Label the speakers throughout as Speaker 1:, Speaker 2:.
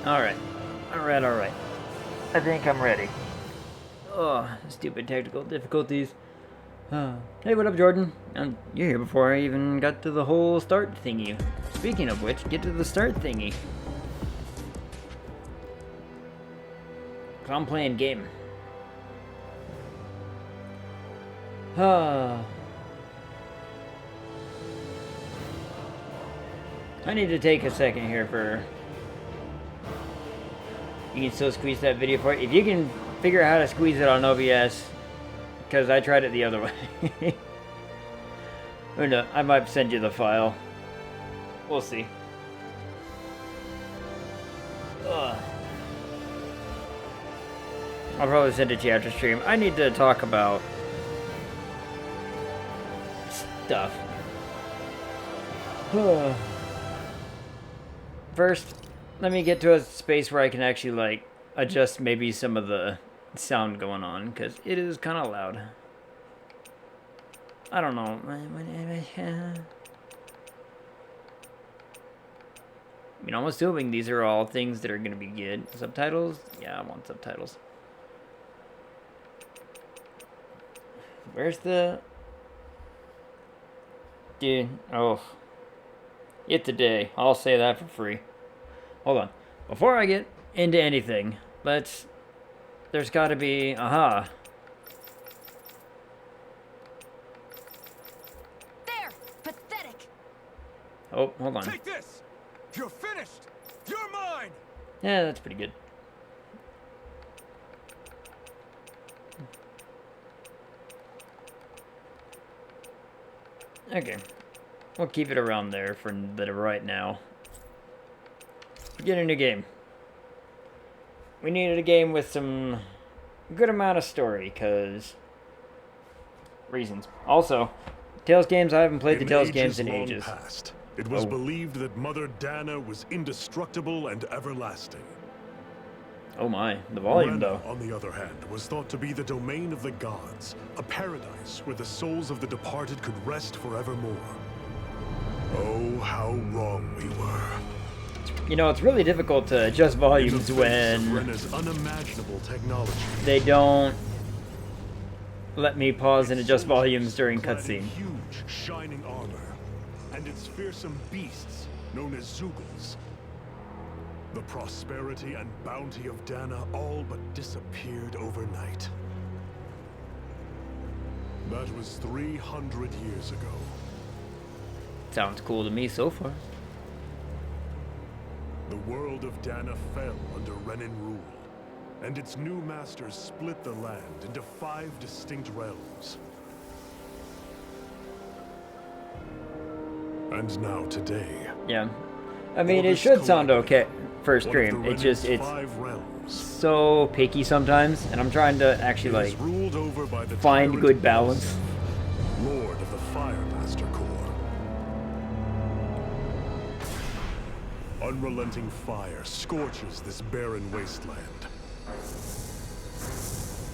Speaker 1: Alright. Alright. I think I'm ready. Oh, stupid technical difficulties. Hey, what up, Jordan? You're here before I even got to the whole start thingy. Speaking of which, get to the start thingy. Cause I'm playing game. I need to take a second here for... You can still squeeze that video for it. If you can figure out how to squeeze it on OBS, because I tried it the other way. Or no, I might send you the file. We'll see. Ugh. I'll probably send it to you after stream. I need to talk about stuff. First, let me get to a space where I can actually, like, adjust maybe some of the sound going on, because it is kind of loud. I don't know. I mean, I'm assuming these are all things that are going to be good. Subtitles? Yeah, I want subtitles. Where's the... Dude, oh. It's a day. I'll say that for free. Hold on. Before I get into anything, there's gotta be, aha.
Speaker 2: There! Pathetic!
Speaker 1: Oh, hold on.
Speaker 3: Take this! You're finished! You're mine!
Speaker 1: Yeah, that's pretty good. Okay. We'll keep it around there for right now. Get a new game. We needed a game with some good amount of story, because reasons. Also, Tales games, I haven't played the Tales games in ages.
Speaker 4: Past, it was believed that Mother Dana was indestructible and everlasting.
Speaker 1: Oh my, the volume
Speaker 4: Rena,
Speaker 1: though.
Speaker 4: on the other hand, was thought to be the domain of the gods, a paradise where the souls of the departed could rest forevermore. Oh, how wrong we were.
Speaker 1: You know, it's really difficult to adjust volumes when
Speaker 4: Rena's unimaginable technology.
Speaker 1: they don't let me pause and adjust volumes during cutscene.
Speaker 4: Huge, shining armor, and its fearsome beasts known as Zeugles. The prosperity and bounty of Dana all but disappeared overnight. That was 300 years ago.
Speaker 1: Sounds cool to me so far.
Speaker 4: The world of Dana fell under Renan rule, and its new masters split the land into 5 distinct realms. And now today...
Speaker 1: Yeah. I mean, it should sound okay for stream. It's just, it's so picky sometimes, and I'm trying to actually, like, find good balance.
Speaker 4: Lord of the Firemaster Corps. Unrelenting fire scorches this barren wasteland.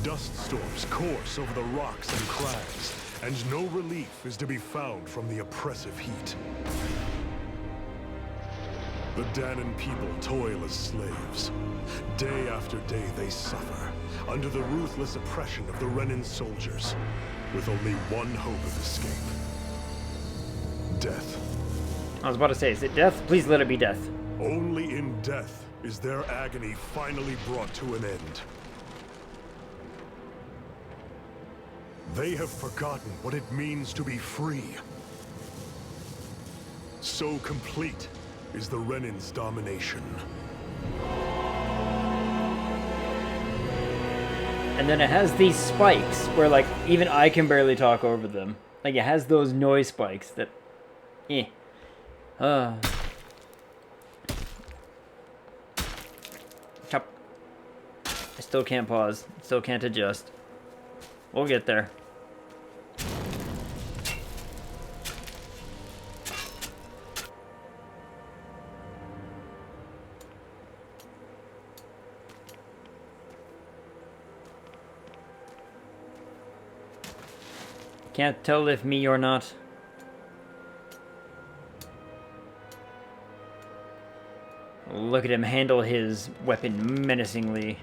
Speaker 4: Dust storms course over the rocks and crags, and no relief is to be found from the oppressive heat. The Danan people toil as slaves. Day after day they suffer, under the ruthless oppression of the Renan soldiers, with only one hope of escape. Death.
Speaker 1: I was about to say, is it death? Please let it be death.
Speaker 4: Only in death is their agony finally brought to an end. They have forgotten what it means to be free. So complete is the Renan's domination.
Speaker 1: And then it has these spikes where, like, even I can barely talk over them. Like, it has those noise spikes that... Chop. I still can't pause. Still can't adjust. We'll get there. Can't tell if me or not. Look look at him handle his weapon menacingly.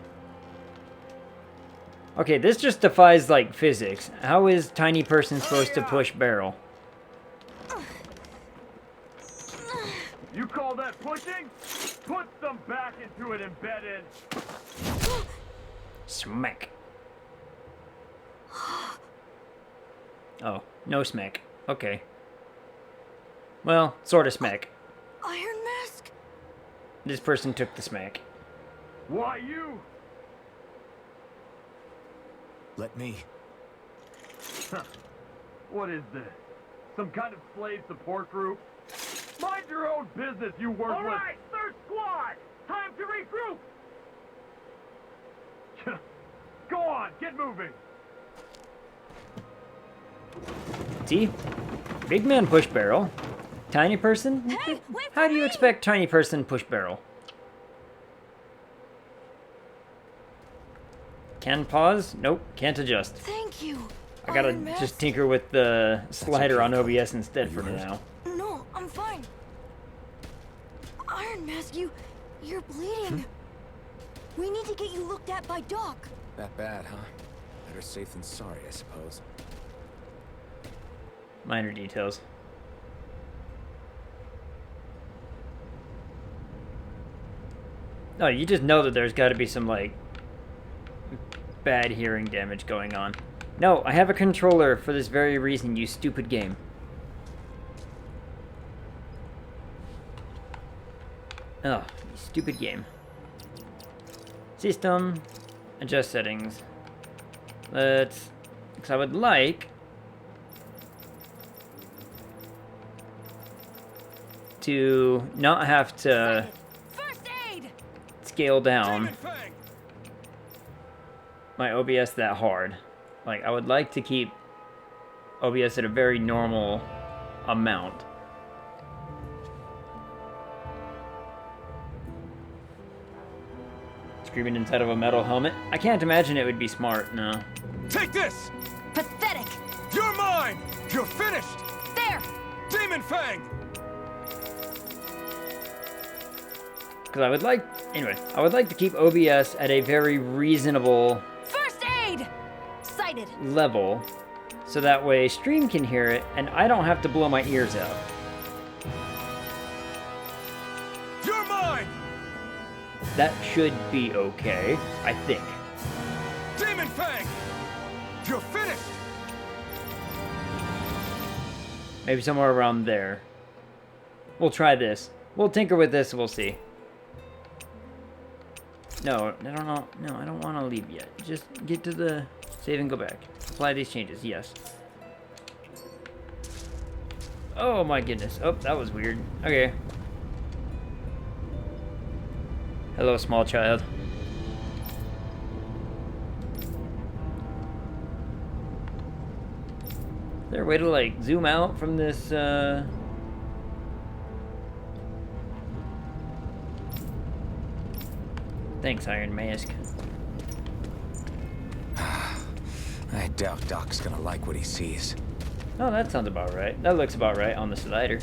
Speaker 1: Okay, this just defies, like, physics. How is tiny person supposed to push barrel?
Speaker 5: You call that pushing? Put some back into it, embedded.
Speaker 1: Smack. Oh, no smack. Okay. Well, sort of smack.
Speaker 2: Iron Mask?
Speaker 1: This person took the smack.
Speaker 5: Why you?
Speaker 3: Let me.
Speaker 5: What is this? Some kind of slave support group? Mind your own business, you worthless. All right, third squad. Time to regroup. Go on, get moving.
Speaker 1: See? Big man push barrel. Tiny person?
Speaker 2: Hey, wait
Speaker 1: How
Speaker 2: for
Speaker 1: do you
Speaker 2: me!
Speaker 1: expect tiny person push barrel? Can pause? Nope, can't adjust.
Speaker 2: Thank you.
Speaker 1: I gotta
Speaker 2: Iron Mask.
Speaker 1: just tinker with the slider
Speaker 3: okay,
Speaker 1: on
Speaker 3: though.
Speaker 1: OBS instead
Speaker 3: Are
Speaker 1: for
Speaker 3: you hurt?
Speaker 1: now.
Speaker 2: No, I'm fine. Iron Mask, you're bleeding. We need to get you looked at by Doc.
Speaker 3: That bad, huh? Better safe than sorry, I suppose.
Speaker 1: Minor details. No, you just know that there's got to be some, like, bad hearing damage going on. No, I have a controller for this very reason, you stupid game. Oh, you stupid game. System, adjust settings. Let's, because I would like to not have to
Speaker 2: First aid!
Speaker 1: scale down
Speaker 3: Demon Fang!
Speaker 1: my OBS that hard. Like, I would like to keep OBS at a very normal amount. Screaming inside of a metal helmet? I can't imagine it would be smart, no.
Speaker 3: Take this!
Speaker 2: Pathetic!
Speaker 3: You're mine! You're finished!
Speaker 2: There!
Speaker 3: Demon Fang!
Speaker 1: Because I would like, anyway, I would like to keep OBS at a very reasonable
Speaker 2: First aid! Sighted.
Speaker 1: level, so that way stream can hear it and I don't have to blow my ears out.
Speaker 3: You're mine!
Speaker 1: That should be okay, I think.
Speaker 3: Demon Fang! You're finished!
Speaker 1: Maybe somewhere around there. We'll try this. We'll tinker with this, we'll see. No, I don't know. No, I don't want to leave yet. Just get to the save and go back. Apply these changes, yes. Oh my goodness. Oh, that was weird. Okay. Hello, small child. Is there a way to, like, zoom out from this, Thanks, Iron Mask.
Speaker 3: I doubt Doc's gonna like what he sees.
Speaker 1: Oh, that sounds about right. That looks about right on the slider.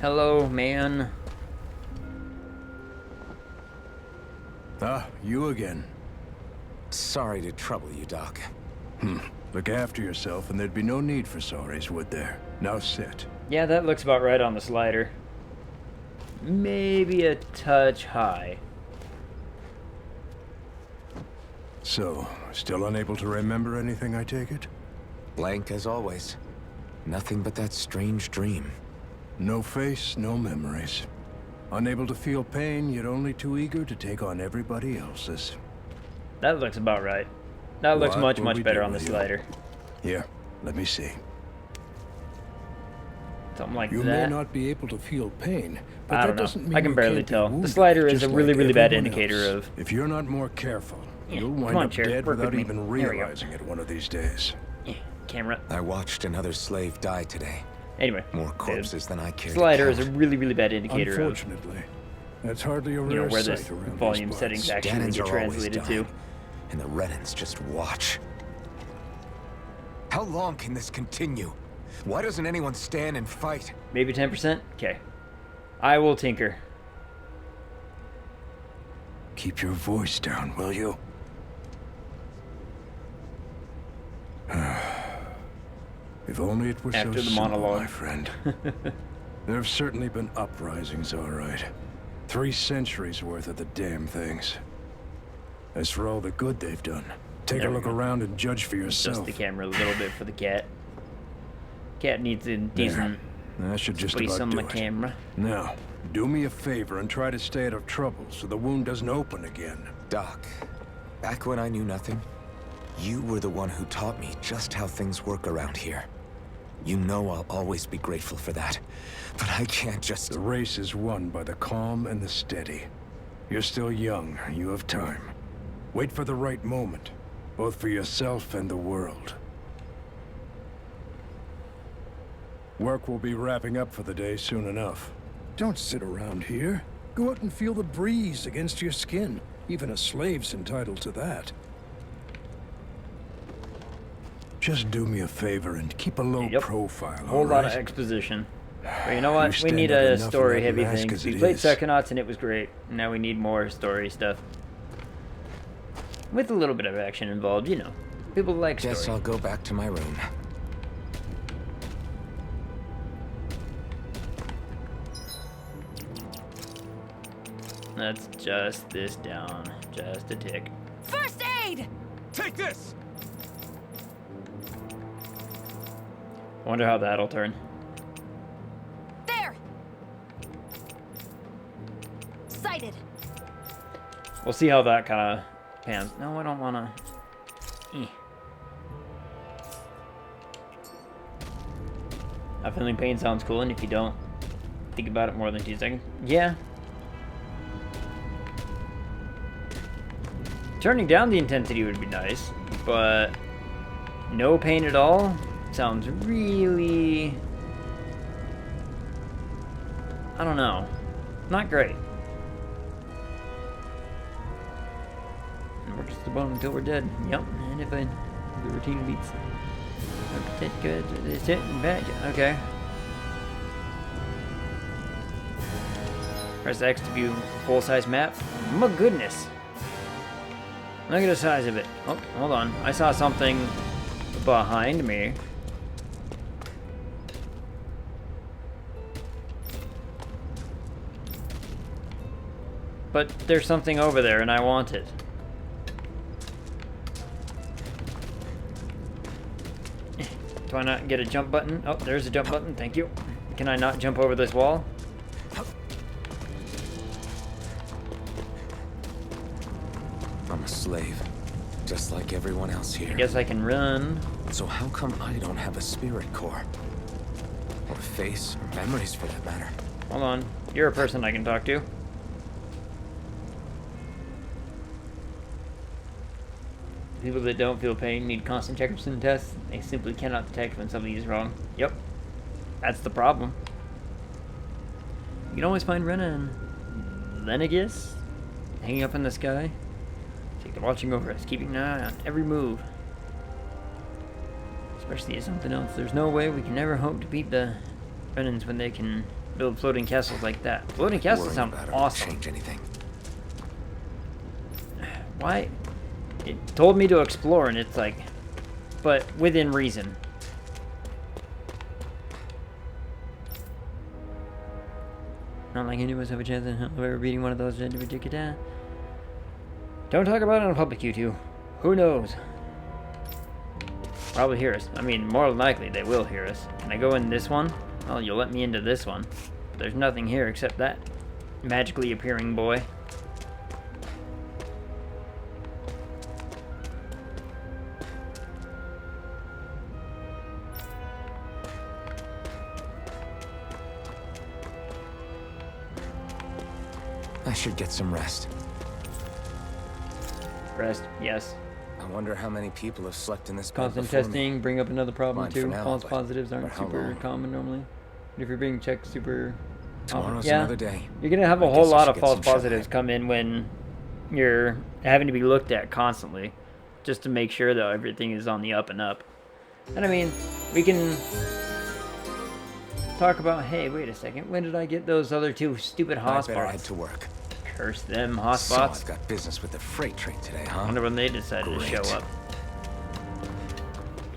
Speaker 1: Hello, man.
Speaker 4: Ah, you again.
Speaker 3: Sorry to trouble you, Doc.
Speaker 4: Look after yourself and there'd be no need for sorries, would there? Now sit.
Speaker 1: Yeah, that looks about right on the slider. Maybe a touch high.
Speaker 4: So, still unable to remember anything, I take it?
Speaker 3: Blank as always. Nothing but that strange dream.
Speaker 4: No face, no memories. Unable to feel pain, yet only too eager to take on everybody else's.
Speaker 1: That looks about right. That looks
Speaker 4: What will
Speaker 1: much
Speaker 4: we
Speaker 1: better
Speaker 4: do
Speaker 1: on the
Speaker 4: with you?
Speaker 1: slider.
Speaker 4: Here, let me see.
Speaker 1: Something like
Speaker 4: You
Speaker 1: that.
Speaker 4: may not be able to feel pain, but
Speaker 1: I
Speaker 4: that
Speaker 1: don't know.
Speaker 4: doesn't mean
Speaker 1: I can
Speaker 4: you
Speaker 1: barely
Speaker 4: can't be
Speaker 1: tell. The
Speaker 4: wounded,
Speaker 1: slider is
Speaker 4: just
Speaker 1: a really,
Speaker 4: like
Speaker 1: really bad
Speaker 4: everyone
Speaker 1: indicator
Speaker 4: else.
Speaker 1: of...
Speaker 4: If you're not more careful,
Speaker 1: Yeah,
Speaker 4: you'll
Speaker 1: come
Speaker 4: wind
Speaker 1: on,
Speaker 4: up
Speaker 1: chair,
Speaker 4: dead
Speaker 1: work with
Speaker 4: without
Speaker 1: me.
Speaker 4: even
Speaker 1: There we go.
Speaker 4: realizing it one of these days.
Speaker 1: Camera.
Speaker 3: I watched another slave die today.
Speaker 1: Anyway.
Speaker 3: More
Speaker 1: the
Speaker 3: corpses than I care
Speaker 1: Slider
Speaker 3: to
Speaker 1: is a
Speaker 3: count.
Speaker 1: really, really bad indicator of,
Speaker 4: Unfortunately, that's hardly a
Speaker 1: you know,
Speaker 4: rare
Speaker 1: where
Speaker 4: sight
Speaker 1: this
Speaker 4: around
Speaker 1: volume
Speaker 4: these
Speaker 1: settings
Speaker 4: parts.
Speaker 1: actually
Speaker 3: Danans
Speaker 1: get
Speaker 3: are always
Speaker 1: translated to.
Speaker 3: dying, and the Renans just watch. How long can this continue? Why doesn't anyone stand and fight?
Speaker 1: Maybe 10%? Okay. I will tinker.
Speaker 6: Keep your voice down, will you? If only it were
Speaker 1: After
Speaker 6: so
Speaker 1: the
Speaker 6: simple,
Speaker 1: monologue.
Speaker 6: my friend. There have certainly been uprisings, all right. 3 centuries worth of the damn things. As for all the good they've done, take
Speaker 1: There
Speaker 6: a
Speaker 1: we
Speaker 6: look
Speaker 1: go.
Speaker 6: around and judge for
Speaker 1: Adjust
Speaker 6: yourself.
Speaker 1: the camera a little bit for the cat. Cat needs a decent
Speaker 6: That should just
Speaker 1: place
Speaker 6: about
Speaker 1: on
Speaker 6: do
Speaker 1: the
Speaker 6: it.
Speaker 1: camera.
Speaker 6: Now, do me a favor and try to stay out of trouble so the wound doesn't open again.
Speaker 3: Doc, back when I knew nothing, you were the one who taught me just how things work around here. You know I'll always be grateful for that. But I can't just...
Speaker 6: The race is won by the calm and the steady. You're still young. You have time. Wait for the right moment, both for yourself and the world. Work will be wrapping up for the day soon enough. Don't sit around here. Go out and feel the breeze against your skin. Even a slave's entitled to that. Just do me a favor and keep a low
Speaker 1: Yep.
Speaker 6: profile,
Speaker 1: A whole lot of
Speaker 6: alright?
Speaker 1: exposition. But you know what?
Speaker 6: You
Speaker 1: We
Speaker 6: stand
Speaker 1: need
Speaker 6: up
Speaker 1: a
Speaker 6: enough in
Speaker 1: story-heavy
Speaker 6: that mask
Speaker 1: thing.
Speaker 6: as
Speaker 1: We
Speaker 6: it
Speaker 1: played
Speaker 6: is.
Speaker 1: Psychonauts and it was great. Now we need more story stuff. With a little bit of action involved, you know. People like
Speaker 3: Guess
Speaker 1: story.
Speaker 3: I'll go back to my room.
Speaker 1: Let's just this down. Just a tick.
Speaker 2: First aid!
Speaker 4: Take this!
Speaker 1: I wonder how that'll turn.
Speaker 2: There! Sighted.
Speaker 1: We'll see how that kind of pans. No, I don't want to... I feeling pain sounds cool, and if you don't think about it more than 2 seconds. Yeah. Turning down the intensity would be nice, but no pain at all sounds really... I don't know. Not great. And we're just about until we're dead. Yep, and if the routine beats. Good, it's it, bad. Okay. Press X to view full-size map. My goodness. Look at the size of it. Oh, hold on. I saw something behind me. But there's something over there and I want it. Do I not get a jump button? Oh, there's a jump button. Thank you. Can I not jump over this wall?
Speaker 3: I'm a slave, just like everyone else here.
Speaker 1: I guess I can run.
Speaker 3: So how come I don't have a spirit core? Or a face, or memories for that matter?
Speaker 1: Hold on. You're a person I can talk to. People that don't feel pain need constant Jefferson tests. They simply cannot detect when something is wrong. Yep. That's the problem. You can always find Rena and Lenegis hanging up in the sky. Take the watching over us, keeping an eye on every move. Especially if something else. There's no way we can ever hope to beat the Renans when they can build floating castles like that. Floating castles
Speaker 3: Worrying
Speaker 1: sound
Speaker 3: about it
Speaker 1: awesome.
Speaker 3: won't change anything.
Speaker 1: Why? It told me to explore, and it's like, but within reason. Not like any of us have a chance of ever beating one of those. Don't talk about it in public, you two. Who knows? Probably hear us. I mean, more than likely they will hear us. Can I go in this one? Well, you'll let me into this one. But there's nothing here except that magically appearing boy.
Speaker 3: I should get some rest.
Speaker 1: Rest, yes.
Speaker 3: I wonder how many people have slept in this bed
Speaker 1: Constant
Speaker 3: before me.
Speaker 1: testing, bring up another problem
Speaker 3: Mine for
Speaker 1: too.
Speaker 3: now,
Speaker 1: False
Speaker 3: but
Speaker 1: positives
Speaker 3: for
Speaker 1: aren't
Speaker 3: how
Speaker 1: super
Speaker 3: long?
Speaker 1: common normally. If you're being checked super often.
Speaker 3: Tomorrow's
Speaker 1: Yeah,
Speaker 3: another day.
Speaker 1: you're gonna have a
Speaker 3: I
Speaker 1: whole
Speaker 3: guess I
Speaker 1: lot
Speaker 3: should
Speaker 1: of
Speaker 3: get
Speaker 1: false
Speaker 3: some shot
Speaker 1: positives
Speaker 3: at.
Speaker 1: come in when you're having to be looked at constantly, just to make sure that everything is on the up and up. And I mean, we can talk about, hey, wait a second, when did I get those other two stupid
Speaker 3: I better head
Speaker 1: hotspots?
Speaker 3: to work.
Speaker 1: Curse them
Speaker 3: So
Speaker 1: hotspots.
Speaker 3: I've got business with the freight train today,
Speaker 1: I
Speaker 3: huh?
Speaker 1: wonder when they decided to
Speaker 3: Great.
Speaker 1: show up.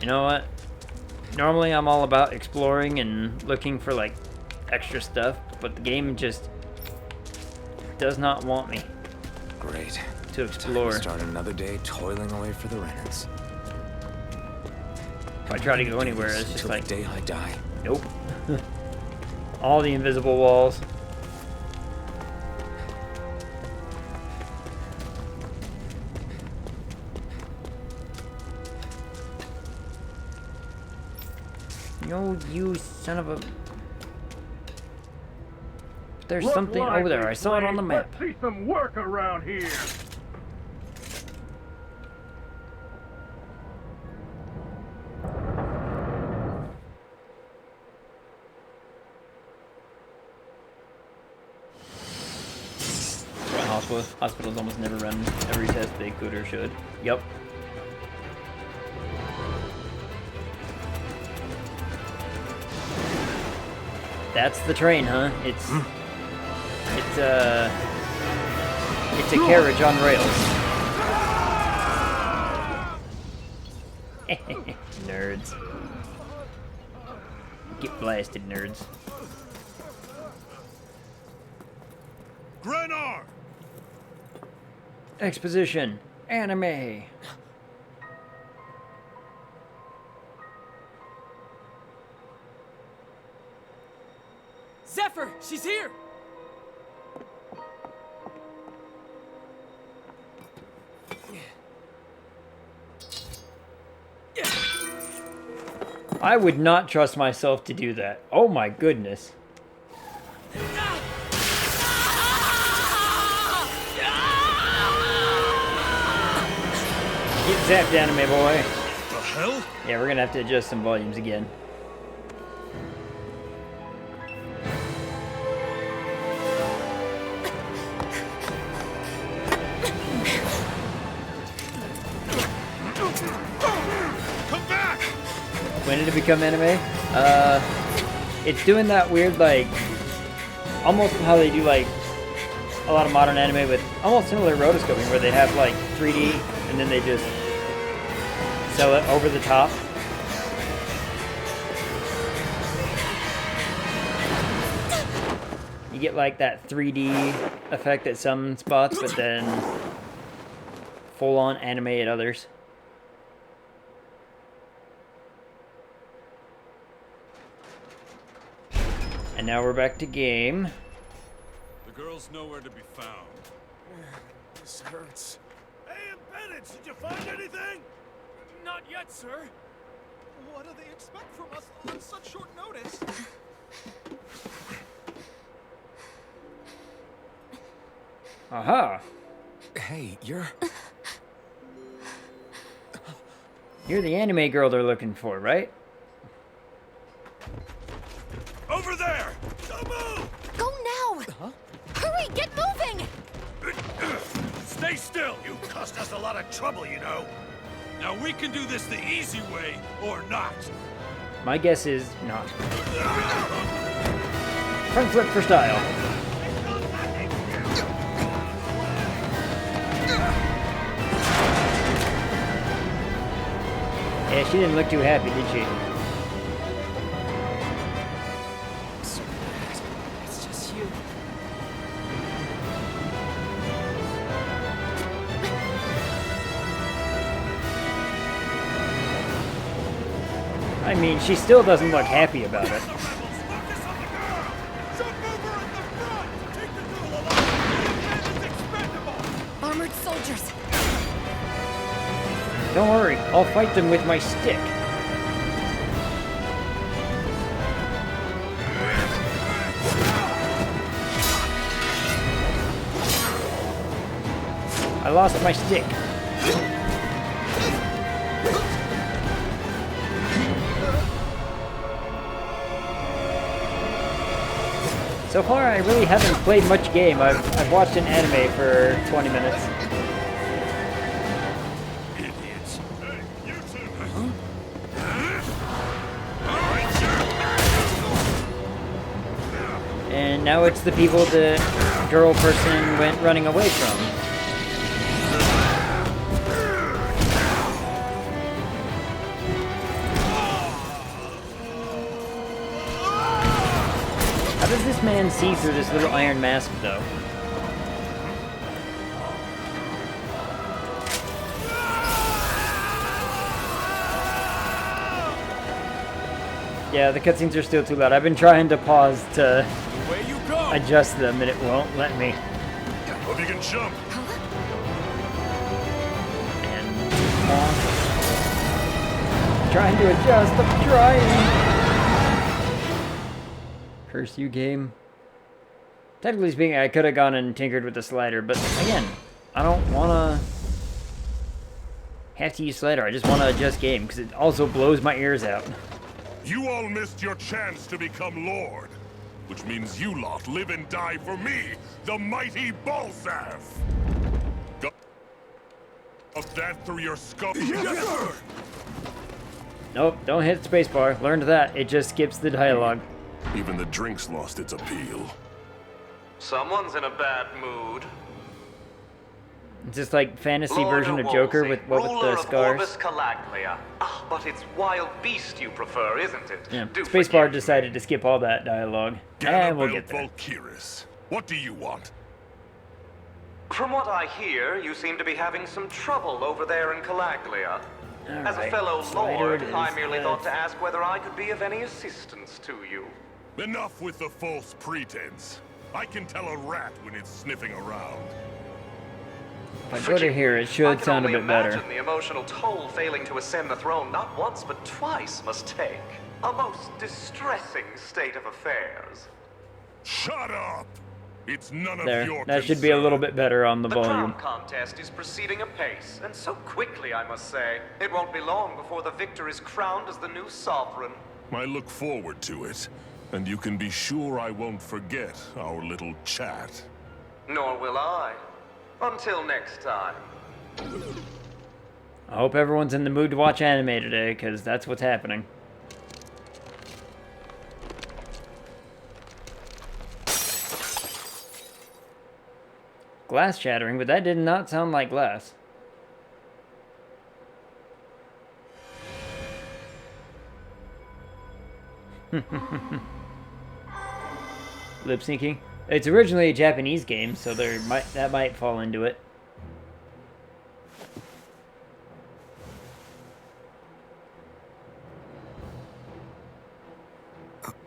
Speaker 1: You know what? Normally I'm all about exploring and looking for like extra stuff, but the game just does not want me
Speaker 3: Great.
Speaker 1: to explore.
Speaker 3: Time to start another day toiling away for the Renans.
Speaker 1: If I try to go anywhere, it's just
Speaker 3: Until
Speaker 1: like,
Speaker 3: the day I die.
Speaker 1: nope. All the invisible walls. No, you son of a... There's
Speaker 5: Look
Speaker 1: something over there. I saw it on the map.
Speaker 5: Let's see some work around here.
Speaker 1: That's why hospitals almost never run every test they could or should. Yep. That's the train, huh? It's a carriage on rails. Nerds. Get blasted, nerds.
Speaker 4: Grenar!
Speaker 1: Exposition. Anime.
Speaker 7: Zephyr, she's here!
Speaker 1: I would not trust myself to do that. Oh my goodness. Get zapped, anime boy.
Speaker 4: The hell?
Speaker 1: Yeah, we're gonna have to adjust some volumes again.
Speaker 4: Come back!
Speaker 1: When did it become anime? It's doing that weird, like, almost how they do, like, a lot of modern anime with almost similar rotoscoping, where they have, like, 3D, and then they just sell it over the top. You get, like, that 3D effect at some spots, but then full-on anime at others. And now we're back to game.
Speaker 8: The girl's nowhere to be found.
Speaker 3: This hurts.
Speaker 4: Hey, Bennett, did you find anything?
Speaker 7: Not yet, sir.
Speaker 9: What do they expect from us on such short notice?
Speaker 1: Aha!
Speaker 3: Hey, you're
Speaker 1: You're the anime girl they're looking for, right?
Speaker 4: Over there! Don't move!
Speaker 2: Go now! Hurry, get moving!
Speaker 4: Stay still! You caused us a lot of trouble, you know. Now we can do this the easy way, or not.
Speaker 1: My guess is not. Front flip for style. Yeah, she didn't look too happy, did she?
Speaker 7: It's just you.
Speaker 1: I mean, she still doesn't look happy about it.
Speaker 4: Focus on the girl! Jump over at the front! Take the girl alive! The man is expendable!
Speaker 2: Armored soldiers!
Speaker 1: Don't worry, I'll fight them with my stick. I lost my stick. So far, I really haven't played much game. I've watched an anime for 20 minutes.
Speaker 4: Idiots. Hey, you two!
Speaker 1: And now it's the people the girl person went running away from. How does this man see through this little iron mask, though? Yeah, the cutscenes are still too loud. I've been trying to pause to
Speaker 7: Away you go!
Speaker 1: adjust them, and it won't let me.
Speaker 4: Hope you can jump.
Speaker 1: And trying to adjust. I'm trying. Curse you, game. Technically speaking, I could have gone and tinkered with the slider, but again, I don't want to have to use slider. I just want to adjust game because it also blows my ears out.
Speaker 4: You all missed your chance to become Lord, which means you lot live and die for me, the mighty Balzav. Got that through your skull? Yes, sir.
Speaker 1: Nope, don't hit spacebar. Learned that. It just skips the dialogue.
Speaker 4: Even the drink's lost its appeal.
Speaker 10: Someone's in a bad mood.
Speaker 1: It's just like fantasy
Speaker 10: Lord
Speaker 1: version of Joker with what with
Speaker 10: ruler
Speaker 1: the
Speaker 10: of
Speaker 1: scars.
Speaker 10: Orbis Calaglia. Ah, but it's wild beast you prefer, isn't it?
Speaker 1: Yeah,
Speaker 10: Do
Speaker 1: spacebar
Speaker 10: forgive me.
Speaker 1: decided to skip all that dialogue, and we'll get there.
Speaker 4: Valkyris. What do you want?
Speaker 10: From what I hear, you seem to be having some trouble over there in Calaglia. As a
Speaker 1: Alright,
Speaker 10: fellow
Speaker 1: slider
Speaker 10: lord,
Speaker 1: it is.
Speaker 10: I merely thought to ask whether I could be of any assistance to you.
Speaker 4: Enough with the false pretense. I can tell a rat when it's sniffing around.
Speaker 1: If I go to here, it
Speaker 10: I
Speaker 1: should
Speaker 10: can
Speaker 1: sound a
Speaker 10: only
Speaker 1: bit better.
Speaker 10: imagine the emotional toll failing to ascend the throne not once but twice must take. A most distressing state of affairs.
Speaker 4: Shut up! It's none of
Speaker 1: There,
Speaker 4: your
Speaker 1: that should be a little
Speaker 4: concern.
Speaker 1: bit better on the
Speaker 10: The
Speaker 1: volume.
Speaker 10: crown contest is proceeding apace, and so quickly, I must say. It won't be long before the victor is crowned as the new sovereign.
Speaker 4: I look forward to it, and you can be sure I won't forget our little chat.
Speaker 10: Nor will I. Until next time.
Speaker 1: I hope everyone's in the mood to watch anime today, because that's what's happening. Glass shattering, but that did not sound like glass. Lip syncing. It's originally a Japanese game, so that might fall into it.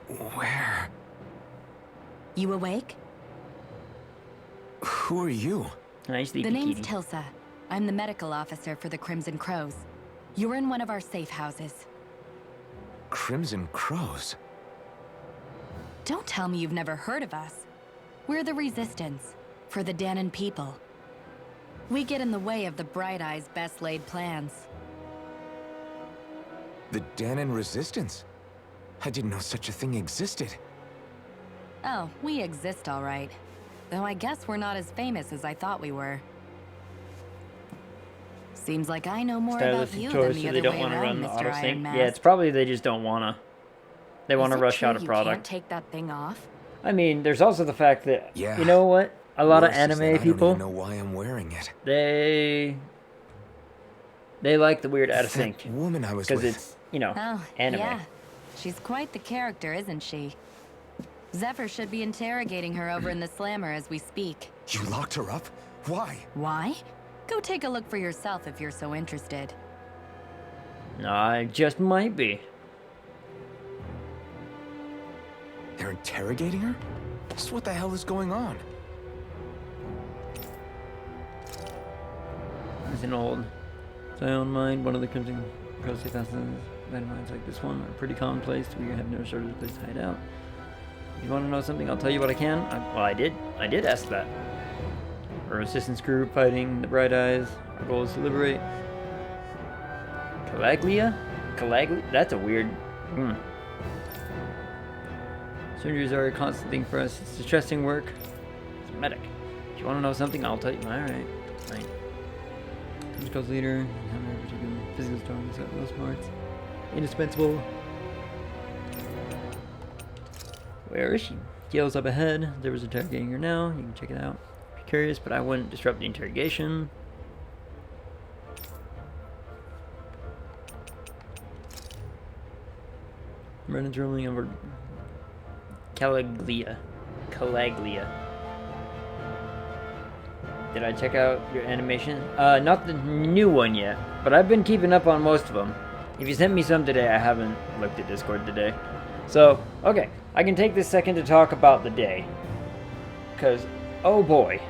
Speaker 3: Where?
Speaker 11: You awake?
Speaker 3: Who are you?
Speaker 1: Nice sleepy
Speaker 11: The name's
Speaker 1: kitty.
Speaker 11: Tilsa. I'm the medical officer for the Crimson Crows. You're in one of our safe houses.
Speaker 3: Crimson Crows.
Speaker 11: Don't tell me you've never heard of us. We're the Resistance, for the Danon people. We get in the way of the Bright Eyes' best laid plans.
Speaker 3: The Danon Resistance? I didn't know such a thing existed.
Speaker 11: Oh, we exist all right. Though I guess we're not as famous as I thought we were. Seems like I know more about
Speaker 1: Stylistic
Speaker 11: you
Speaker 1: choice,
Speaker 11: than
Speaker 1: so
Speaker 11: the
Speaker 1: they
Speaker 11: other
Speaker 1: don't
Speaker 11: way
Speaker 1: want to run
Speaker 11: around,
Speaker 1: the
Speaker 11: Mr.
Speaker 1: auto
Speaker 11: Iron
Speaker 1: sync.
Speaker 11: Mask.
Speaker 1: Yeah, it's probably they just don't want to. They want to
Speaker 11: Is it
Speaker 1: rush
Speaker 11: true
Speaker 1: out a
Speaker 11: you
Speaker 1: product.
Speaker 11: can't take that thing off?
Speaker 1: I mean, there's also the fact that
Speaker 3: Yeah.
Speaker 1: you know what? A lot of
Speaker 3: Worse is that
Speaker 1: anime
Speaker 3: I don't
Speaker 1: people,
Speaker 3: even know why I'm wearing it.
Speaker 1: they like the weird out of
Speaker 3: That
Speaker 1: sync
Speaker 3: woman I was
Speaker 1: because
Speaker 3: with.
Speaker 1: it's, you know,
Speaker 11: Oh,
Speaker 1: anime.
Speaker 11: yeah. She's quite the character, isn't she? Zephyr should be interrogating her over in the slammer as we speak.
Speaker 3: You locked her up? Why?
Speaker 11: Why? Go take a look for yourself if you're so interested.
Speaker 1: I just might be.
Speaker 3: They're interrogating her? So what the hell is going on?
Speaker 1: It's an old sound mind. One of the Crimson Crows classes. Mines like this one are pretty commonplace. We have no shortage of place to hide out. If you want to know something, I'll tell you what I can. Well, I did ask that. Our resistance group fighting the Bright Eyes. Our goal is to liberate Calaglia? That's a weird. Surgeries are a constant thing for us. It's distressing work. It's a medic. If you want to know something, I'll tell you. Alright. Right. Coast leader. Physical strong. He's got no smarts. Indispensable. Where is she? Jail's up ahead. There was interrogating here now. You can check it out if you're curious, but I wouldn't disrupt the interrogation. Brennan's ruling over Calaglia. Did I check out your animation? Not the new one yet, but I've been keeping up on most of them. If you sent me some today, I haven't looked at Discord today. So, okay, I can take this second to talk about the day. Because, oh boy,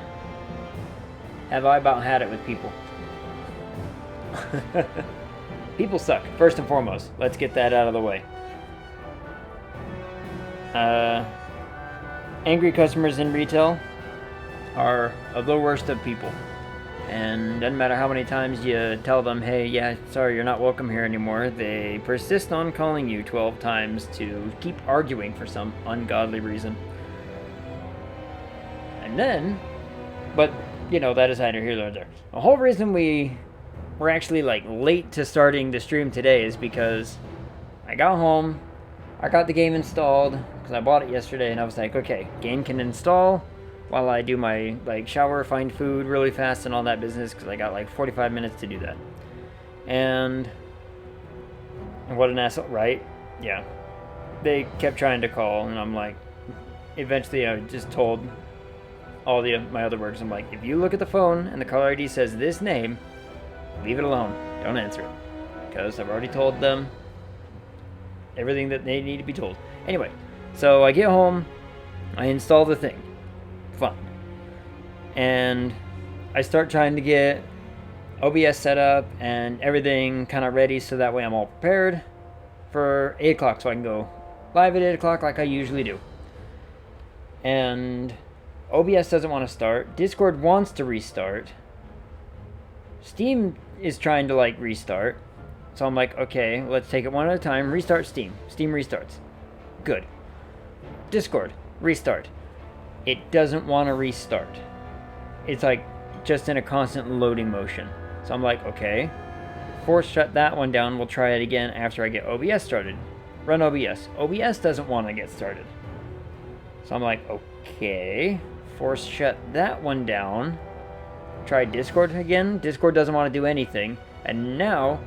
Speaker 1: have I about had it with people. People suck, first and foremost. Let's get that out of the way. Angry customers in retail are of the worst of people. And doesn't matter how many times you tell them, hey, yeah, sorry, you're not welcome here anymore, they persist on calling you 12 times to keep arguing for some ungodly reason. And then, but, you know, that is neither here nor there. The whole reason we were actually, like, late to starting the stream today is because I got home, I got the game installed, because I bought it yesterday, and I was like, okay, game can install while I do my, like, shower, find food really fast and all that business, because I got, like, 45 minutes to do that. And what an asshole, right? Yeah. They kept trying to call, and I'm like, eventually I just told all my other workers, I'm like, if you look at the phone and the caller ID says this name, leave it alone. Don't answer it. Because I've already told them everything that they need to be told. Anyway, so I get home, I install the thing. Fun. And I start trying to get OBS set up and everything kind of ready so that way I'm all prepared for 8 o'clock so I can go live at 8 o'clock like I usually do. And OBS doesn't want to start. Discord wants to restart. Steam is trying to, like, restart. So I'm like, okay, let's take it one at a time. Restart Steam. Steam restarts. Good. Discord, restart. It doesn't want to restart. It's like just in a constant loading motion. So I'm like, okay, force shut that one down. We'll try it again after I get OBS started. Run OBS. OBS doesn't want to get started. So I'm like, okay, force shut that one down. Try Discord again. Discord doesn't want to do anything. And now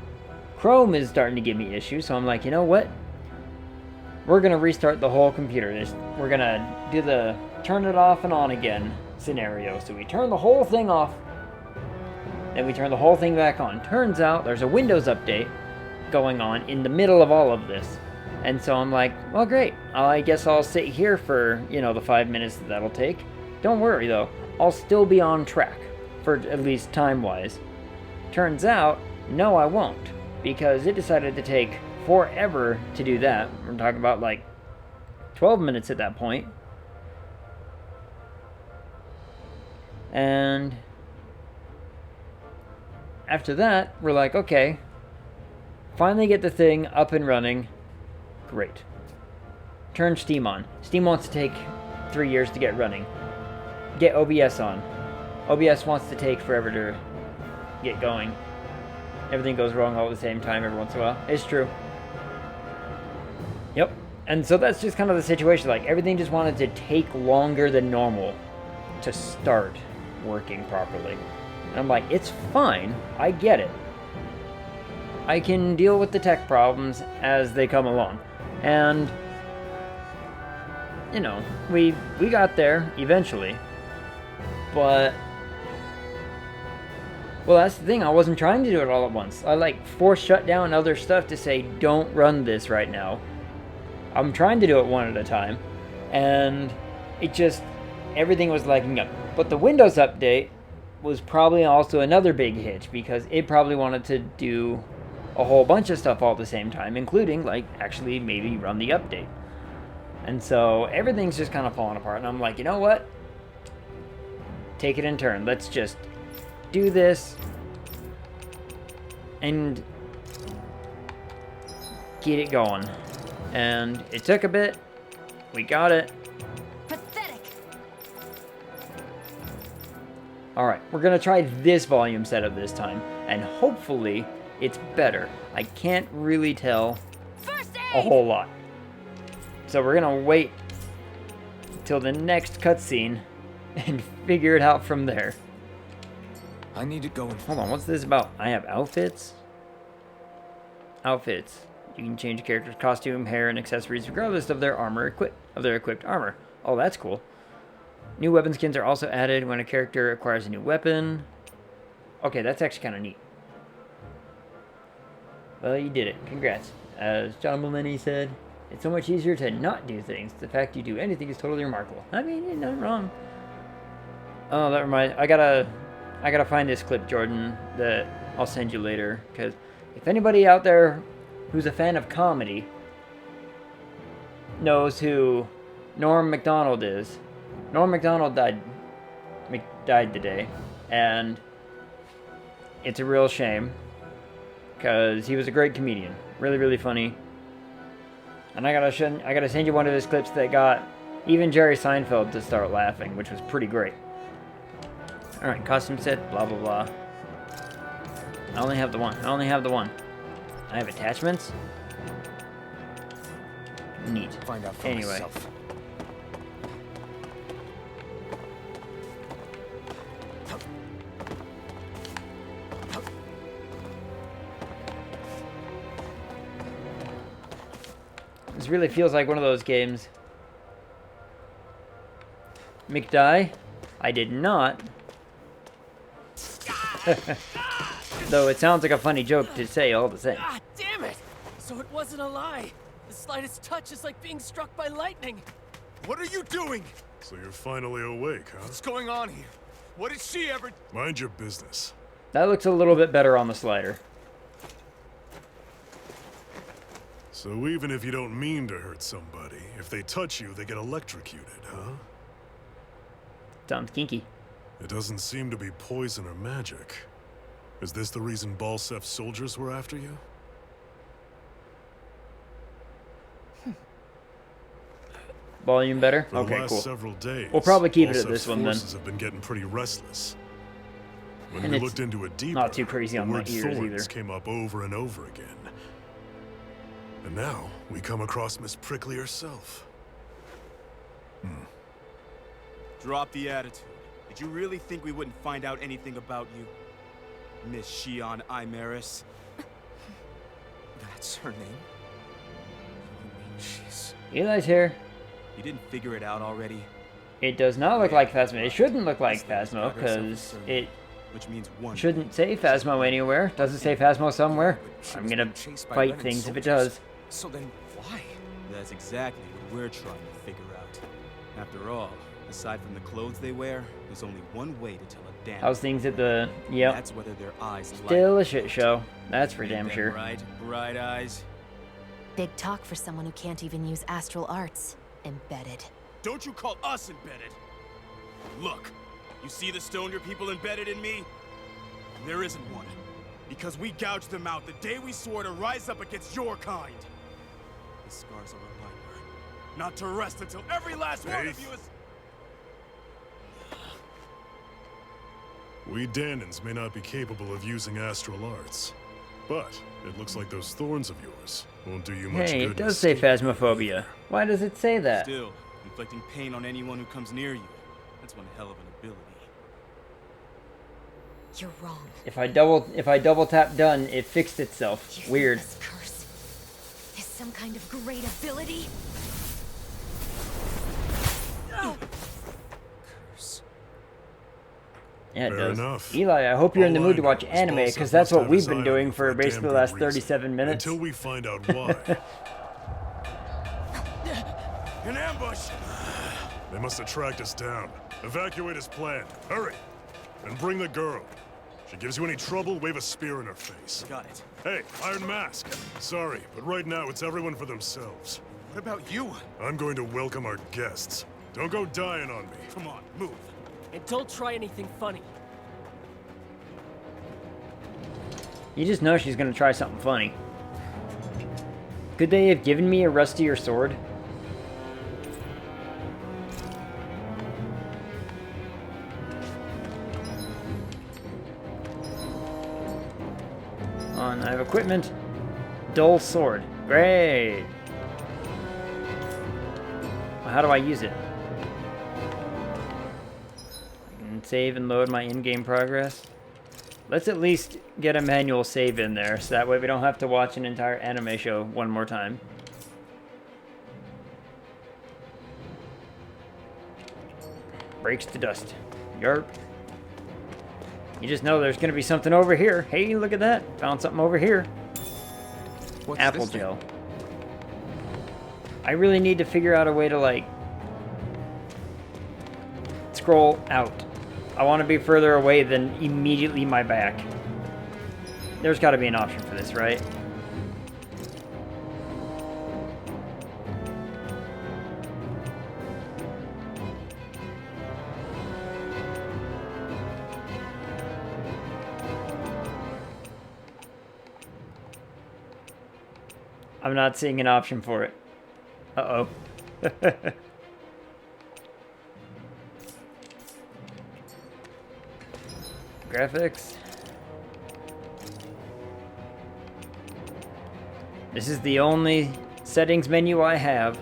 Speaker 1: Chrome is starting to give me issues. So I'm like, you know what? We're going to restart the whole computer. We're going to do the turn it off and on again scenario. So we turn the whole thing off, then we turn the whole thing back on. Turns out there's a Windows update going on in the middle of all of this. And so I'm like, well, great. I guess I'll sit here for, you know, the 5 minutes that'll take. Don't worry, though. I'll still be on track, for at least time-wise. Turns out, no, I won't. Because it decided to take forever to do that. We're talking about, like, 12 minutes at that point. And after that, we're like, okay, finally get the thing up and running. Great. Turn Steam on. Steam wants to take 3 years to get running. Get OBS on. OBS wants to take forever to get going. Everything goes wrong all at the same time every once in a while. It's true. Yep. And so that's just kind of the situation. Like, everything just wanted to take longer than normal to start working properly. And I'm like, it's fine. I get it. I can deal with the tech problems as they come along. And, you know, we got there eventually. But, well, that's the thing. I wasn't trying to do it all at once. I, like, forced shut down other stuff to say, don't run this right now. I'm trying to do it one at a time. And it just, everything was lagging up. But the Windows update was probably also another big hitch, because it probably wanted to do a whole bunch of stuff all at the same time, including, like, actually maybe run the update. And so everything's just kind of falling apart. And I'm like, you know what? Take it in turn. Let's just do this and get it going. And it took a bit. We got it.
Speaker 11: Pathetic.
Speaker 1: Alright, we're going to try this volume setup this time. And hopefully it's better. I can't really tell a whole lot. So we're going to wait till the next cutscene and figure it out from there.
Speaker 3: I need to go and...
Speaker 1: Hold on, what's this about? I have outfits? Outfits. You can change a character's costume, hair, and accessories regardless of their equipped armor. Oh, that's cool. New weapon skins are also added when a character acquires a new weapon. Okay, that's actually kind of neat. Well, you did it. Congrats. As John Mulaney said, it's so much easier to not do things. The fact you do anything is totally remarkable. I mean, you're not wrong. Oh, that reminds... I gotta find this clip, Jordan, that I'll send you later. Because if anybody out there who's a fan of comedy knows who Norm Macdonald is. Norm Macdonald died today, and it's a real shame because he was a great comedian, really funny. And I gotta send you one of his clips that got even Jerry Seinfeld to start laughing, which was pretty great. All right, costume set, blah blah blah. I only have the one. I have attachments. Neat.
Speaker 3: Find out for
Speaker 1: anyway.
Speaker 3: myself.
Speaker 1: This really feels like one of those games. McDie? I did not. Though it sounds like a funny joke to say all the same.
Speaker 7: Ah, damn it! So it wasn't a lie. The slightest touch is like being struck by lightning.
Speaker 4: What are you doing? So you're finally awake, huh?
Speaker 9: What's going on here? What did she ever...
Speaker 4: Mind your business.
Speaker 1: That looks a little bit better on the slider.
Speaker 4: So even if you don't mean to hurt somebody, if they touch you, they get electrocuted, huh?
Speaker 1: Sounds kinky.
Speaker 4: It doesn't seem to be poison or magic. Is this the reason Balsef's soldiers were after you?
Speaker 1: Volume better?
Speaker 4: For
Speaker 1: Okay,
Speaker 4: the last
Speaker 1: cool.
Speaker 4: several days,
Speaker 1: We'll probably keep it at
Speaker 4: Balsef's
Speaker 1: this one then.
Speaker 4: forces have been getting pretty restless. When
Speaker 1: And
Speaker 4: we
Speaker 1: it's
Speaker 4: looked into it deeper,
Speaker 1: not too crazy
Speaker 4: the
Speaker 1: on my
Speaker 4: word
Speaker 1: ears
Speaker 4: thorns
Speaker 1: either.
Speaker 4: came up over and over again. And now we come across Miss Prickly herself.
Speaker 12: Drop the attitude. Did you really think we wouldn't find out anything about you? Miss Shion Imaris?
Speaker 3: That's her name? You mean she's...
Speaker 1: Eli's here.
Speaker 12: You didn't figure it out already?
Speaker 1: It does not look like Phasma. It shouldn't look like Phasma, because it
Speaker 12: Which means one.
Speaker 1: shouldn't say Phasmo anywhere. Does it say Phasmo somewhere? I'm gonna fight things if it does.
Speaker 3: So then why?
Speaker 12: That's exactly what we're trying to figure out. After all, aside from the clothes they wear, there's only one way to tell a damn.
Speaker 1: How's things at the... Yep.
Speaker 12: That's whether their eyes
Speaker 1: Still a shit show. That's for damn sure.
Speaker 12: Right, bright eyes.
Speaker 2: Big talk for someone who can't even use astral arts. Embedded.
Speaker 12: Don't you call us embedded? Look, you see the stoner people embedded in me? There isn't one. Because we gouged them out the day we swore to rise up against your kind. The scars are a reminder. Not to rest until every last one of you is...
Speaker 4: We Danans may not be capable of using astral arts, but it looks like those thorns of yours won't do you much good.
Speaker 1: Hey, it does say Phasmophobia. Why does it say that?
Speaker 12: Still, inflicting pain on anyone who comes near you. That's one hell of an ability.
Speaker 2: You're wrong.
Speaker 1: If I double tap done, it fixed itself. Weird.
Speaker 2: This curse is some kind of great ability.
Speaker 3: Curse.
Speaker 1: Yeah, it
Speaker 4: Fair
Speaker 1: does.
Speaker 4: enough.
Speaker 1: Eli, I hope you're in the
Speaker 4: All
Speaker 1: mood
Speaker 4: I
Speaker 1: to watch
Speaker 4: know is
Speaker 1: anime,
Speaker 4: Balsef
Speaker 1: because that's
Speaker 4: must
Speaker 1: what
Speaker 4: have
Speaker 1: we've
Speaker 4: his
Speaker 1: been
Speaker 4: eye
Speaker 1: doing
Speaker 4: on
Speaker 1: for
Speaker 4: a damn
Speaker 1: basically the
Speaker 4: good
Speaker 1: last
Speaker 4: reason.
Speaker 1: 37 minutes.
Speaker 4: Until we find out why.
Speaker 12: An ambush!
Speaker 4: They must have tracked us down. Evacuate as planned. Hurry! And bring the girl. If she gives you any trouble, wave a spear in her face.
Speaker 12: Got it.
Speaker 4: Hey, Iron Mask. Sorry, but right now it's everyone for themselves.
Speaker 9: What about you?
Speaker 4: I'm going to welcome our guests. Don't go dying on me.
Speaker 12: Come on, move.
Speaker 7: And don't try anything funny.
Speaker 1: You just know she's gonna try something funny. Could they have given me a rustier sword? On, I have equipment. Dull sword. Great. Well, how do I use it? save and load my in-game progress. Let's at least get a manual save in there, so that way we don't have to watch an entire anime show one more time. Breaks to dust. Yarp. You just know there's gonna be something over here. Hey, look at that. Found something over here.
Speaker 3: What's
Speaker 1: Apple
Speaker 3: this thing?
Speaker 1: gel. I really need to figure out a way to, like, scroll out. I want to be further away than immediately my back. There's got to be an option for this, right? I'm not seeing an option for it. Uh-oh. Graphics. This is the only settings menu I have.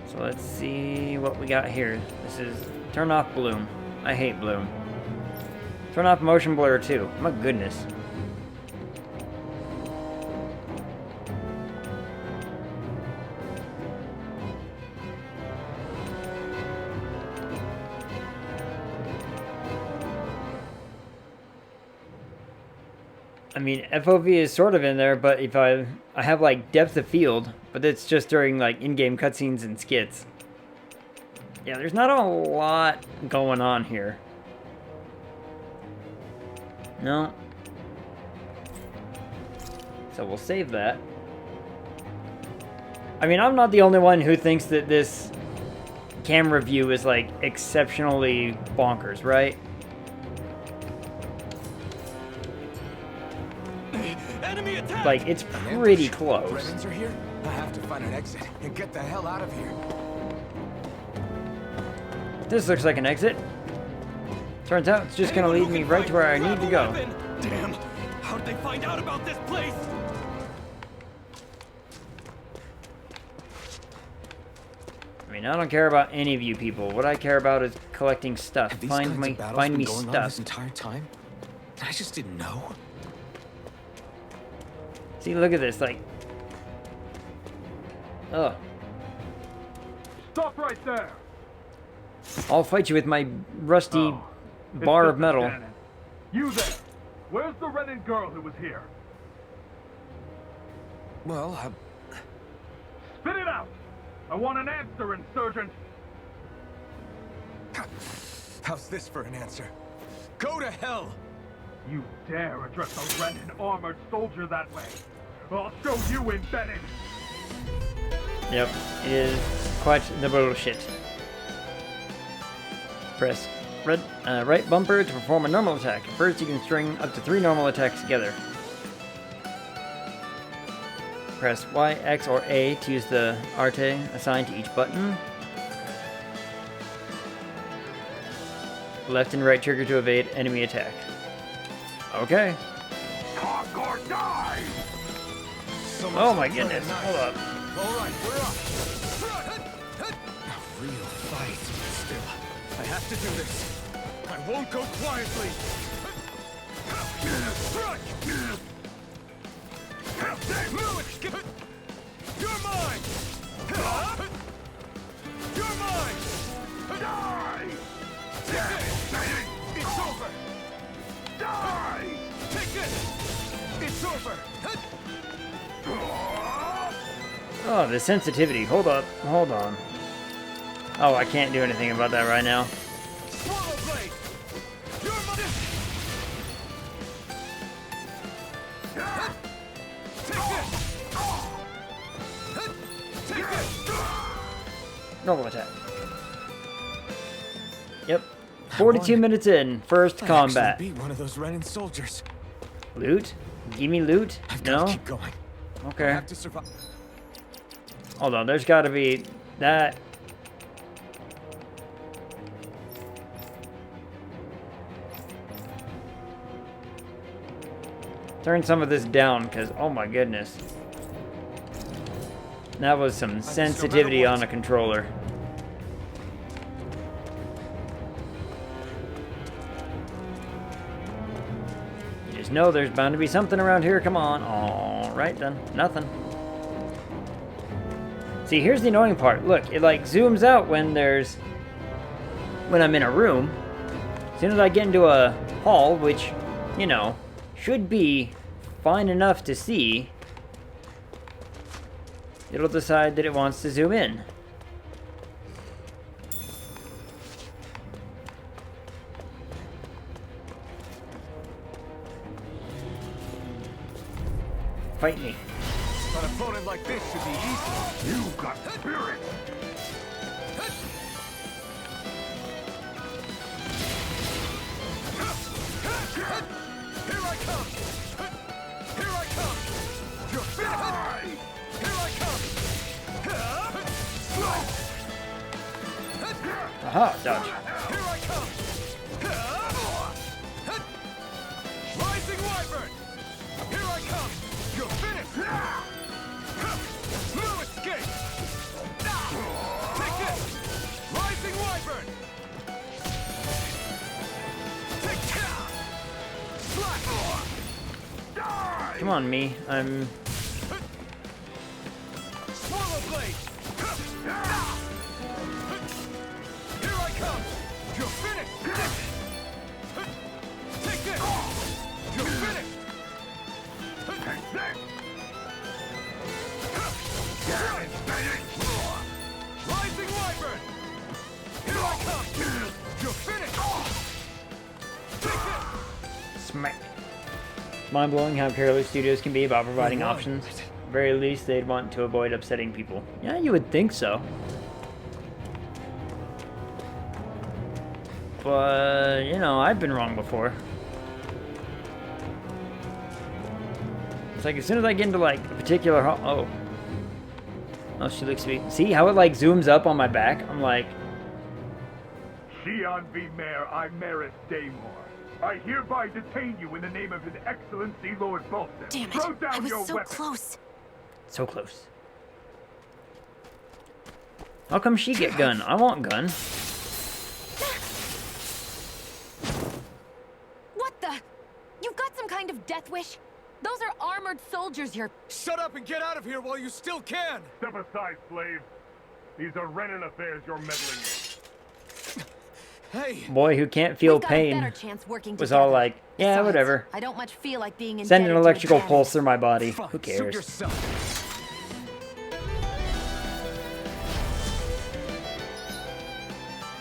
Speaker 1: So let's see what we got here. This is turn off bloom. I hate bloom. Turn off motion blur too. My goodness. I mean, FOV is sort of in there, but if I have like depth of field, but it's just during like in-game cutscenes and skits. Yeah, there's not a lot going on here. No. So we'll save that. I mean, I'm not the only one who thinks that this camera view is like exceptionally bonkers, right?
Speaker 12: Enemy attack!
Speaker 1: Like, it's pretty close.
Speaker 3: Brennans are here? I have to find an exit and get the hell out of here.
Speaker 1: This looks like an exit. Turns out it's just gonna lead me right to where I need to go.
Speaker 12: Damn! How'd they find out about this place?
Speaker 1: I mean, I don't care about any of you people. What I care about is collecting stuff.
Speaker 3: Have these
Speaker 1: Find
Speaker 3: kinds
Speaker 1: me
Speaker 3: of battles been going on
Speaker 1: stuff.
Speaker 3: this entire time? I just didn't know.
Speaker 1: See, look at this, like... Ugh.
Speaker 5: Stop right there!
Speaker 1: I'll fight you with my rusty
Speaker 5: Oh, it's
Speaker 1: bar of
Speaker 5: Mr.
Speaker 1: metal.
Speaker 5: Gannon. You there! Where's the Renan girl who was here?
Speaker 3: Well,
Speaker 5: Spit it out! I want an answer, insurgent!
Speaker 3: how's this for an answer? Go to hell!
Speaker 5: You dare address a Renan armored soldier that way? I'll show you embedded!
Speaker 1: Yep, it is quite the bullshit. Press right bumper to perform a normal attack. First, you can string up to 3 normal attacks together. Press Y, X, or A to use the arte assigned to each button. Left and right trigger to evade enemy attack. Okay.
Speaker 5: Talk or die!
Speaker 1: Oh my goodness, hold up.
Speaker 3: Alright, we're up. A real fight. Still, I have to do this. I won't go quietly. You're mine! You're mine! Die! It's over! Die! Take it! It's over!
Speaker 1: Oh, the sensitivity. Hold up. Hold on. Oh, I can't do anything about that right now.
Speaker 3: Swallow blade! You're mine! Take it! Take it!
Speaker 1: Normal attack. Yep. 42 minutes in. First combat.
Speaker 3: Beat one of those Renan soldiers.
Speaker 1: Loot? Give me loot?
Speaker 3: I've
Speaker 1: No?
Speaker 3: got to keep going. I
Speaker 1: Okay.
Speaker 3: have to survive.
Speaker 1: Hold on, there's gotta be that. Turn some of this down, because oh my goodness. That was some sensitivity on a controller. You just know there's bound to be something around here. Come on. Alright then. Nothing. See, here's the annoying part. Look, it like zooms out when I'm in a room. As soon as I get into a hall, which, you know, should be fine enough to see, it'll decide that it wants to zoom in. Fight me.
Speaker 9: An opponent like this should be easy.
Speaker 5: You got spirit!
Speaker 9: Here I come! Here I come! You're finished! Here I come!
Speaker 1: Aha, dodge.
Speaker 9: Here I come! Rising Wyvern! Here I come! You're finished! No escape! Take this! Rising Wyvern! Take care! Slash!
Speaker 1: Come on, me. I'm...
Speaker 9: Swallow Blade! Here I come! You're finished! Take this! You're finished! Rising Wyvern! Here I come! You're finished! Take this!
Speaker 1: Smack. Mind-blowing how careless studios can be about providing options. At the very least, they'd want to avoid upsetting people. Yeah, you would think so. But, you know, I've been wrong before. It's like as soon as I get into, like, a particular... Oh, she looks sweet. See how it, like, zooms up on my back? I'm like...
Speaker 5: Shion V. Mayor, I Maris Daymore. I hereby detain you in the name of His Excellency Lord Bolton.
Speaker 2: Damn it!
Speaker 5: Throw down
Speaker 2: I was
Speaker 5: your
Speaker 2: so
Speaker 5: weapon.
Speaker 2: close.
Speaker 1: So close. How come she get gun? I want gun.
Speaker 11: What the? You've got some kind of death wish? Those are armored soldiers you're...
Speaker 9: Shut up and get out of here while you still can!
Speaker 5: Step aside, slave. These are Renan affairs you're meddling in.
Speaker 9: Hey!
Speaker 1: Boy who can't feel
Speaker 11: We've got a
Speaker 1: pain
Speaker 11: better chance working
Speaker 1: was
Speaker 11: together.
Speaker 1: all like, yeah,
Speaker 11: Besides,
Speaker 1: whatever.
Speaker 11: I don't much feel like being
Speaker 1: Send an
Speaker 11: indebted to
Speaker 1: electrical
Speaker 11: advantage.
Speaker 1: pulse through my body.
Speaker 9: Fine,
Speaker 1: Who
Speaker 9: suit
Speaker 1: cares?
Speaker 9: yourself.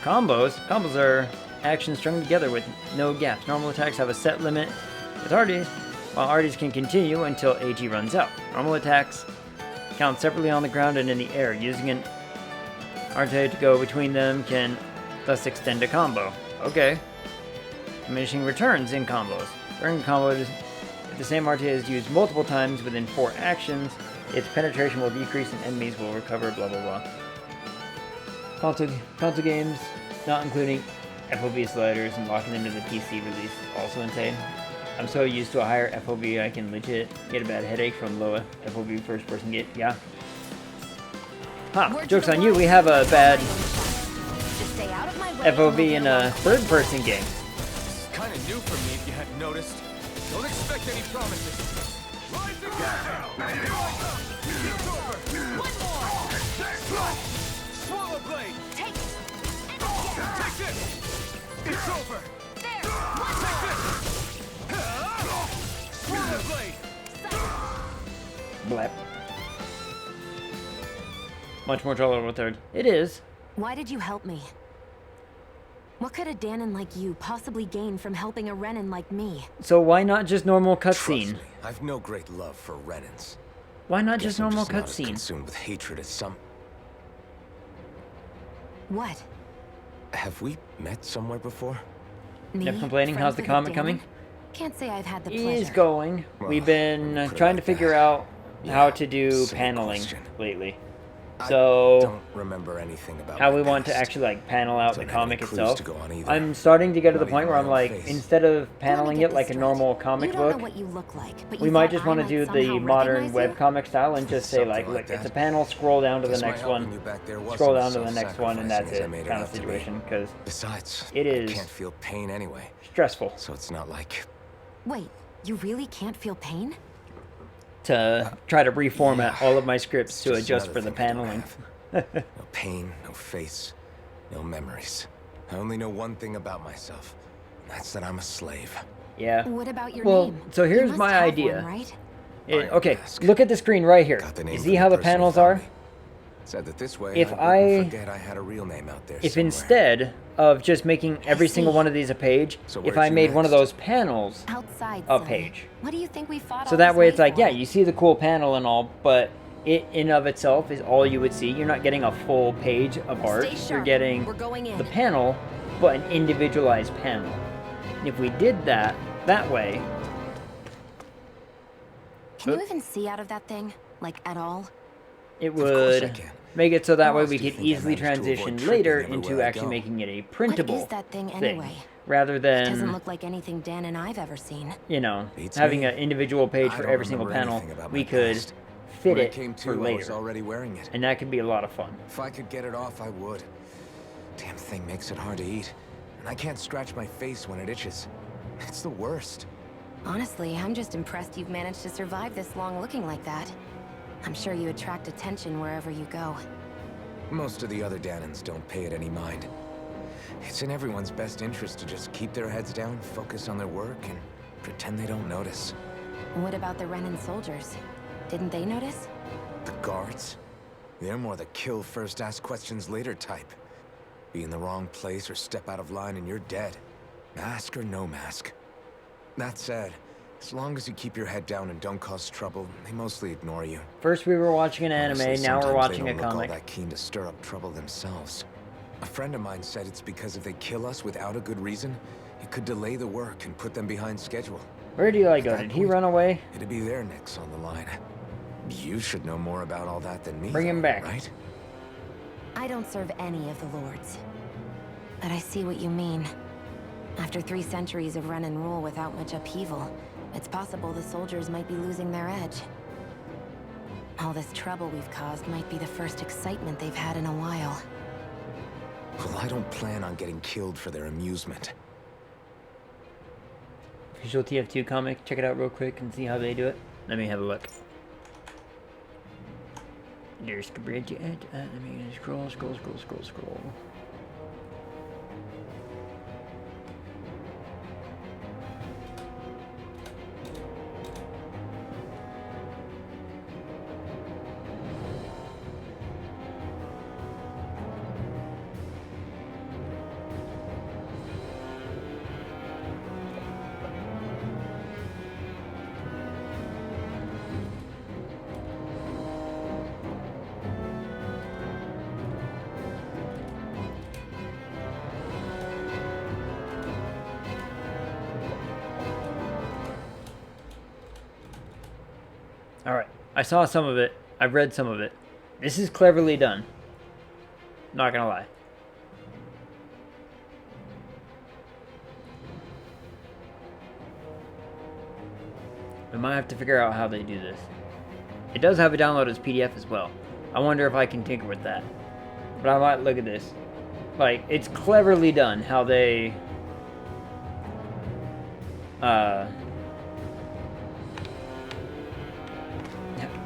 Speaker 1: Combos? Combos are actions strung together with no gaps. Normal attacks have a set limit with arties, while arties can continue until AG runs out. Normal attacks count separately on the ground and in the air. Using an artie to go between them can thus extend a combo. Okay. Diminishing returns in combos. During a combo, if the same artie is used multiple times within 4 actions, its penetration will decrease and enemies will recover, blah blah blah. Console games, not including FOV sliders and locking into the PC release, also insane. I'm so used to a higher FOV I can legit get a bad headache from low FOV first person get. Yeah. Huh, joke's on you, we have a bad
Speaker 11: Just stay out of my way
Speaker 1: FOV in a third person game.
Speaker 9: It's kind of new for me if you hadn't noticed. Don't expect any promises. Rise again! It's over!
Speaker 11: One more!
Speaker 9: Swallow Blade!
Speaker 11: Take it!
Speaker 9: Take this! It's over!
Speaker 11: There!
Speaker 9: Take this! Swallow Blade!
Speaker 1: Blap. Much more tolerable third. It is.
Speaker 11: Why did you help me? What could a Danon like you possibly gain from helping a Renan like me?
Speaker 1: So why not just normal
Speaker 3: Trust
Speaker 1: cutscene?
Speaker 3: me, I've no great love for Renans.
Speaker 1: Why not
Speaker 3: Guess
Speaker 1: just
Speaker 3: I'm
Speaker 1: normal
Speaker 3: not as
Speaker 1: cutscene?
Speaker 3: consumed with hatred as some.
Speaker 11: What?
Speaker 3: Have we met somewhere before?
Speaker 11: Me?
Speaker 1: Enough complaining.
Speaker 11: Friends
Speaker 1: How's the
Speaker 11: with a
Speaker 1: comic
Speaker 11: Danon?
Speaker 1: coming?
Speaker 11: Can't say I've had the
Speaker 1: Is
Speaker 11: pleasure.
Speaker 1: going.
Speaker 3: Well,
Speaker 1: We've been
Speaker 3: let me put it
Speaker 1: trying to
Speaker 3: like
Speaker 1: figure
Speaker 3: that.
Speaker 1: out how
Speaker 3: Yeah,
Speaker 1: to do
Speaker 3: silly
Speaker 1: paneling
Speaker 3: question.
Speaker 1: lately. So,
Speaker 3: don't remember anything about
Speaker 1: how
Speaker 3: my
Speaker 1: we want to
Speaker 3: past.
Speaker 1: actually like panel out the
Speaker 3: Don't have any
Speaker 1: comic
Speaker 3: clues
Speaker 1: itself.
Speaker 3: to go on either.
Speaker 1: I'm starting to get to the
Speaker 3: Not
Speaker 1: point
Speaker 3: even
Speaker 1: where I'm
Speaker 3: my own
Speaker 1: like,
Speaker 3: face.
Speaker 1: instead of
Speaker 2: Let me
Speaker 1: paneling
Speaker 2: get
Speaker 1: it like
Speaker 2: this
Speaker 1: a
Speaker 2: straight.
Speaker 1: normal comic
Speaker 2: You don't
Speaker 1: book,
Speaker 2: know what you look like, but
Speaker 1: we
Speaker 2: you
Speaker 1: might
Speaker 2: thought
Speaker 1: just
Speaker 2: I
Speaker 1: want to
Speaker 2: might
Speaker 1: do
Speaker 2: somehow
Speaker 1: the modern
Speaker 2: recognize you?
Speaker 1: webcomic style and just say
Speaker 3: Something
Speaker 1: like,
Speaker 3: like
Speaker 1: look, it's
Speaker 3: that.
Speaker 1: a panel, scroll down to the
Speaker 3: Guess my
Speaker 1: next
Speaker 3: helping
Speaker 1: one,
Speaker 3: you back there wasn't
Speaker 1: scroll
Speaker 3: as
Speaker 1: down to the next one, and that's
Speaker 3: self-sacrificing as I
Speaker 1: it
Speaker 3: made it
Speaker 1: kind of
Speaker 3: out to be.
Speaker 1: situation, because
Speaker 3: Besides,
Speaker 1: it is
Speaker 3: I can't feel pain anyway.
Speaker 1: stressful
Speaker 3: So it's not like...
Speaker 2: Wait, you really can't feel pain?
Speaker 1: to try to reformat
Speaker 3: yeah,
Speaker 1: all of my scripts
Speaker 3: it's
Speaker 1: to
Speaker 3: just
Speaker 1: adjust
Speaker 3: another
Speaker 1: for the
Speaker 3: thing I don't
Speaker 1: paneling.
Speaker 3: have. No pain, no face, no memories. I only know one thing about myself, and that's that I'm a slave.
Speaker 1: Yeah.
Speaker 2: What about your
Speaker 1: Well,
Speaker 2: name?
Speaker 1: so
Speaker 2: You
Speaker 1: here's
Speaker 2: must
Speaker 1: my
Speaker 2: have
Speaker 1: idea.
Speaker 2: one, right?
Speaker 1: Okay, look at the screen right here.
Speaker 3: Got the name
Speaker 1: You
Speaker 3: from
Speaker 1: see how the
Speaker 3: person who
Speaker 1: panels
Speaker 3: found
Speaker 1: are?
Speaker 3: me. Said that this way
Speaker 1: If
Speaker 3: I
Speaker 1: I-
Speaker 3: wouldn't forget I had a real name out there
Speaker 1: If
Speaker 3: somewhere.
Speaker 1: instead of just making every single one of these a page,
Speaker 3: So
Speaker 1: if
Speaker 3: where'd
Speaker 1: I
Speaker 3: you
Speaker 1: made one of
Speaker 3: next?
Speaker 1: those panels
Speaker 2: Outside,
Speaker 1: a
Speaker 2: silly.
Speaker 1: page.
Speaker 2: What do you think we fought
Speaker 1: So
Speaker 2: all
Speaker 1: that
Speaker 2: this
Speaker 1: way it's
Speaker 2: way
Speaker 1: like,
Speaker 2: for?
Speaker 1: yeah, you see the cool panel and all, but it in of itself is all you would see. You're not getting a full page of art.
Speaker 2: Stay
Speaker 1: You're
Speaker 2: sharp.
Speaker 1: getting
Speaker 2: We're going in.
Speaker 1: the panel, but an individualized panel. And if we did that way,
Speaker 2: Can you even see out of that thing? Like, at all?
Speaker 1: it
Speaker 3: Of course I
Speaker 1: would
Speaker 3: can.
Speaker 1: make it so that
Speaker 3: How
Speaker 1: way
Speaker 3: else
Speaker 1: we
Speaker 3: do you
Speaker 1: could
Speaker 3: think I
Speaker 1: easily
Speaker 3: managed to avoid
Speaker 1: transition
Speaker 3: tripping
Speaker 1: later
Speaker 3: everywhere
Speaker 1: into
Speaker 3: I
Speaker 1: actually
Speaker 3: go?
Speaker 1: making it a
Speaker 2: What
Speaker 1: printable
Speaker 2: is that thing
Speaker 1: thing,
Speaker 2: anyway?
Speaker 1: rather
Speaker 2: Doesn't
Speaker 1: than,
Speaker 2: look like anything Dan and I've ever seen.
Speaker 1: you know,
Speaker 3: Beats
Speaker 1: having
Speaker 3: me.
Speaker 1: an individual page
Speaker 3: I
Speaker 1: for
Speaker 3: don't
Speaker 1: every single
Speaker 3: remember
Speaker 1: panel.
Speaker 3: anything about
Speaker 1: We
Speaker 3: my
Speaker 1: could
Speaker 3: past.
Speaker 1: fit
Speaker 3: When I
Speaker 1: it
Speaker 3: came
Speaker 1: for
Speaker 3: to, I was
Speaker 1: later,
Speaker 3: already wearing it.
Speaker 1: and that could be a lot of fun.
Speaker 3: If I could get it off, I would. Damn thing makes it hard to eat. And I can't scratch my face when it itches. It's the worst.
Speaker 2: Honestly, I'm just impressed you've managed to survive this long looking like that. I'm sure you attract attention wherever you go.
Speaker 3: Most of the other Danans don't pay it any mind. It's in everyone's best interest to just keep their heads down, focus on their work, and pretend they don't notice.
Speaker 2: What about the Renan soldiers? Didn't they notice?
Speaker 3: The guards? They're more the kill first, ask questions later type. Be in the wrong place or step out of line and you're dead. Mask or no mask. That said, as long as you keep your head down and don't cause trouble, they mostly ignore you.
Speaker 1: First we were watching an anime,
Speaker 3: Honestly,
Speaker 1: now we're
Speaker 3: sometimes
Speaker 1: watching
Speaker 3: they
Speaker 1: a
Speaker 3: don't look
Speaker 1: comic.
Speaker 3: all that keen to stir up trouble themselves. A friend of mine said it's because if they kill us without a good reason, it could delay the work and put them behind schedule.
Speaker 1: Where did Eli go?
Speaker 3: At that
Speaker 1: Did he
Speaker 3: point,
Speaker 1: run away?
Speaker 3: It'd be their necks on the line. You should know more about all that than me.
Speaker 1: Bring him
Speaker 3: though,
Speaker 1: back.
Speaker 3: right?
Speaker 2: I don't serve any of the lords. But I see what you mean. After 3 centuries of Renan rule without much upheaval, it's possible the soldiers might be losing their edge. All this trouble we've caused might be the first excitement they've had in a while.
Speaker 3: Well, I don't plan on getting killed for their amusement.
Speaker 1: Official TF2 comic. Check it out real quick and see how they do it. Let me have a look. There's the bridge. Let me scroll. Alright, I saw some of it. I've read some of it. This is cleverly done. Not gonna lie. We might have to figure out how they do this. It does have a download as PDF as well. I wonder if I can tinker with that. But I might look at this. Like, it's cleverly done how they...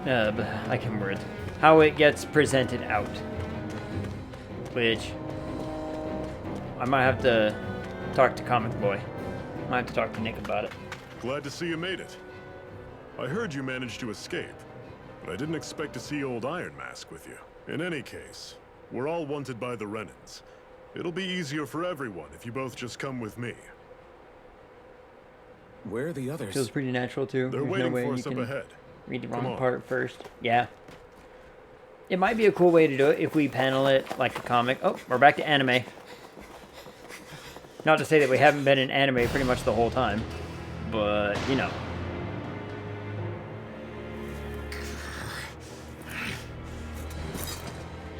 Speaker 1: I can words. How it gets presented out. Which I might have to talk to Comic Boy. Might have to talk to Nick about it.
Speaker 4: Glad to see you made it. I heard you managed to escape, but I didn't expect to see old Iron Mask with you. In any case, we're all wanted by the Renans. It'll be easier for everyone if you both just come with me.
Speaker 3: Where are the others?
Speaker 1: Feels pretty natural too.
Speaker 4: They're
Speaker 1: There's
Speaker 4: waiting
Speaker 1: no way
Speaker 4: for
Speaker 1: you
Speaker 4: us up
Speaker 1: can
Speaker 4: ahead.
Speaker 1: read the
Speaker 4: Come
Speaker 1: wrong
Speaker 4: on.
Speaker 1: part first. Yeah. It might be a cool way to do it if we panel it like a comic. Oh, we're back to anime. Not to say that we haven't been in anime pretty much the whole time, but you know.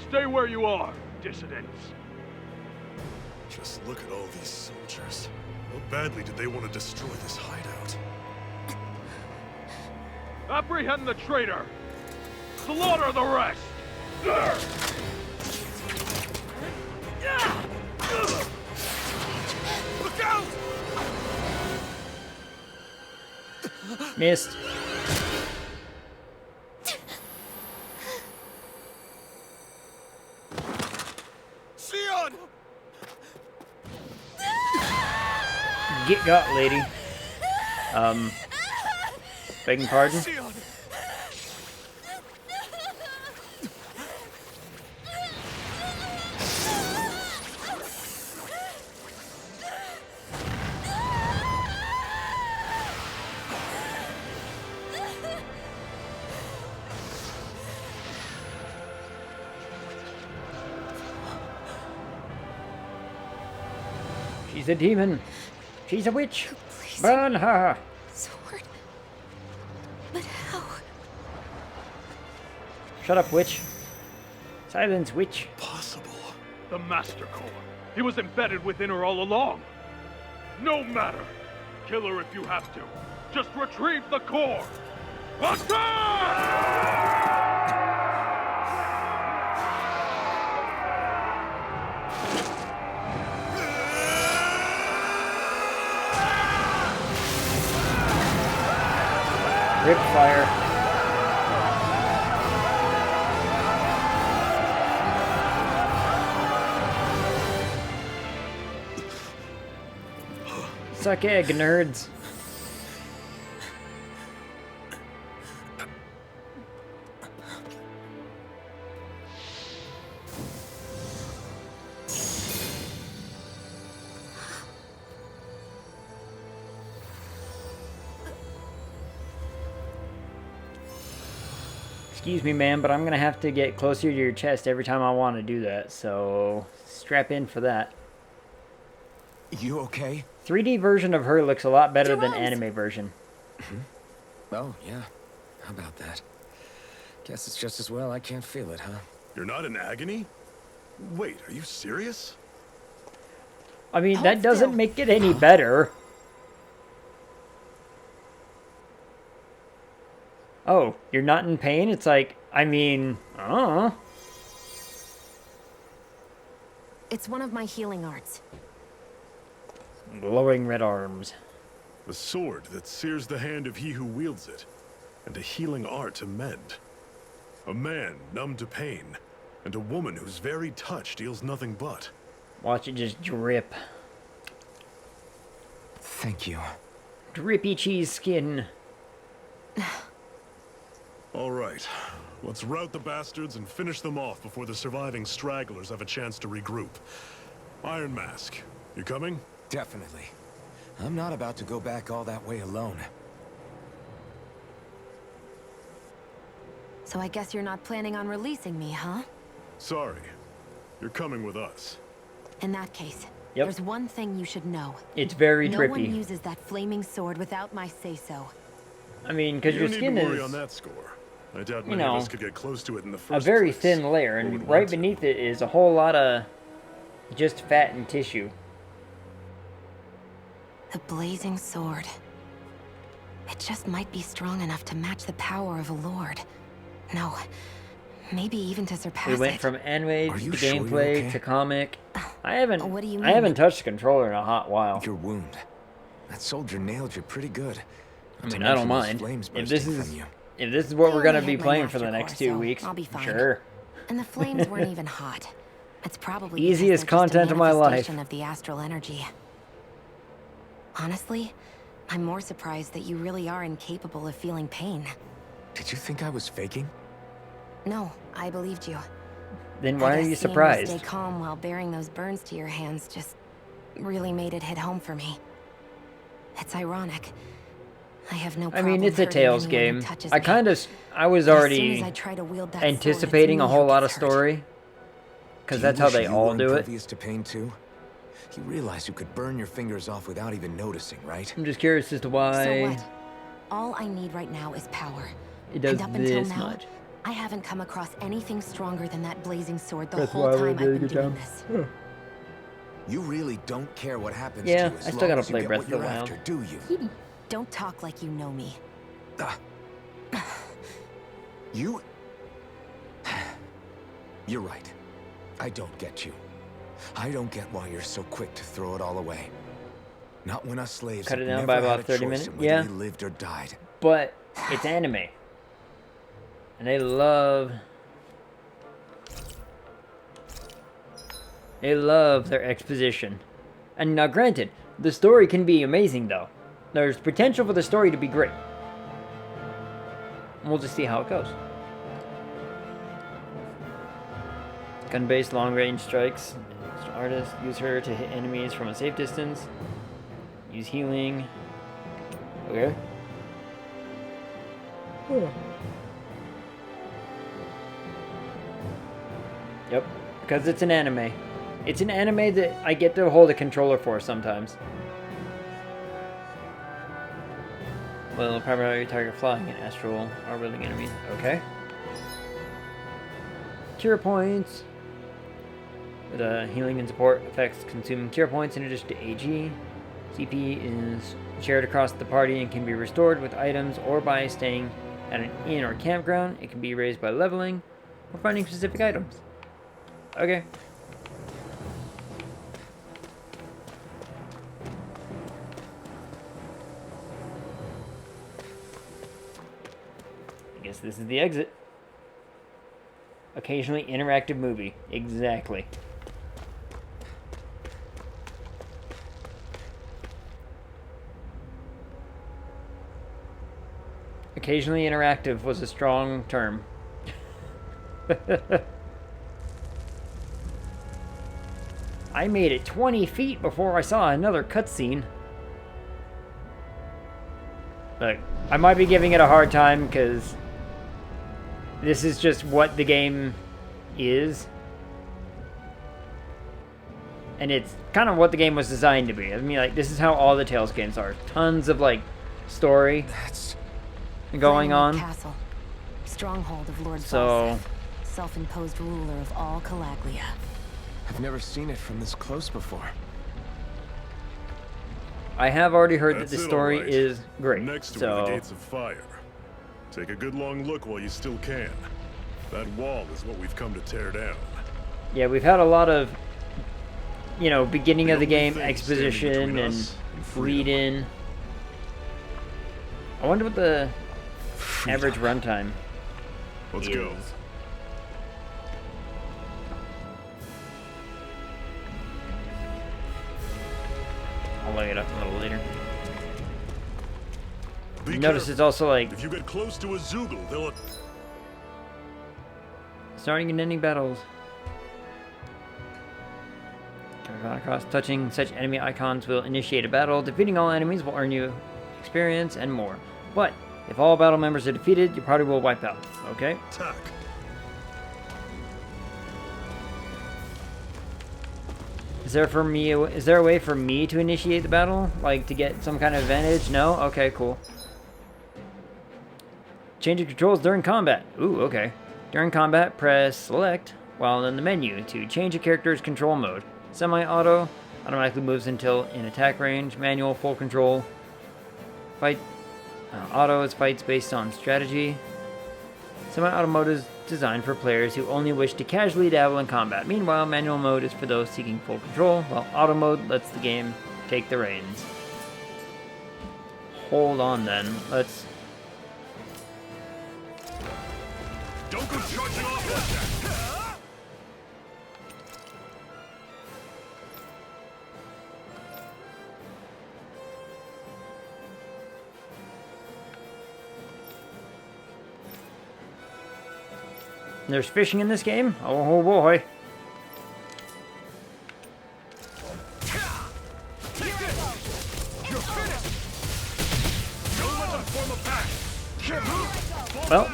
Speaker 5: Stay where you are, dissidents.
Speaker 4: Just look at all these soldiers. How badly did they want to destroy this hideout?
Speaker 5: Apprehend the traitor! Slaughter the rest!
Speaker 12: Look out!
Speaker 1: Missed.
Speaker 12: Sion!
Speaker 1: Get got, lady. Begging pardon?
Speaker 12: Sion!
Speaker 1: She's a demon. She's a witch. Burn her.
Speaker 2: Sword. But how?
Speaker 1: Shut up, witch. Silence, witch.
Speaker 4: Possible.
Speaker 5: The Master Core. He was embedded within her all along. No matter. Kill her if you have to. Just retrieve the core. Attack!
Speaker 1: Rip fire. Suck egg, nerds. Excuse me, ma'am, but I'm gonna have to get closer to your chest every time I want to do that, so strap in for that.
Speaker 3: You okay?
Speaker 1: 3D version of her looks a lot better than
Speaker 2: Jerome!
Speaker 1: anime version.
Speaker 3: Oh, yeah. How about that? Guess it's just as well I can't feel it, huh?
Speaker 4: You're not in agony? Wait, are you serious?
Speaker 1: I mean,
Speaker 2: Hold
Speaker 1: that doesn't
Speaker 2: still.
Speaker 1: make it any better. Oh, you're not in pain? It's like, I mean,
Speaker 2: It's one of my healing arts.
Speaker 1: glowing red arms.
Speaker 4: The sword that sears the hand of he who wields it, and a healing art to mend. A man numb to pain, and a woman whose very touch deals nothing but.
Speaker 1: Watch it just drip.
Speaker 3: Thank you.
Speaker 1: Drippy cheese skin.
Speaker 4: All right, let's rout the bastards and finish them off before the surviving stragglers have a chance to regroup. Iron Mask, you coming?
Speaker 3: Definitely. I'm not about to go back all that way alone.
Speaker 2: So I guess you're not planning on releasing me, huh?
Speaker 4: Sorry, you're coming with us.
Speaker 2: In that case,
Speaker 1: Yep.
Speaker 2: there's one thing you should know.
Speaker 1: It's very
Speaker 2: No one
Speaker 1: drippy.
Speaker 2: uses that flaming sword without my say-so.
Speaker 1: I mean, because
Speaker 4: You
Speaker 1: your
Speaker 4: don't
Speaker 1: skin
Speaker 4: need to worry
Speaker 1: is
Speaker 4: on that score. I doubt
Speaker 1: you
Speaker 4: many of
Speaker 1: know,
Speaker 4: us could get close to it in the
Speaker 1: a
Speaker 4: first
Speaker 1: very
Speaker 4: place.
Speaker 1: thin layer,
Speaker 4: Or
Speaker 1: and
Speaker 4: would
Speaker 1: right
Speaker 4: want to.
Speaker 1: beneath it is a whole lot of just fat and tissue.
Speaker 2: The blazing sword. It just might be strong enough to match the power of a lord. No, maybe even to surpass
Speaker 1: We went
Speaker 2: it.
Speaker 1: from anime
Speaker 3: Are
Speaker 1: to
Speaker 3: you sure you're
Speaker 1: gameplay
Speaker 3: okay?
Speaker 1: to comic. I haven't.
Speaker 2: What do you
Speaker 1: I haven't
Speaker 2: mean?
Speaker 1: touched the controller in a hot while.
Speaker 3: Your wound. That soldier nailed you pretty good.
Speaker 1: I mean,
Speaker 3: Not
Speaker 1: I
Speaker 3: to
Speaker 1: don't
Speaker 3: mention those
Speaker 1: mind.
Speaker 3: flames
Speaker 1: If this
Speaker 3: bursting
Speaker 1: is
Speaker 3: from you.
Speaker 1: if this is what
Speaker 2: They
Speaker 1: we're gonna
Speaker 2: only
Speaker 1: be
Speaker 2: hit my
Speaker 1: playing for the
Speaker 2: master
Speaker 1: next
Speaker 2: core,
Speaker 1: 2
Speaker 2: so
Speaker 1: weeks,
Speaker 2: I'll be fine.
Speaker 1: sure.
Speaker 2: And the flames weren't even hot. It's probably
Speaker 1: Easiest
Speaker 2: because they're just a
Speaker 1: content of my life.
Speaker 2: manifestation of the astral energy. Honestly, I'm more surprised that you really are incapable of feeling pain.
Speaker 3: Did you think I was faking?
Speaker 2: No, I believed you.
Speaker 1: Then why
Speaker 2: I
Speaker 1: are
Speaker 2: guess
Speaker 1: you
Speaker 2: seeing
Speaker 1: surprised?
Speaker 2: stay calm while bearing those burns to your hands just really made it hit home for me. It's ironic. I have no
Speaker 1: I
Speaker 2: problem
Speaker 1: mean, it's a
Speaker 2: hurting
Speaker 1: Tales
Speaker 2: anyone who
Speaker 1: game.
Speaker 2: touches
Speaker 1: I
Speaker 2: me.
Speaker 1: kind of, I was
Speaker 2: But as soon
Speaker 1: already
Speaker 2: as I try to wield that sword, it's
Speaker 1: anticipating
Speaker 2: me
Speaker 1: a
Speaker 2: who
Speaker 1: whole lot of
Speaker 2: gets hurt.
Speaker 1: story, because
Speaker 3: Do
Speaker 1: that's
Speaker 3: you
Speaker 1: how
Speaker 3: wish
Speaker 1: they
Speaker 3: you
Speaker 1: all
Speaker 3: were
Speaker 1: do it.
Speaker 3: impervious to pain too? You realize you could burn your fingers off without even noticing, right?
Speaker 1: I'm just curious as to
Speaker 2: So
Speaker 1: why
Speaker 2: what? All I need right now is power.
Speaker 1: it does
Speaker 2: and up until
Speaker 1: this
Speaker 2: now,
Speaker 1: much.
Speaker 2: I haven't come across anything stronger than that blazing sword the
Speaker 1: That's
Speaker 2: whole
Speaker 1: why we're
Speaker 2: time I've
Speaker 1: doing
Speaker 2: been
Speaker 1: it
Speaker 2: doing
Speaker 1: down.
Speaker 2: this.
Speaker 3: You really don't care what happens
Speaker 1: Yeah,
Speaker 3: to you as
Speaker 1: I still
Speaker 3: long
Speaker 1: gotta
Speaker 3: as you
Speaker 1: play
Speaker 3: get
Speaker 1: Breath
Speaker 3: what
Speaker 1: of the
Speaker 3: you're
Speaker 1: Wild.
Speaker 3: after, do you?
Speaker 2: Don't talk like you know me.
Speaker 3: You... You're right. I don't get you. I don't get why you're so quick to throw it all away. Not when us slaves
Speaker 1: Cut it
Speaker 3: have
Speaker 1: down by
Speaker 3: never
Speaker 1: about
Speaker 3: had a
Speaker 1: 30
Speaker 3: choice
Speaker 1: minutes.
Speaker 3: in whether
Speaker 1: Yeah.
Speaker 3: we lived or died.
Speaker 1: But it's anime. And they love their exposition. And now granted, the story can be amazing though. There's potential for the story to be great. And we'll just see how it goes. Gun-based long-range strikes. Artists use her to hit enemies from a safe distance. Use healing. Okay. Yep, because it's an anime. It's an anime that I get to hold a controller for sometimes. Well, primarily target flying and astral are wielding enemies. Okay. Cure points. The healing and support effects consume cure points in addition to AG. CP is shared across the party and can be restored with items or by staying at an inn or campground. It can be raised by leveling or finding specific items. Okay. I guess this is the exit. Occasionally interactive movie. Exactly. Occasionally interactive was a strong term. I made it 20 feet before I saw another cutscene. Look, I might be giving it a hard time because this is just what the game is. And it's kind of what the game was designed to be. I mean, like, this is how all the Tales games are. Tons of, like, story going on.
Speaker 2: Castle, stronghold of Lord
Speaker 1: So,
Speaker 2: Falstaff, self-imposed ruler of all Calaglia.
Speaker 3: I've never seen it from this close before.
Speaker 1: I have already heard
Speaker 4: That's
Speaker 1: that the
Speaker 4: it,
Speaker 1: story
Speaker 4: all right.
Speaker 1: is great.
Speaker 4: Next to
Speaker 1: so
Speaker 4: the gates of fire. Take a good long look while you still can. That wall is what we've come to tear down.
Speaker 1: yeah, we've had a lot of, you know, beginning of the
Speaker 4: only
Speaker 1: game
Speaker 4: thing
Speaker 1: exposition
Speaker 4: standing between
Speaker 1: and
Speaker 4: us and freedom.
Speaker 1: lead in. I wonder what the average runtime
Speaker 4: Let's
Speaker 1: is.
Speaker 4: go.
Speaker 1: I'll look it up a little later.
Speaker 4: Be
Speaker 1: Notice
Speaker 4: careful.
Speaker 1: it's also like
Speaker 4: If you get close to a Zoogle, they'll...
Speaker 1: starting and ending battles. Across touching such enemy icons will initiate a battle. Defeating all enemies will earn you experience and more. But if all battle members are defeated, your party will wipe out. Okay.
Speaker 4: Attack.
Speaker 1: Is there a way for me to initiate the battle? Like to get some kind of advantage? No? Okay, cool. Change of controls during combat. Ooh, okay. During combat, press select while in the menu to change a character's control mode. Semi-auto automatically moves until in attack range. Manual, full control. Fight. Auto is fights based on strategy. Semi-auto mode is designed for players who only wish to casually dabble in combat. Meanwhile, manual mode is for those seeking full control, while auto mode lets the game take the reins. Hold on then. Let's...
Speaker 4: Don't go charging off like that.
Speaker 1: There's fishing in this game? Oh boy. Well,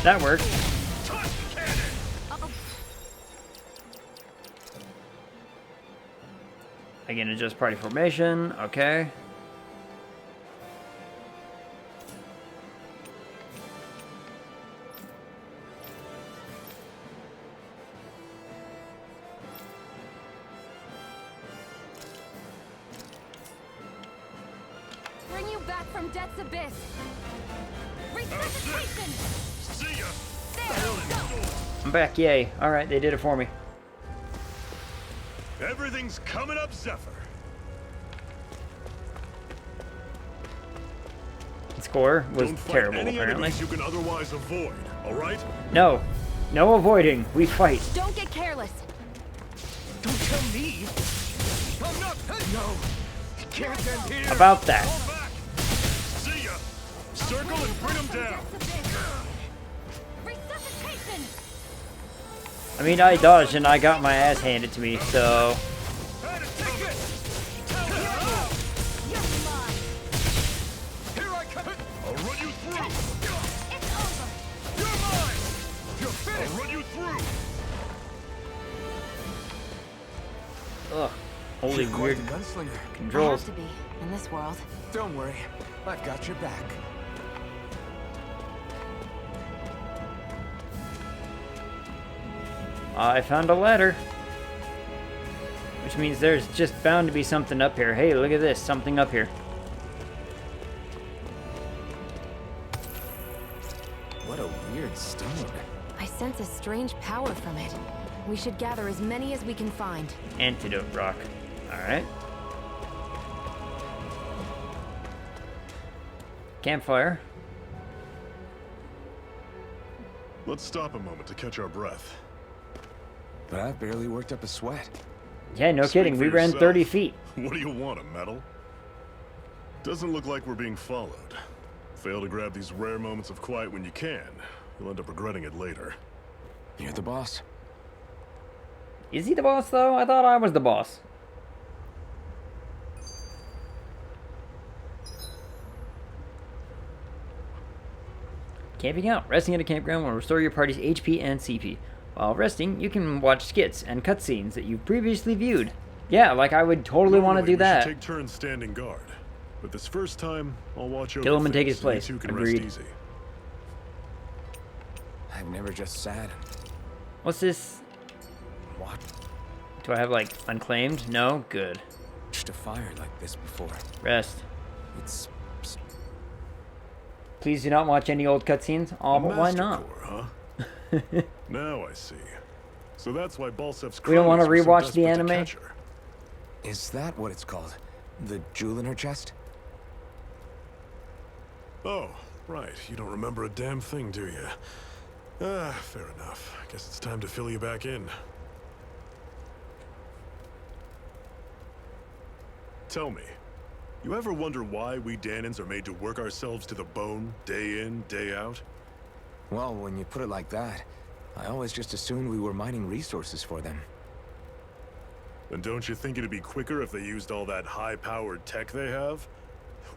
Speaker 1: that worked. Again, adjust party formation. Okay.
Speaker 2: back from death's abyss. Resuscitation!
Speaker 4: See ya!
Speaker 2: There, go!
Speaker 1: I'm back, yay. Alright, they did it for me.
Speaker 4: Everything's coming up, Zephyr.
Speaker 1: The score was
Speaker 4: Don't fight
Speaker 1: terrible,
Speaker 4: any
Speaker 1: apparently.
Speaker 4: enemies you can otherwise avoid, all right?
Speaker 1: No. No avoiding. We fight.
Speaker 2: Don't get careless.
Speaker 9: Don't tell me! I'm not... No! It can't end here!
Speaker 1: About that.
Speaker 4: Fall back! See ya! Circle and bring them down!
Speaker 2: Resuscitation!
Speaker 1: I mean, I dodged and I got my ass handed to me, so...
Speaker 4: Hey, take it!
Speaker 2: You're mine.
Speaker 9: Here I come!
Speaker 4: I'll run you through!
Speaker 2: It's over.
Speaker 9: You're mine! You're finished!
Speaker 4: I'll run you through!
Speaker 1: Ugh. Holy
Speaker 3: You're quite
Speaker 1: weird
Speaker 3: the gunslinger.
Speaker 2: I
Speaker 1: controls.
Speaker 2: have to be in this world.
Speaker 3: Don't worry, I've got your back.
Speaker 1: I found a ladder. Which means there's just bound to be something up here. Hey, look at this. Something up here.
Speaker 3: What a weird stone.
Speaker 2: I sense a strange power from it. We should gather as many as we can find.
Speaker 1: Antidote rock. Alright. Campfire.
Speaker 4: Let's stop a moment to catch our breath.
Speaker 3: But I've barely worked up a sweat.
Speaker 1: Yeah, no
Speaker 4: Speak
Speaker 1: kidding.
Speaker 4: for
Speaker 1: We ran
Speaker 4: yourself.
Speaker 1: 30 feet.
Speaker 4: What do you want, a medal? Doesn't look like we're being followed. Fail to grab these rare moments of quiet when you can. You'll end up regretting it later.
Speaker 3: You're the boss.
Speaker 1: Is he the boss, though? I thought I was the boss. Camping out. Resting at a campground will restore your party's HP and CP. While resting, you can watch skits and cutscenes that you've previously viewed. Yeah, like I would totally want to do
Speaker 4: We
Speaker 1: that.
Speaker 4: should take turns standing guard. But this first time, I'll watch over
Speaker 1: Kill him and take his
Speaker 4: things so you
Speaker 1: place.
Speaker 4: two can
Speaker 1: Agreed.
Speaker 4: rest easy.
Speaker 3: I've never just sat and
Speaker 1: What's this?
Speaker 3: watched
Speaker 1: Do I have, like, unclaimed? No? Good.
Speaker 3: a fire like this before.
Speaker 1: Rest.
Speaker 3: It's
Speaker 1: Please do not watch any old cutscenes. Oh, but why not?
Speaker 4: Mastercore, huh? Now I see. So that's why Balsef's
Speaker 1: We don't wanna
Speaker 4: cronies were so
Speaker 1: rewatch the
Speaker 4: desperate to
Speaker 1: anime?
Speaker 4: catch her.
Speaker 3: Is that what it's called? The jewel in her chest?
Speaker 4: Oh, right. You don't remember a damn thing, do you? Ah, fair enough. Guess it's time to fill you back in. Tell me, you ever wonder why we Danans are made to work ourselves to the bone, day in, day out?
Speaker 3: Well, when you put it like that, I always just assumed we were mining resources for them.
Speaker 4: And don't you think it'd be quicker if they used all that high-powered tech they have?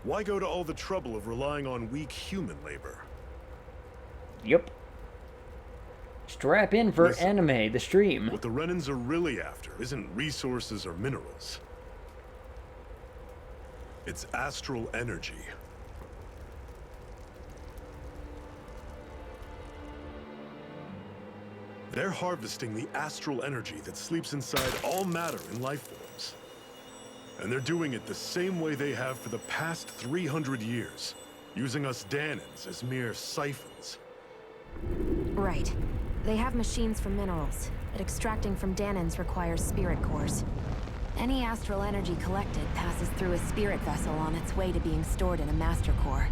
Speaker 4: Why go to all the trouble of relying on weak human labor?
Speaker 1: Yep. Strap in for
Speaker 4: Listen,
Speaker 1: anime, the stream.
Speaker 4: What the Renans are really after isn't resources or minerals. It's astral energy. They're harvesting the astral energy that sleeps inside all matter in life forms. And they're doing it the same way they have for the past 300 years, using us Danans as mere siphons.
Speaker 2: Right. They have machines for minerals, but extracting from Danans requires spirit cores. Any astral energy collected passes through a spirit vessel on its way to being stored in a master core.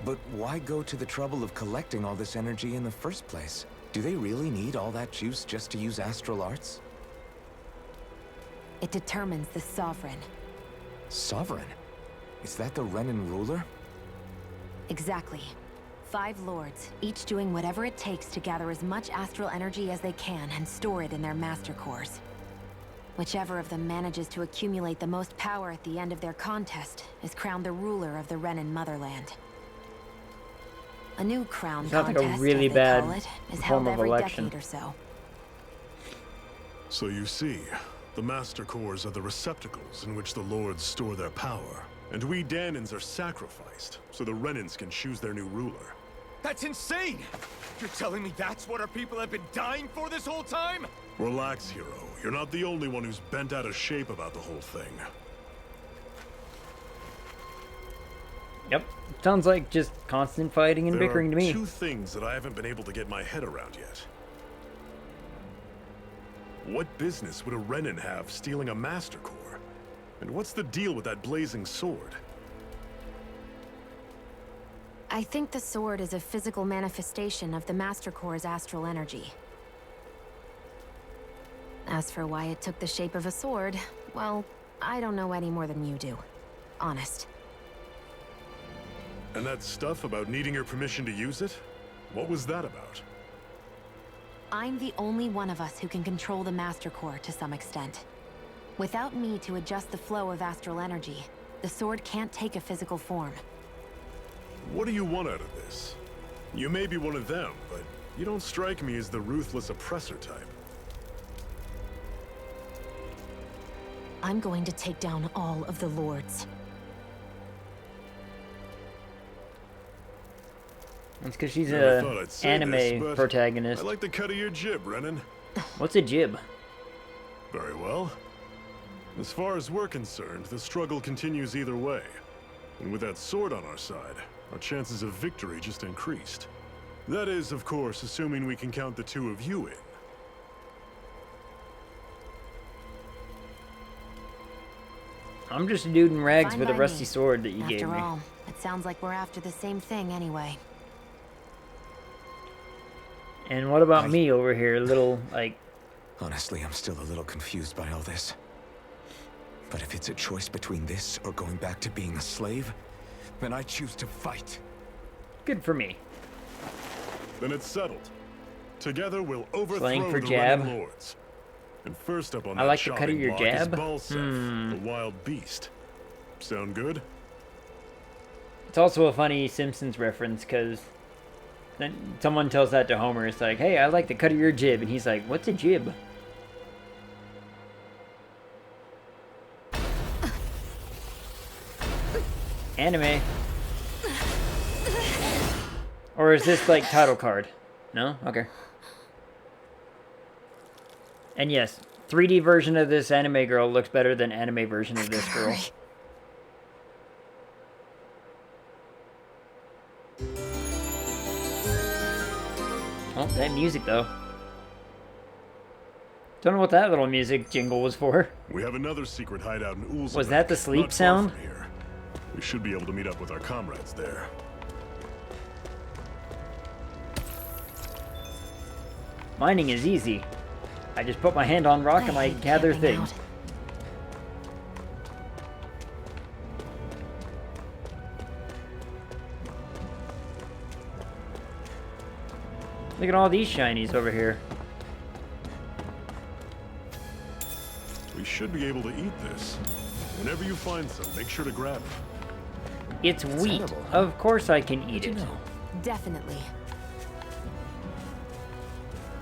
Speaker 3: But why go to the trouble of collecting all this energy in the first place? Do they really need all that juice just to use astral arts?
Speaker 2: It determines the sovereign.
Speaker 3: Sovereign? Is that the Renan ruler?
Speaker 2: Exactly. 5 lords, each doing whatever it takes to gather as much astral energy as they can and store it in their master cores. Whichever of them manages to accumulate the most power at the end of their contest is crowned the ruler of the Renan motherland. A new crown
Speaker 1: Sounds like a
Speaker 2: contest,
Speaker 1: really
Speaker 2: as they
Speaker 1: bad
Speaker 2: call it, is
Speaker 1: form
Speaker 2: held
Speaker 1: of
Speaker 2: every
Speaker 1: election.
Speaker 2: decade or so.
Speaker 4: So you see, the Master Cores are the receptacles in which the Lords store their power. And we Danans are sacrificed, so the Renans can choose their new ruler.
Speaker 9: That's insane! You're telling me that's what our people have been dying for this whole time?
Speaker 4: Relax, hero. You're not the only one who's bent out of shape about the whole thing.
Speaker 1: Yep. Sounds like just constant fighting and bickering to me.
Speaker 4: There are two things that I haven't been able to get my head around yet. What business would a Renin have stealing a Master Core? And what's the deal with that blazing sword?
Speaker 2: I think the sword is a physical manifestation of the Master Core's astral energy. As for why it took the shape of a sword, well, I don't know any more than you do. Honest.
Speaker 4: And that stuff about needing your permission to use it? What was that about?
Speaker 2: I'm the only one of us who can control the Master Core to some extent. Without me to adjust the flow of astral energy, the sword can't take a physical form.
Speaker 4: What do you want out of this? You may be one of them, but you don't strike me as the ruthless oppressor type.
Speaker 2: I'm going to take down all of the Lords.
Speaker 1: That's because she's
Speaker 4: Never
Speaker 1: a
Speaker 4: thought I'd say
Speaker 1: anime
Speaker 4: this, but
Speaker 1: protagonist.
Speaker 4: I like the cut of your jib, Renin.
Speaker 1: What's a jib?
Speaker 4: Very well. As far as we're concerned, the struggle continues either way. And with that sword on our side, our chances of victory just increased. That is, of course, assuming we can count the two of you in.
Speaker 1: I'm just a dude in rags
Speaker 2: Fine
Speaker 1: with a
Speaker 2: by
Speaker 1: rusty
Speaker 2: me.
Speaker 1: sword that you gave
Speaker 2: After
Speaker 1: me.
Speaker 2: all, it sounds like we're after the same thing anyway.
Speaker 1: And what about me over here, little, like...
Speaker 3: Honestly, I'm still a little confused by all this. But if it's a choice between this or going back to being a slave, then I choose to fight.
Speaker 1: Good for me.
Speaker 4: Then it's settled. Together we'll overthrow
Speaker 1: Slang for
Speaker 4: the
Speaker 1: jab.
Speaker 4: Renin Lords. And first up on
Speaker 1: I
Speaker 4: that
Speaker 1: like the cut of
Speaker 4: chopping
Speaker 1: your
Speaker 4: block is
Speaker 1: jab.
Speaker 4: Balsef, the wild beast. Sound good?
Speaker 1: It's also a funny Simpsons reference, because then someone tells that to Homer. It's like, hey, I like the cut of your jib. And he's like, what's a jib? Anime. Or is this like title card? No? Okay. And yes, 3D version of this anime girl looks better than anime version of this girl. Oh, that music though. Don't know what that little music jingle was for.
Speaker 4: We have another secret hideout in Ulzbek.
Speaker 1: Was that the sleep
Speaker 4: not far
Speaker 1: sound?
Speaker 4: from here. We should be able to meet up with our comrades there.
Speaker 1: Mining is easy. I just put my hand on rock and I gather things. Look at all these shinies over here.
Speaker 4: We should be able to eat this. Whenever you find some, make sure to grab it.
Speaker 1: It's wheat. Of course I can eat it.
Speaker 2: Definitely.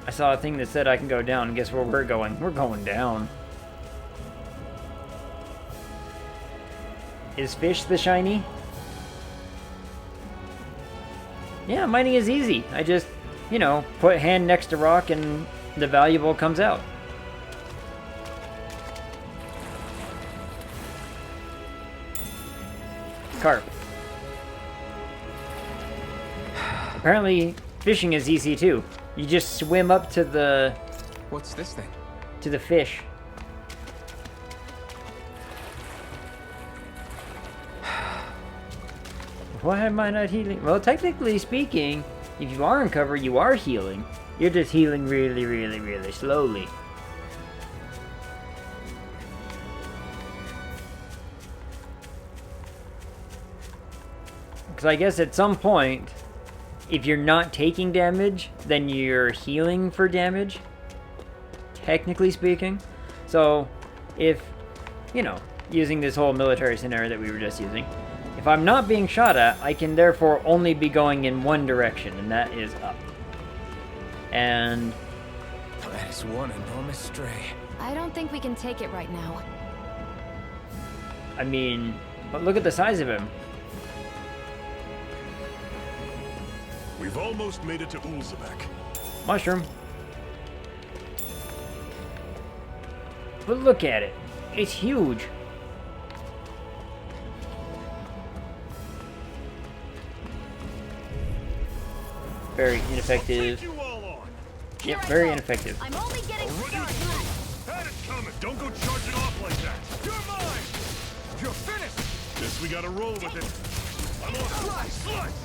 Speaker 1: I saw a thing that said I can go down. Guess where we're going? We're going down. Is fish the shiny? Yeah, mining is easy. I just, you know, put hand next to rock and the valuable comes out. Carp. Apparently, fishing is easy too. You just swim up to the...
Speaker 3: What's this thing?
Speaker 1: To the fish. Why am I not healing? Well, technically speaking, if you are in cover, you are healing. You're just healing really, really, really slowly. Because I guess at some point, if you're not taking damage, then you're healing for damage. Technically speaking. So, if, you know, using this whole military scenario that we were just using, if I'm not being shot at, I can therefore only be going in one direction, and that is up. And...
Speaker 3: that is one enormous stray.
Speaker 2: I don't think we can take it right now.
Speaker 1: I mean, but look at the size of him.
Speaker 4: We've almost made it to Ulzbek.
Speaker 1: Mushroom. But look at it. It's huge. Very ineffective.
Speaker 12: You all on.
Speaker 1: Yep, very ineffective.
Speaker 2: I'm only getting started.
Speaker 4: Had it coming. Don't go charging off like that.
Speaker 12: You're mine. You're finished.
Speaker 4: Guess we gotta roll with it. I'm on
Speaker 12: Slice.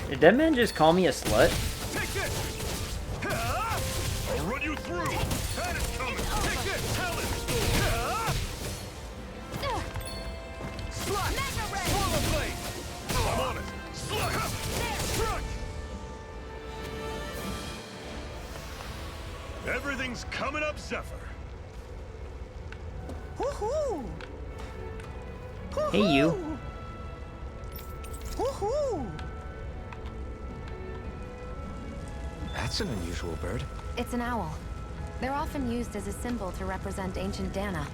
Speaker 1: Did that man just call me a slut?
Speaker 12: Take this.
Speaker 4: I'll run you through. Had it coming.
Speaker 12: Take this.
Speaker 4: Tell it.
Speaker 12: Slice. Swallow blade.
Speaker 4: I'm on it. Slice.
Speaker 12: Crunch.
Speaker 4: Everything's coming up, Zephyr.
Speaker 7: Woohoo!
Speaker 1: Hey, you.
Speaker 7: Woohoo!
Speaker 3: That's an unusual bird.
Speaker 2: It's an owl. They're often used as a symbol to represent ancient Dana.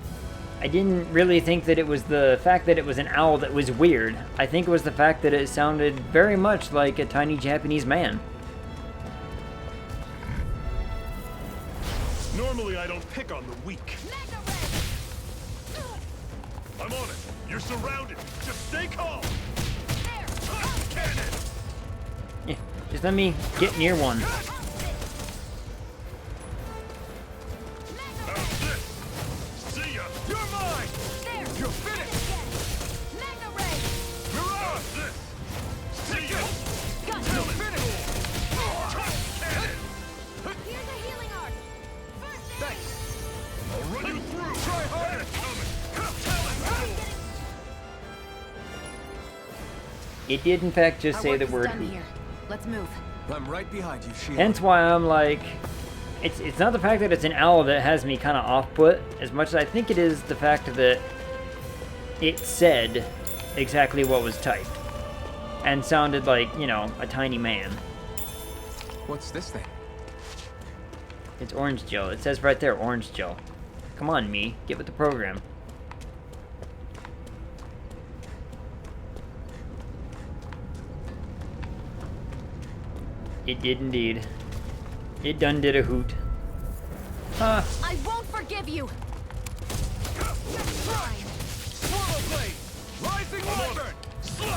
Speaker 1: I didn't really think that it was the fact that it was an owl that was weird. I think it was the fact that it sounded very much like a tiny Japanese man.
Speaker 4: Normally, I don't pick on the weak. I'm on it. You're surrounded. Just stay calm. Cannon.
Speaker 1: Yeah, just let me get near one.
Speaker 4: How's this? See ya.
Speaker 12: You're mine. You're finished.
Speaker 4: How's this? See ya.
Speaker 12: You're finished.
Speaker 4: Cannon.
Speaker 2: Here's a healing arc.
Speaker 12: Thanks.
Speaker 4: I'll run you through.
Speaker 12: Try harder.
Speaker 1: It did, in fact, just
Speaker 2: Our
Speaker 1: say
Speaker 2: work
Speaker 1: the
Speaker 2: is
Speaker 1: word
Speaker 2: done
Speaker 1: hoot.
Speaker 2: here. Let's move.
Speaker 3: I'm right behind you, Sheila.
Speaker 1: Hence why I'm like, it's not the fact that it's an owl that has me kind of off-put, as much as I think it is the fact that it said exactly what was typed. And sounded like, you know, a tiny man.
Speaker 3: What's this thing?
Speaker 1: It's orange gel. It says right there, orange gel. Come on, me. Get with the program. It did indeed. It done did a hoot.
Speaker 2: I won't forgive you.
Speaker 12: Swallow blade. Rising wyvern.
Speaker 2: It's
Speaker 12: You're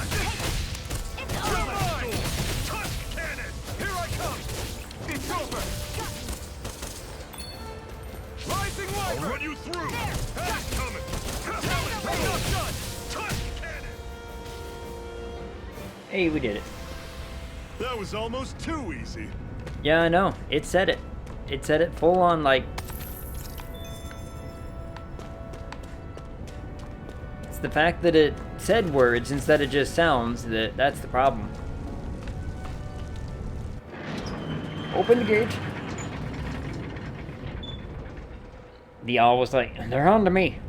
Speaker 2: over.
Speaker 12: mine. Tusk cannon. Here I come. It's over. Rising
Speaker 4: I'll
Speaker 12: wyvern.
Speaker 4: run you through. Had it coming.
Speaker 12: Enough done.
Speaker 4: Tusk cannon.
Speaker 1: Hey, we did it.
Speaker 4: That was almost too easy.
Speaker 1: Yeah, I know. It said it. It said it full on, like... It's the fact that it said words instead of just sounds that's the problem. Open the gate. The owl was like, they're on to me.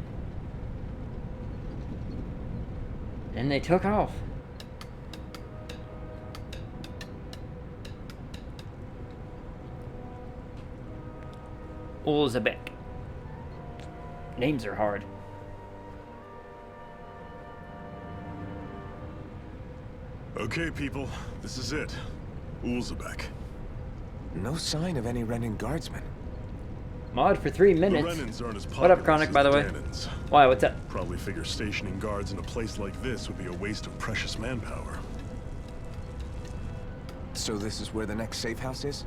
Speaker 1: And they took off. Ulzabek. Names are hard.
Speaker 4: Okay, people. This is it. Ulzabek.
Speaker 3: No sign of any Renin guardsmen.
Speaker 1: Mod for 3 minutes.
Speaker 4: The Renins aren't as
Speaker 1: What up,
Speaker 4: populous
Speaker 1: Chronic,
Speaker 4: as
Speaker 1: by the way?
Speaker 4: Danans.
Speaker 1: Why, what's up?
Speaker 4: Probably figure stationing guards in a place like this would be a waste of precious manpower.
Speaker 3: So this is where the next safe house is?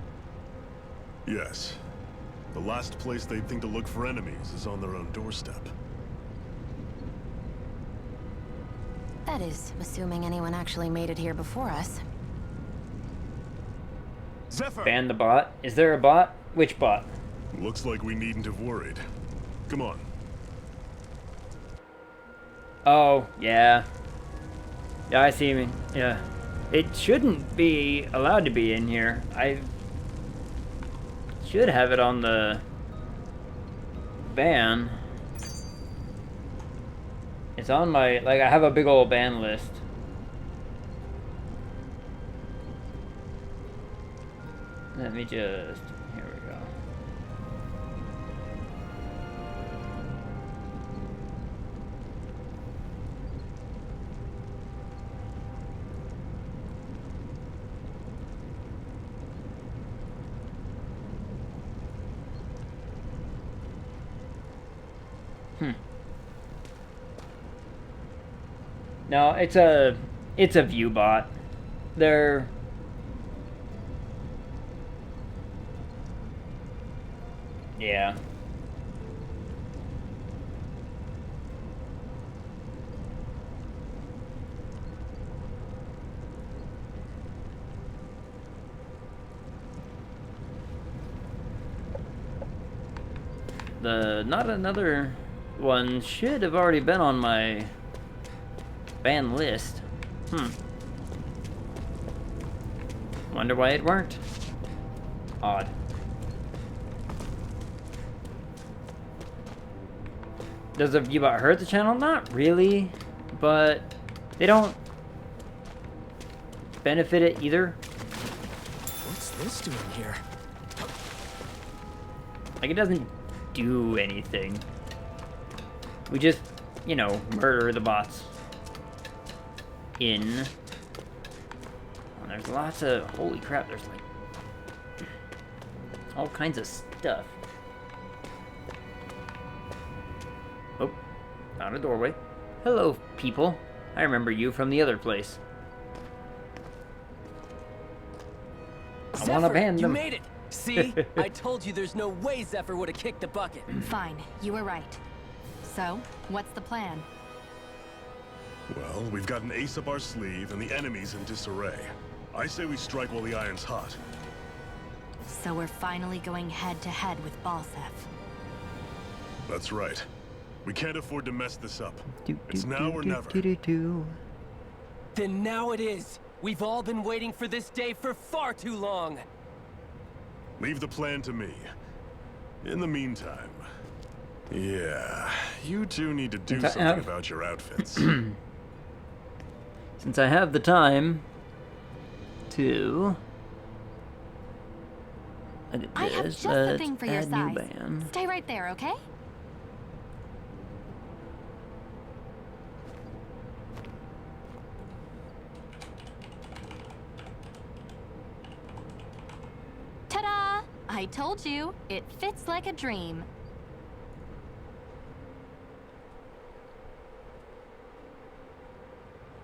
Speaker 4: Yes. The last place they'd think to look for enemies is on their own doorstep.
Speaker 2: That is, assuming anyone actually made it here before us.
Speaker 12: Zephyr.
Speaker 1: Ban the bot. Is there a bot? Which bot?
Speaker 4: Looks like we needn't have worried. Come on.
Speaker 1: Oh, yeah. Yeah, I see me. Yeah. It shouldn't be allowed to be in here. I should have it on the ban. It's on my, like, I have a big old ban list. Let me just, here we go. No, it's a view bot. They're Yeah. Not another one should have already been on my ban list. Wonder why it weren't. Odd. Does the view bot hurt the channel? Not really, but they don't benefit it either.
Speaker 9: What's this doing here?
Speaker 1: Like, it doesn't do anything. We just, you know, murder the bots. And there's lots of, holy crap, there's like all kinds of stuff. Oh, found a doorway. Hello, people. I remember you from the other place. I want to ban them.
Speaker 7: You made it! See? I told you there's no way Zephyr would have kicked the bucket.
Speaker 11: Fine, you were right. So, what's the plan?
Speaker 4: Well, we've got an ace up our sleeve and the enemy's in disarray. I say we strike while the iron's hot.
Speaker 11: So we're finally going head-to-head with Balsef.
Speaker 4: That's right. We can't afford to mess this up. It's now or never.
Speaker 7: Then now it is. We've all been waiting for this day for far too long.
Speaker 4: Leave the plan to me. In the meantime, yeah, you two need to do something about your outfits.
Speaker 1: Since I have the time to edit
Speaker 11: I have
Speaker 1: this,
Speaker 11: just the thing for your
Speaker 1: add new
Speaker 11: size.
Speaker 1: band.
Speaker 11: Stay right there, okay? Ta-da! I told you, it fits like a dream.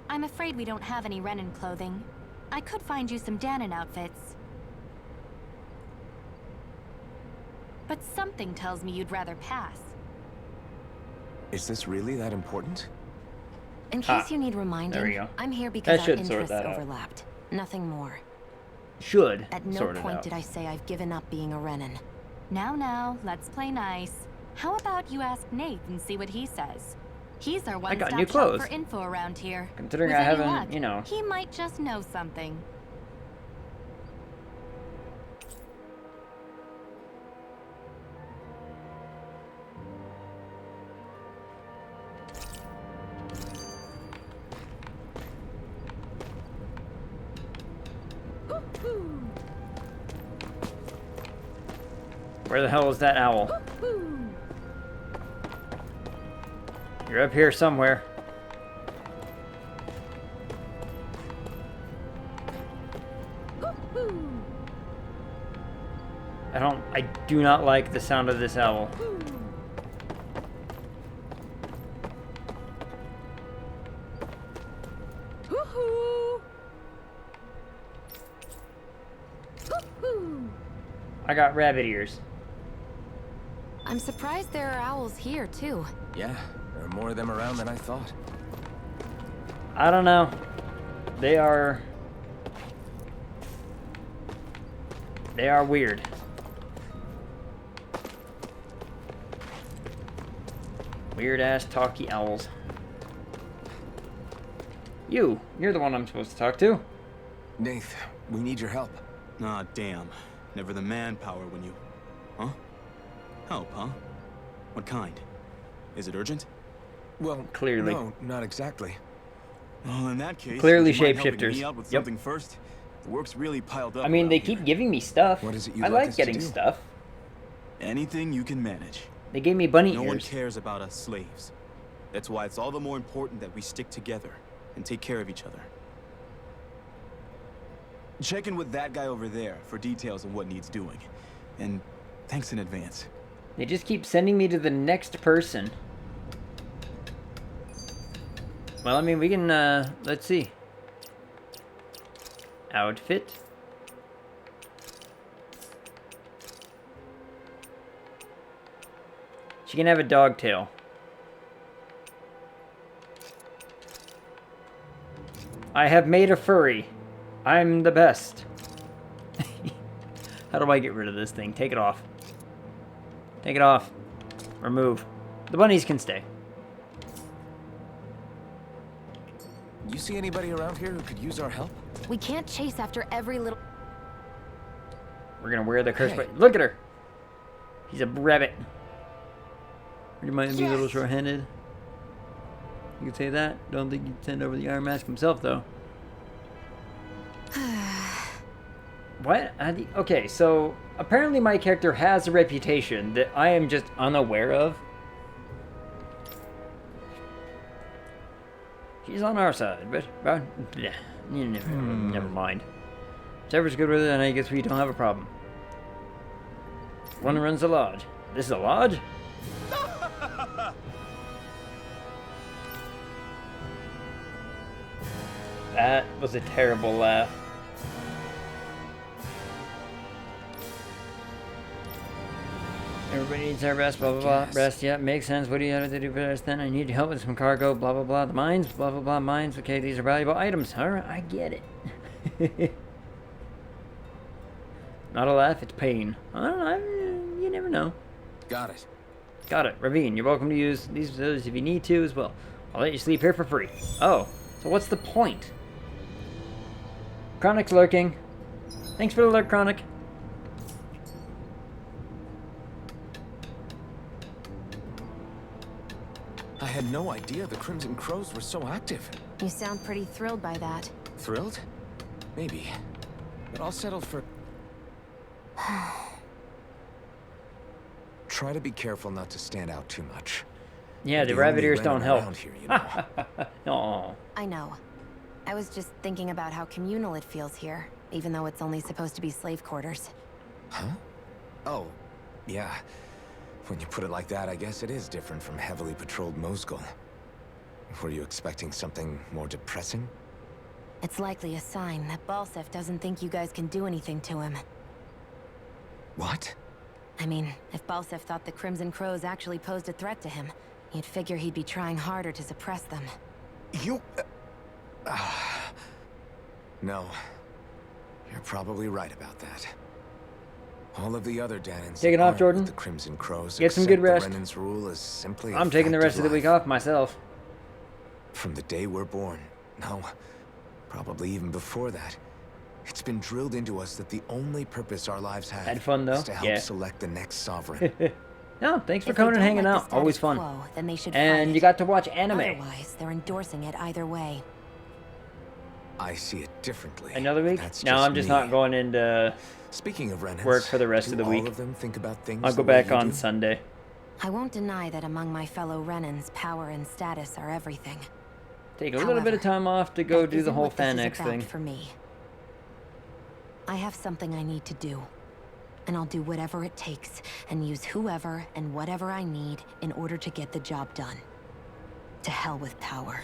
Speaker 11: I'm afraid we don't have any Renin clothing. I could find you some Danon outfits. But something tells me you'd rather pass.
Speaker 3: Is this really that important?
Speaker 2: In case you need reminding,
Speaker 1: there we go.
Speaker 2: I'm here because
Speaker 1: That
Speaker 2: our
Speaker 1: should sort
Speaker 2: interests
Speaker 1: that out.
Speaker 2: overlapped. Nothing more.
Speaker 1: Should
Speaker 2: At no
Speaker 1: sort it
Speaker 2: point
Speaker 1: out.
Speaker 2: did I say I've given up being a Renin.
Speaker 11: Now, let's play nice. How about you ask Nate and see what he says? He's our
Speaker 1: I got new
Speaker 11: one-stop shop
Speaker 1: clothes.
Speaker 11: for info around here.
Speaker 1: Considering
Speaker 11: With
Speaker 1: I
Speaker 11: any
Speaker 1: haven't,
Speaker 11: luck,
Speaker 1: you know.
Speaker 11: he might just know something.
Speaker 1: Where the hell is that owl? You're up here somewhere. I do not like the sound of this owl. I got rabbit ears.
Speaker 2: I'm surprised there are owls here, too.
Speaker 9: Yeah, there are more of them around than I thought.
Speaker 1: I don't know. They are weird. Weird ass talky owls. You're the one I'm supposed to talk to.
Speaker 3: Nath, we need your help.
Speaker 12: Ah, damn. Never the manpower when you... Huh? Help, huh? What kind? Is it urgent?
Speaker 3: Well,
Speaker 1: Clearly.
Speaker 3: no, not exactly.
Speaker 12: Well, in that case...
Speaker 1: Clearly
Speaker 12: would you mind helping
Speaker 1: shapeshifters.
Speaker 12: me out with
Speaker 1: Yep.
Speaker 12: something first? The work's really piled up.
Speaker 1: I mean,
Speaker 12: around
Speaker 1: they
Speaker 12: here.
Speaker 1: keep giving me stuff.
Speaker 3: What is it you'd
Speaker 1: I
Speaker 3: like
Speaker 1: like
Speaker 3: us to
Speaker 1: getting
Speaker 3: do?
Speaker 1: stuff.
Speaker 12: Anything you can manage.
Speaker 1: They gave me bunny
Speaker 12: No
Speaker 1: ears.
Speaker 12: one cares about us slaves. That's why it's all the more important that we stick together and take care of each other. Check in with that guy over there for details on what needs doing. And thanks in advance.
Speaker 1: They just keep sending me to the next person. Well, I mean, we can, let's see. Outfit. She can have a dog tail. I have made a furry. I'm the best. How do I get rid of this thing? Take it off. Take it off. Remove. The bunnies can stay.
Speaker 3: You see anybody around here who could use our help?
Speaker 2: We can't chase after every little...
Speaker 1: We're gonna wear the curse. Hey. Look at her. He's a rabbit. You might be a little short-handed. You could say that. Don't think you'd send over the Iron Mask himself, though. What? Okay, so apparently my character has a reputation that I am just unaware of. She's on our side, but yeah, never mind. Whichever's good with it, and I guess we don't have a problem. One runs the lodge. This is a lodge? That was a terrible laugh. Everybody needs their rest, blah, blah, blah. Rest, yeah, makes sense. What do you have to do for rest then? I need help with some cargo, blah, blah, blah. The mines, blah, blah, blah. Mines, okay, these are valuable items. Alright, I get it. Not a laugh, it's pain. I don't know, you never know.
Speaker 3: Got it.
Speaker 1: Got it. Ravine, you're welcome to use these facilities if you need to as well. I'll let you sleep here for free. Oh, so what's the point? Chronic's lurking. Thanks for the lurk, Chronic.
Speaker 3: I had no idea the Crimson Crows were so active.
Speaker 2: You sound pretty thrilled by that.
Speaker 3: Thrilled? Maybe. But I'll settle for... Try to be careful not to stand out too much.
Speaker 1: Yeah, the rabbit ears don't help.
Speaker 3: Here, you know.
Speaker 1: Aww.
Speaker 2: I know. I was just thinking about how communal it feels here, even though it's only supposed to be slave quarters.
Speaker 3: Huh? Oh, yeah. When you put it like that, I guess it is different from heavily patrolled Mosgul. Were you expecting something more depressing?
Speaker 2: It's likely a sign that Balsef doesn't think you guys can do anything to him.
Speaker 3: What?
Speaker 2: I mean, if Balsef thought the Crimson Crows actually posed a threat to him, you'd figure he'd be trying harder to suppress them.
Speaker 3: You... No. You're probably right about that. All of the other Danans...
Speaker 1: Take it off, Jordan.
Speaker 3: The Crimson Crows
Speaker 1: get some good rest.
Speaker 3: Renan's rule is simply
Speaker 1: I'm taking the rest of the week off myself.
Speaker 3: From the day we're born. No. Probably even before that. It's been drilled into us that the only purpose our lives have
Speaker 1: had fun, though.
Speaker 3: Is to help select the next sovereign.
Speaker 1: No, thanks for coming and hanging out. Always fun.
Speaker 2: Quo, then they should
Speaker 1: and you got to watch anime.
Speaker 2: Otherwise, they're endorsing it either way.
Speaker 3: I see it differently.
Speaker 1: Another week? No, I'm just not going into
Speaker 3: Speaking of Renans,
Speaker 1: work for the rest of the week.
Speaker 3: All of them think about things
Speaker 1: I'll go back on Sunday.
Speaker 2: I won't deny that among my fellow Renans, power and status are everything.
Speaker 1: Take a little bit of time off to go do the whole Fanex thing.
Speaker 2: For me. I have something I need to do. And I'll do whatever it takes, and use whoever and whatever I need in order to get the job done. To hell with power.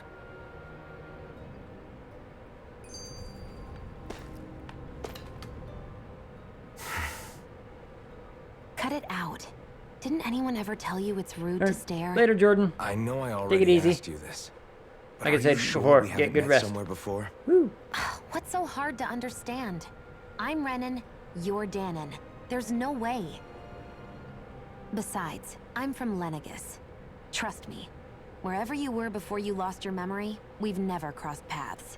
Speaker 2: Cut it out. Didn't anyone ever tell you it's rude to stare?
Speaker 1: Later, Jordan.
Speaker 3: I know I already
Speaker 1: Take it easy.
Speaker 3: asked you this.
Speaker 1: Like I said before, get good rest.
Speaker 3: Somewhere before?
Speaker 1: Woo.
Speaker 2: What's so hard to understand? I'm Renan, you're Danon. There's no way. Besides, I'm from Lenegis. Trust me, wherever you were before you lost your memory, we've never crossed paths.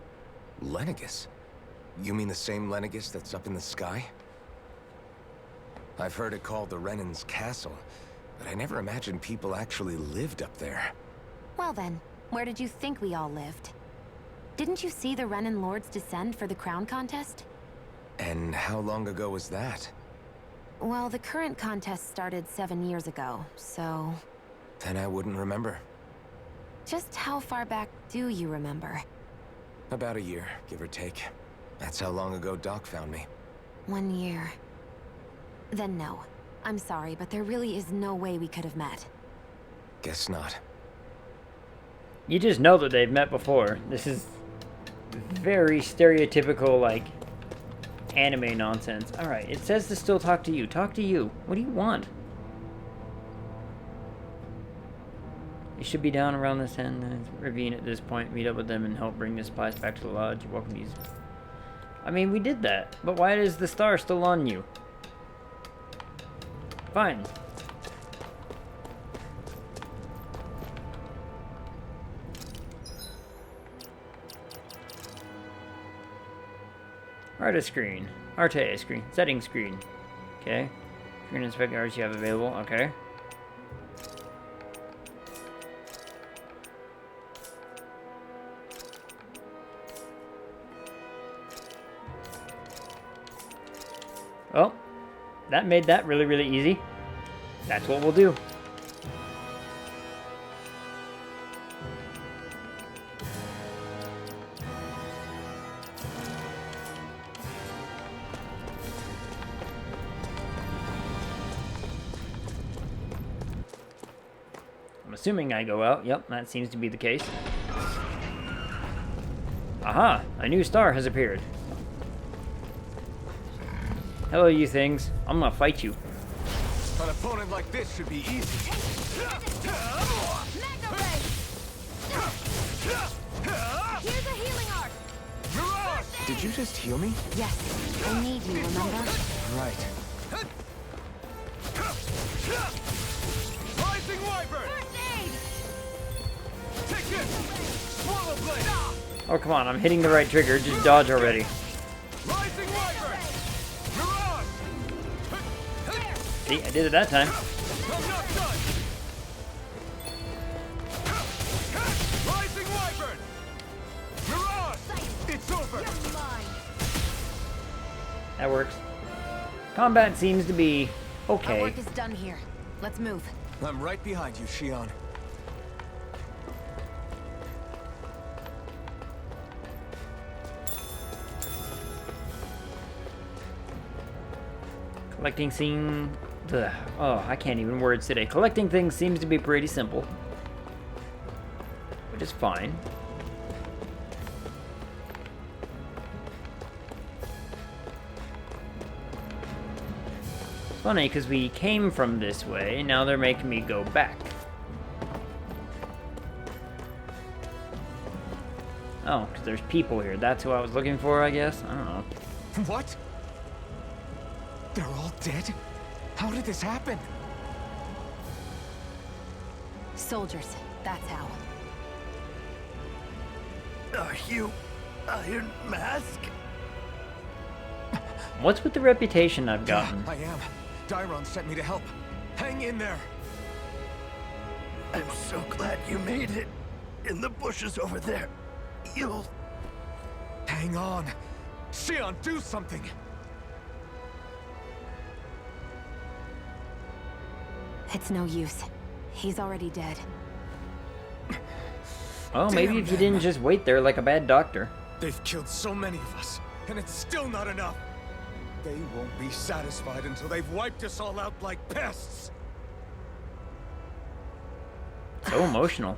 Speaker 3: Lenegis? You mean the same Lenegis that's up in the sky? I've heard it called the Renan's Castle, but I never imagined people actually lived up there.
Speaker 2: Well then, where did you think we all lived? Didn't you see the Renan Lords descend for the crown contest?
Speaker 3: And how long ago was that?
Speaker 2: Well, the current contest started 7 years ago, so...
Speaker 3: Then I wouldn't remember.
Speaker 2: Just how far back do you remember?
Speaker 3: About a year, give or take. That's how long ago Doc found me.
Speaker 2: 1 year. Then no. I'm sorry, but there really is no way we could have met.
Speaker 3: Guess not.
Speaker 1: You just know that they've met before. This is very stereotypical, like, anime nonsense. Alright, it says to still talk to you. Talk to you. What do you want? You should be down around this end. Ravine at this point. Meet up with them and help bring the supplies back to the lodge. You're welcome to use. I mean, we did that. But why is the star still on you? Fine. Artist screen. Arte screen. Settings screen. Okay. Screen inspect the arts you have available. Okay. Well, that made that really, really easy. That's what we'll do. I'm assuming I go out. Yep, that seems to be the case. Aha! A new star has appeared. Hello, you things. I'm gonna fight you.
Speaker 3: An opponent like this should be easy.
Speaker 2: Here's a healing art.
Speaker 3: Did you just heal me?
Speaker 2: Yes, I need you, remember?
Speaker 3: Right.
Speaker 9: Rising Wyvern!
Speaker 2: First aid!
Speaker 9: Take this! Swallow blade!
Speaker 1: Oh, come on. I'm hitting the right trigger. Just dodge already.
Speaker 9: Rising Wyvern! Mirage!
Speaker 1: See, I did it that time.
Speaker 9: I'm not done! Rising Wyvern! Mirage! It's over!
Speaker 1: That works. Combat seems to be
Speaker 2: Our
Speaker 1: okay.
Speaker 2: work is done here. Let's move.
Speaker 3: I'm right behind you, Shion.
Speaker 1: Collecting scene. Oh, I can't even words today. Collecting things seems to be pretty simple, which is fine. It's funny because we came from this way, now they're making me go back. Oh, because there's people here. That's who I was looking for, I guess. I don't know.
Speaker 3: What? They're all dead? How did this happen?
Speaker 2: Soldiers, that's how.
Speaker 6: Are you Iron Mask?
Speaker 1: What's with the reputation I've gotten?
Speaker 3: I am. Dairon sent me to help. Hang in there.
Speaker 6: I'm so glad you made it. In the bushes over there. You'll...
Speaker 3: Hang on. Shion, do something.
Speaker 2: It's no use. He's already dead.
Speaker 1: Oh, maybe
Speaker 3: Damn
Speaker 1: if you
Speaker 3: them.
Speaker 1: didn't just wait there like a bad doctor.
Speaker 3: They've killed so many of us, and it's still not enough. They won't be satisfied until they've wiped us all out like pests.
Speaker 1: So emotional.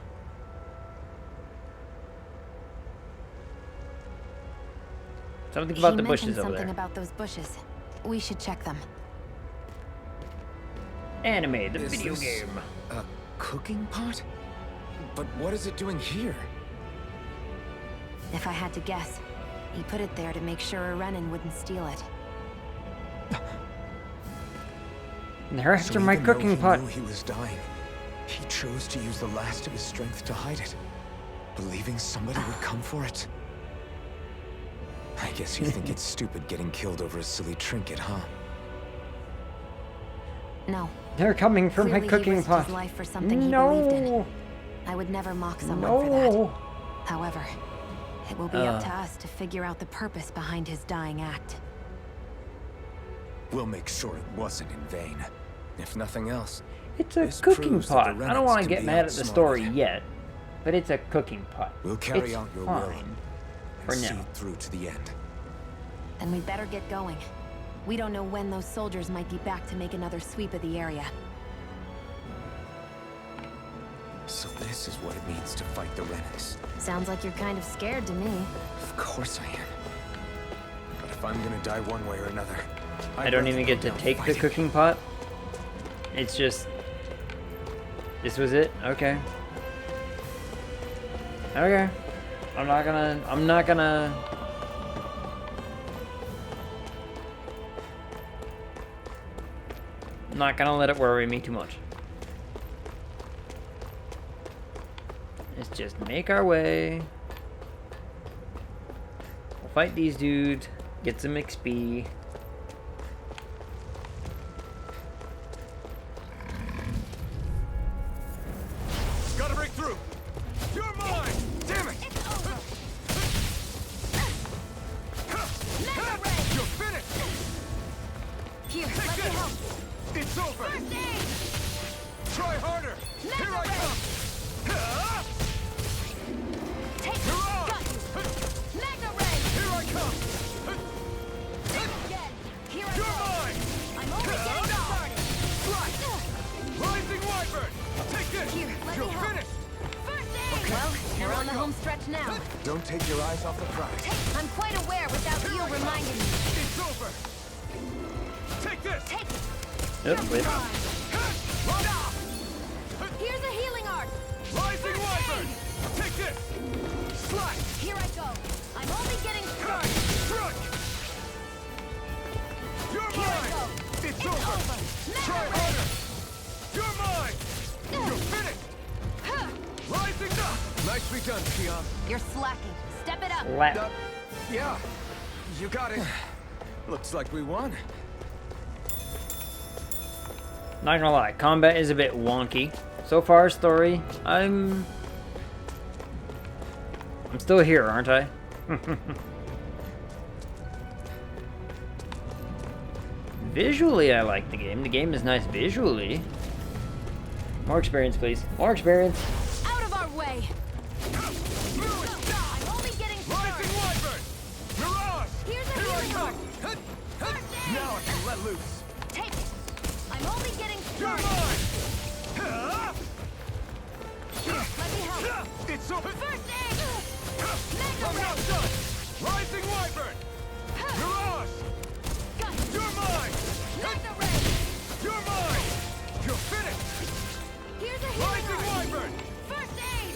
Speaker 1: Something about the bushes over
Speaker 2: Something
Speaker 1: there.
Speaker 2: about those bushes. We should check them.
Speaker 1: Anime, the
Speaker 3: Is
Speaker 1: video
Speaker 3: this
Speaker 1: game.
Speaker 3: A cooking pot? But what is it doing here?
Speaker 2: If I had to guess, he put it there to make sure a Renan wouldn't steal it.
Speaker 1: And they're after
Speaker 3: So
Speaker 1: my
Speaker 3: even though
Speaker 1: cooking
Speaker 3: he
Speaker 1: pot.
Speaker 3: knew he was dying, he chose to use the last of his strength to hide it, believing somebody would come for it. I guess you think it's stupid getting killed over a silly trinket, huh?
Speaker 2: No.
Speaker 1: They're coming for my
Speaker 2: Clearly he
Speaker 1: cooking
Speaker 2: risked
Speaker 1: pot.
Speaker 2: his life for something he believed in.
Speaker 1: No.
Speaker 2: I would never mock someone for that.
Speaker 1: No.
Speaker 2: However, it will be up to us to figure out the purpose behind his dying act.
Speaker 3: We'll make sure it wasn't in vain. If nothing else,
Speaker 1: It's a
Speaker 3: this
Speaker 1: cooking
Speaker 3: proves that
Speaker 1: pot.
Speaker 3: the
Speaker 1: I don't want to
Speaker 3: Renans can
Speaker 1: get
Speaker 3: be
Speaker 1: mad at the story
Speaker 3: outsmarted.
Speaker 1: yet, but it's a cooking pot.
Speaker 3: We'll carry
Speaker 1: It's
Speaker 3: out your
Speaker 1: fine
Speaker 3: will
Speaker 1: for
Speaker 3: and see
Speaker 1: now.
Speaker 3: it through to the end.
Speaker 2: Then we better get going. We don't know when those soldiers might be back to make another sweep of the area.
Speaker 3: So this is what it means to fight the Renans.
Speaker 2: Sounds like you're kind of scared to me.
Speaker 3: Of course I am. But if I'm gonna die one way or another,
Speaker 1: I don't even get to take the cooking pot. It's just... This was it? Okay. Okay. I'm not gonna let it worry me too much. Let's just make our way. We'll fight these dudes, get some XP.
Speaker 9: Gotta break through. You're mine! Damn it! You're finished!
Speaker 2: Here,
Speaker 9: Take
Speaker 2: let me
Speaker 9: this!
Speaker 2: help.
Speaker 9: It's over!
Speaker 2: First aid!
Speaker 9: Try harder! Here I come!
Speaker 2: Take
Speaker 9: You're
Speaker 2: it!
Speaker 9: on!
Speaker 2: Got you! Magna Ray!
Speaker 9: Here I come!
Speaker 2: Again! Here I
Speaker 9: You're
Speaker 2: go!
Speaker 9: mine!
Speaker 2: I'm only getting started!
Speaker 9: Right! Rising Wyvern! Take this!
Speaker 2: Here, let
Speaker 9: You're
Speaker 2: me help.
Speaker 9: finished!
Speaker 2: First aid! Well, we're on the home stretch now.
Speaker 3: Don't take your eyes off the prize.
Speaker 2: I'm quite aware without you reminding me.
Speaker 9: It's over! Take this!
Speaker 2: Take it!
Speaker 1: Yep, wait.
Speaker 2: Here's a healing art!
Speaker 9: Rising Wyvern! Take this! Slash!
Speaker 2: Here I go! I'm only getting started!
Speaker 9: Struck! You're
Speaker 2: Here I
Speaker 9: mine!
Speaker 2: go!
Speaker 9: It's
Speaker 2: over!
Speaker 9: over! Try
Speaker 2: Magna Ray!
Speaker 9: harder! You're mine! You're finished! Rising up! Nicely done, Keon.
Speaker 2: You're slacking. Step it up!
Speaker 1: Slap.
Speaker 3: Yeah, you got it. Looks like we won.
Speaker 1: Not gonna lie, combat is a bit wonky. So far, story, I'm still here, aren't I? Visually, I like the game. The game is nice visually. More experience, please. More experience.
Speaker 2: Out of our way! I'm only getting started!
Speaker 9: Rising Wyvern! Mirage!
Speaker 2: Here's a
Speaker 9: Here I
Speaker 2: healing
Speaker 9: come!
Speaker 2: art! First aid!
Speaker 9: Now I can let loose!
Speaker 2: Take it! I'm only getting
Speaker 9: You're
Speaker 2: started!
Speaker 9: mine!
Speaker 2: Here, let me help!
Speaker 9: It's over!
Speaker 2: First aid!
Speaker 9: I'm
Speaker 2: Magna
Speaker 9: not
Speaker 2: Ray!
Speaker 9: done! Rising Wyvern! Mirage!
Speaker 2: Got it!
Speaker 9: You're mine!
Speaker 2: Magna Ray!
Speaker 9: You're mine! You're finished!
Speaker 2: Here's a healing
Speaker 9: Rising
Speaker 2: art!
Speaker 9: Wyvern!
Speaker 2: First aid!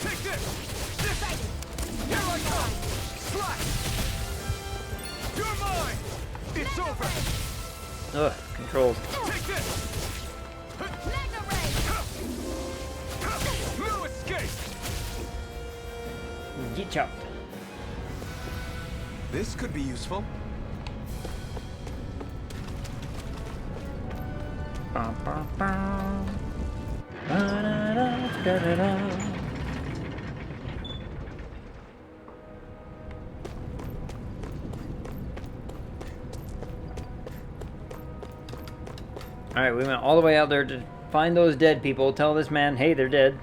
Speaker 9: Take this! This!
Speaker 2: Excited!
Speaker 9: Here I come! Slash! You're mine! It's over!
Speaker 1: Ugh, controls.
Speaker 9: Take this!
Speaker 2: Magna Ray!
Speaker 9: No escape!
Speaker 1: Get chopped.
Speaker 3: This could be useful.
Speaker 1: Bum, bum, bum. Ba-da-da-da-da-da. Alright, we went all the way out there to find those dead people. Tell this man, hey, they're dead.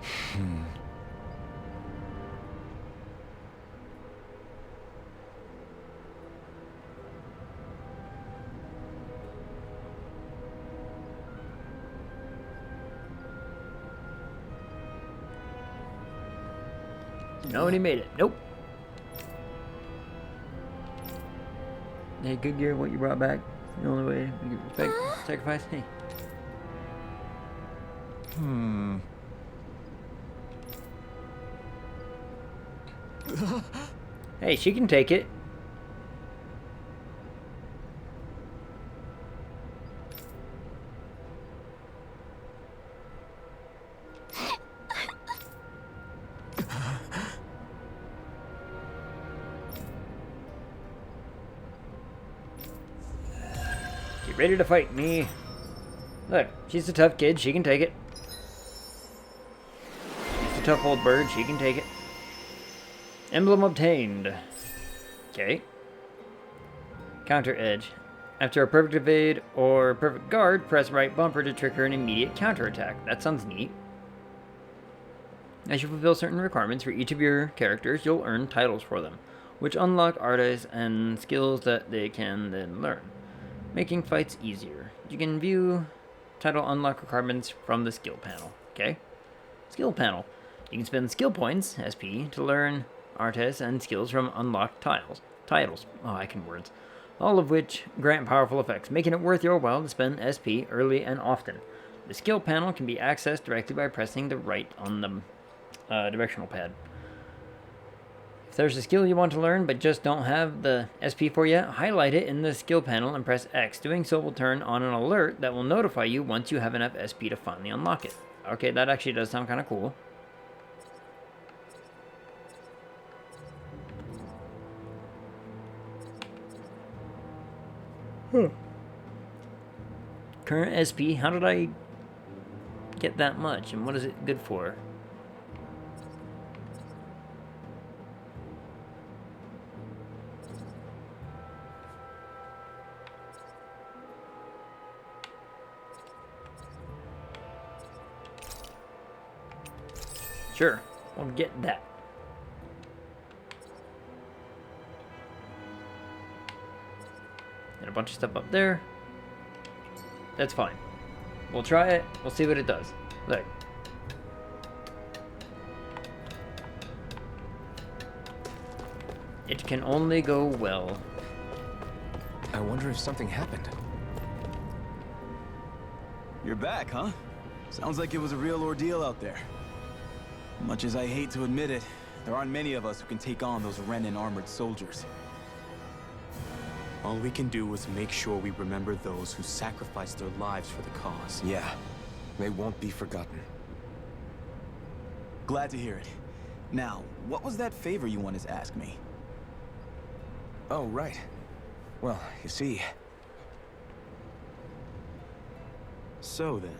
Speaker 1: Nobody made it. Nope. Hey, good gear, what you brought back. The only way we can respect sacrifice. Hey. Hey, she can take it. Get ready to fight me. Look, she's a tough kid. She can take it. She's a tough old bird. She can take it. Emblem obtained. Okay. Counter edge. After a perfect evade or perfect guard, press right bumper to trigger an immediate counterattack. That sounds neat. As you fulfill certain requirements for each of your characters, you'll earn titles for them, which unlock artists and skills that they can then learn, making fights easier. You can view title unlock requirements from the skill panel. Okay? Skill panel. You can spend skill points, SP, to learn artists and skills from unlocked titles. Oh, I can words. All of which grant powerful effects, making it worth your while to spend SP early and often. The skill panel can be accessed directly by pressing the right on the directional pad. If there's a skill you want to learn but just don't have the SP for yet, highlight it in the skill panel and press X. Doing so will turn on an alert that will notify you once you have enough SP to finally unlock it. Okay, that actually does sound kind of cool. Current SP, how did I get that much and what is it good for? Sure, we'll get that. And a bunch of stuff up there. That's fine. We'll try it. We'll see what it does. Look. It can only go well.
Speaker 3: I wonder if something happened.
Speaker 12: You're back, huh? Sounds like it was a real ordeal out there. Much as I hate to admit it, there aren't many of us who can take on those Renan armored soldiers. All we can do is make sure we remember those who sacrificed their lives for the cause.
Speaker 3: Yeah, they won't be forgotten.
Speaker 12: Glad to hear it. Now, what was that favor you wanted to ask me?
Speaker 3: Oh, right. Well, you see...
Speaker 12: So then,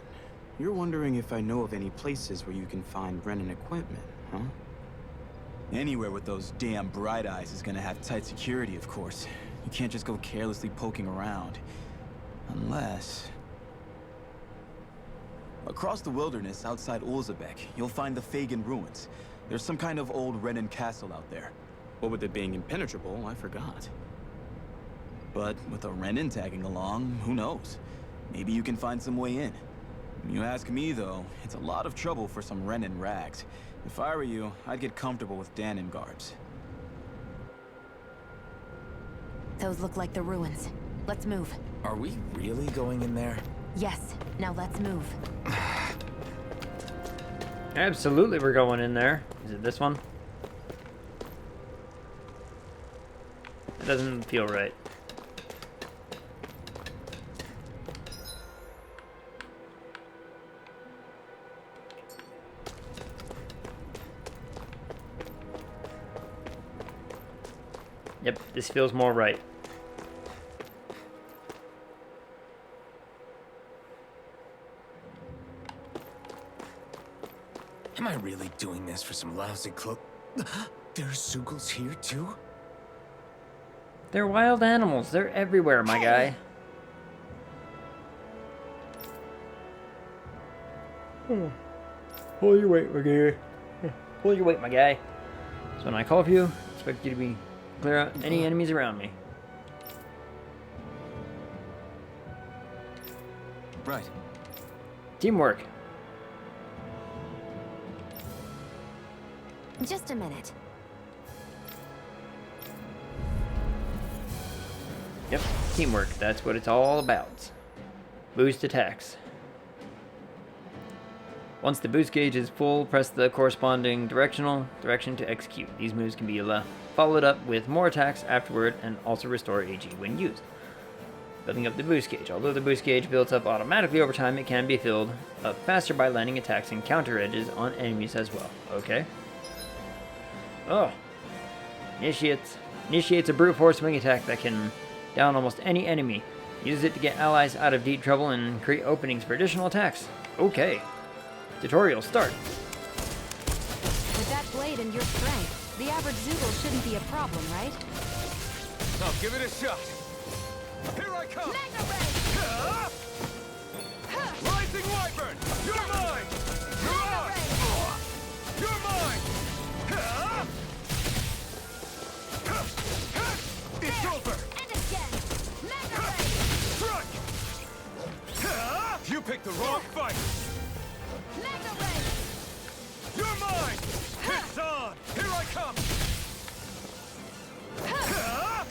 Speaker 12: you're wondering if I know of any places where you can find Renan equipment, huh? Anywhere with those damn bright eyes is gonna have tight security, of course. You can't just go carelessly poking around. Unless... Across the wilderness outside Ulzebek, you'll find the Fagan ruins. There's some kind of old Renan castle out there. What with it being impenetrable, I forgot. But with a Renan tagging along, who knows? Maybe you can find some way in. You ask me, though, it's a lot of trouble for some Renan rags. If I were you, I'd get comfortable with Danon guards.
Speaker 2: Those look like the ruins. Let's move.
Speaker 3: Are we really going in there?
Speaker 2: Yes. Now let's move.
Speaker 1: Absolutely, we're going in there. Is it this one? It doesn't feel right. Yep, this feels more right.
Speaker 3: Am I really doing this for some lousy cloak? There's Zugals here too?
Speaker 1: They're wild animals. They're everywhere, my guy. Pull your weight, my guy. Pull your weight, my guy. So when I call for you, I expect you to clear out any enemies around me.
Speaker 12: Right.
Speaker 1: Teamwork.
Speaker 2: Just a minute.
Speaker 1: Yep, teamwork. That's what it's all about. Boost attacks. Once the boost gauge is full, press the corresponding direction to execute. These moves can be followed up with more attacks afterward and also restore AG when used. Building up the boost gauge. Although the boost gauge builds up automatically over time, it can be filled up faster by landing attacks and counter edges on enemies as well. Okay. Oh. Initiates a brute force swing attack that can down almost any enemy. Uses it to get allies out of deep trouble and create openings for additional attacks. Okay. Tutorial start.
Speaker 2: With that blade and your strength, the average Zoogle shouldn't be a problem, right?
Speaker 9: Now give it a shot. Here I come!
Speaker 2: Mega Ray!
Speaker 9: Rising Wyvern! You're mine! You're ours! You're mine! It's over!
Speaker 2: And again! Mega Ray!
Speaker 9: Strike! You picked the wrong fight!
Speaker 2: Mega Ray!
Speaker 9: You're mine! It's on! Here I come!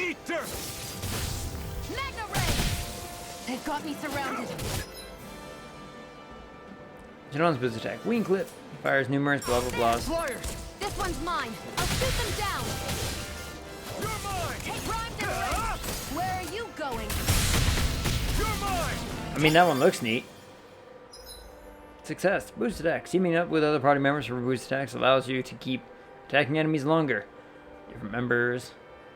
Speaker 9: Eat dirt!
Speaker 2: Mega Ray! They've got me surrounded.
Speaker 1: Janon's boost attack. Wing clip. Fires numerous blah blah blahs.
Speaker 2: This one's mine. I'll shoot them down.
Speaker 12: You're mine!
Speaker 2: Take primed and ready. Where are you going?
Speaker 12: You're mine!
Speaker 1: I mean, that one looks neat. Success. Boosted attacks. Teaming up with other party members for boosted attacks allows you to keep attacking enemies longer. Different members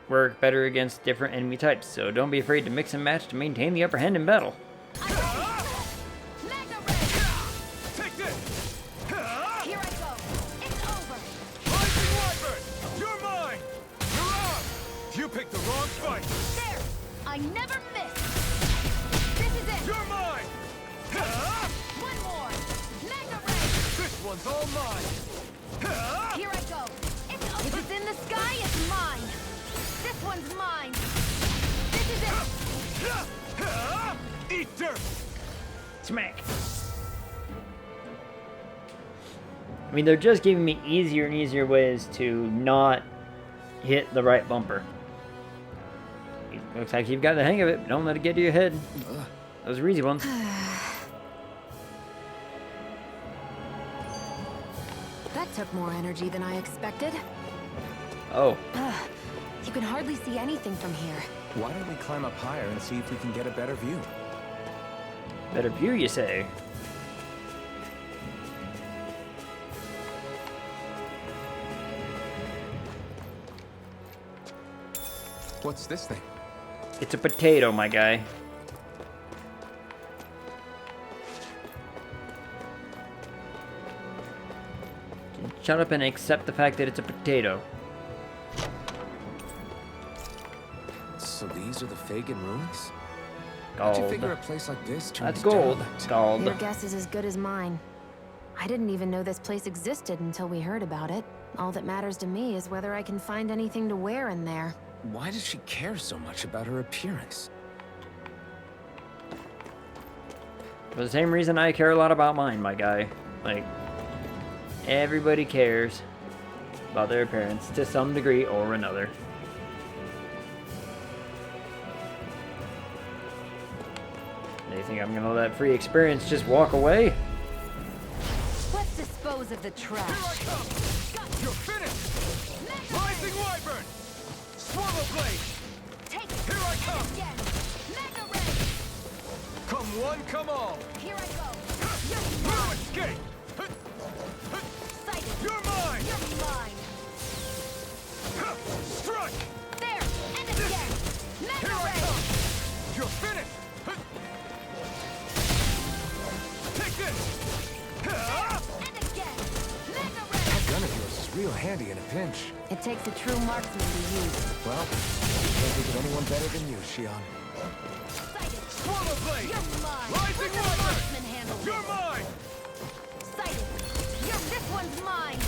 Speaker 1: work better against different enemy types, so don't be afraid to mix and match to maintain the upper hand in battle.
Speaker 2: Mega Ray!
Speaker 12: Take this!
Speaker 2: Here I go. It's over.
Speaker 12: Rising Wyvern! You're mine! You're out! You picked the wrong fight!
Speaker 2: There! I never miss! This is it!
Speaker 12: You're mine!
Speaker 2: One more! Mega Ray!
Speaker 12: This one's all mine!
Speaker 2: Here I go! If it's in the sky, it's mine! This one's mine! This is it!
Speaker 12: Eat dirt!
Speaker 1: Smack. I mean, they're just giving me easier and easier ways to not hit the right bumper. Looks like you've got the hang of it. Don't let it get to your head. Those are easy ones.
Speaker 2: That took more energy than I expected.
Speaker 1: Oh.
Speaker 2: You can hardly see anything from here.
Speaker 3: Why don't we climb up higher and see if we can get a better view?
Speaker 1: Better view, you say?
Speaker 3: What's this thing?
Speaker 1: It's a potato, my guy. Shut up and accept the fact that it's a potato.
Speaker 3: So these are the Fagin ruins?
Speaker 1: Gold.
Speaker 3: How'd you figure a place like this turns
Speaker 1: That's gold.
Speaker 3: derelict?
Speaker 1: Gold.
Speaker 2: Your guess is as good as mine. I didn't even know this place existed until we heard about it. All that matters to me is whether I can find anything to wear in there.
Speaker 3: Why does she care so much about her appearance?
Speaker 1: For the same reason I care a lot about mine, my guy. Like, everybody cares about their appearance to some degree or another. They think I'm gonna let free experience just walk away?
Speaker 2: Let's dispose of the trash.
Speaker 12: Here I come! You're finished! Rising Wyvern! Swallow Blade!
Speaker 2: Take
Speaker 12: Here I come!
Speaker 2: again. Mega Ray!
Speaker 12: Come one, come all!
Speaker 2: Here I go.
Speaker 12: No escape!
Speaker 2: Sighted.
Speaker 12: You're mine!
Speaker 2: You're mine.
Speaker 12: Strike!
Speaker 2: There, and again. Mega
Speaker 12: Here I
Speaker 2: Ray!
Speaker 12: come! You're finished! Take this!
Speaker 2: And again. Mega Ray!
Speaker 3: That gun of yours is real handy in a pinch.
Speaker 2: It takes a true marksman to use.
Speaker 3: Well, I can't think of anyone better than you, Shion.
Speaker 2: Sighted.
Speaker 12: Swallow Blade!
Speaker 2: You're mine.
Speaker 12: Rising
Speaker 2: Let the
Speaker 12: Wyvern!
Speaker 2: marksman handle
Speaker 12: You're
Speaker 2: this.
Speaker 12: mine!
Speaker 2: Sighted. This one's mine.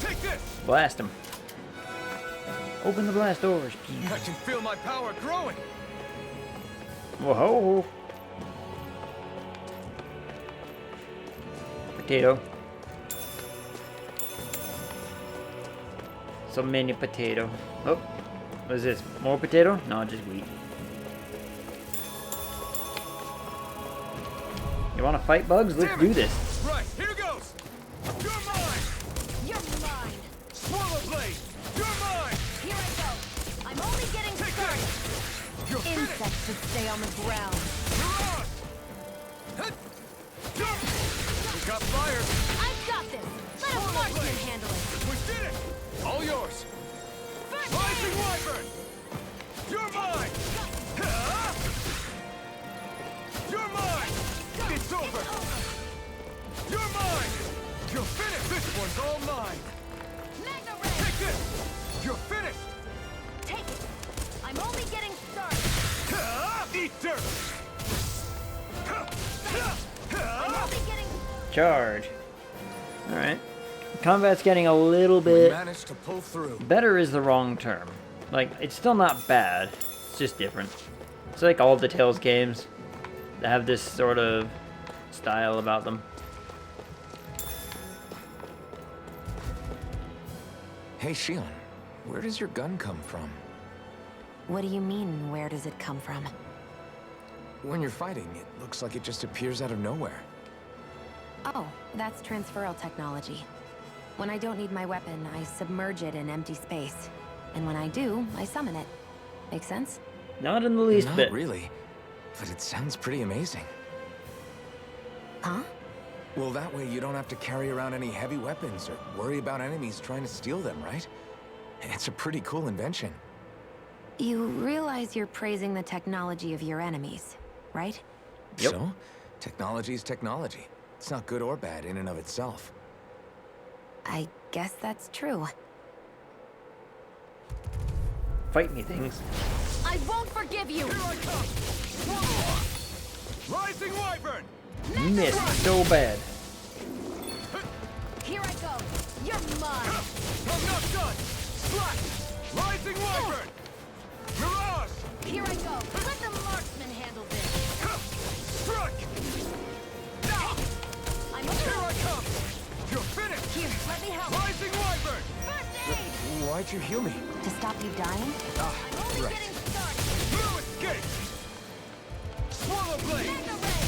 Speaker 12: Take this!
Speaker 1: Blast them. Open the blast doors,
Speaker 12: I
Speaker 1: please.
Speaker 12: can feel my power growing!
Speaker 1: Whoa. Potato. So many potato. Oh, what is this? More potato? No, just wheat. You want to fight bugs? Let's do this.
Speaker 12: Right, here goes! You're mine!
Speaker 2: You're mine.
Speaker 12: Swallow Blade! You're mine!
Speaker 2: Here I go. I'm only getting
Speaker 12: Take
Speaker 2: started.
Speaker 12: this! You're finished!
Speaker 2: Insects should stay on the ground.
Speaker 12: You're on! Jump! We got fire!
Speaker 2: I've got this. Let a marksman handle it.
Speaker 12: We did it! All yours!
Speaker 2: First
Speaker 12: Rising
Speaker 2: aid.
Speaker 12: Wyvern! You're mine! You're mine! It's over! You're mine! You're finished! This one's all mine!
Speaker 2: Mega Ray.
Speaker 12: Take this! You're finished!
Speaker 2: Take it. I'm only getting started.
Speaker 12: Eat dirt!
Speaker 2: I'm only getting...
Speaker 1: Charge. Alright. Combat's getting a little
Speaker 3: We
Speaker 1: bit...
Speaker 3: managed to pull through.
Speaker 1: Better is the wrong term. Like, it's still not bad. It's just different. It's like all the Tales games that have this sort of style about them.
Speaker 3: Hey, Shion, where does your gun come from?
Speaker 2: What do you mean, where does it come from?
Speaker 3: When you're fighting, it looks like it just appears out of nowhere.
Speaker 2: Oh, that's transferal technology. When I don't need my weapon, I submerge it in empty space. And when I do, I summon it. Make sense?
Speaker 1: Not in the least
Speaker 3: Not
Speaker 1: bit.
Speaker 3: really, but it sounds pretty amazing.
Speaker 2: Huh?
Speaker 3: Well, that way you don't have to carry around any heavy weapons or worry about enemies trying to steal them, right? It's a pretty cool invention.
Speaker 2: You realize you're praising the technology of your enemies, right?
Speaker 1: Yep.
Speaker 3: So, technology's technology. It's not good or bad in and of itself.
Speaker 2: I guess that's true.
Speaker 1: Fight me, things.
Speaker 11: I won't forgive you!
Speaker 12: Here I come! Rising Wyvern!
Speaker 1: Missed so bad.
Speaker 11: Here I go! You're mine!
Speaker 12: I'm not done! Slash! Rising Wyvern! Mirage!
Speaker 11: Here I go! Let the marksman handle this!
Speaker 12: Strike!
Speaker 11: I'm
Speaker 12: Here I come! You're finished!
Speaker 11: Here, let me help!
Speaker 12: Rising Wyvern!
Speaker 11: First aid!
Speaker 3: Why'd you heal me?
Speaker 2: To stop you dying?
Speaker 11: I'm only
Speaker 3: Right.
Speaker 11: getting started!
Speaker 12: No escape! Swallow Blade!
Speaker 11: Mega Ray!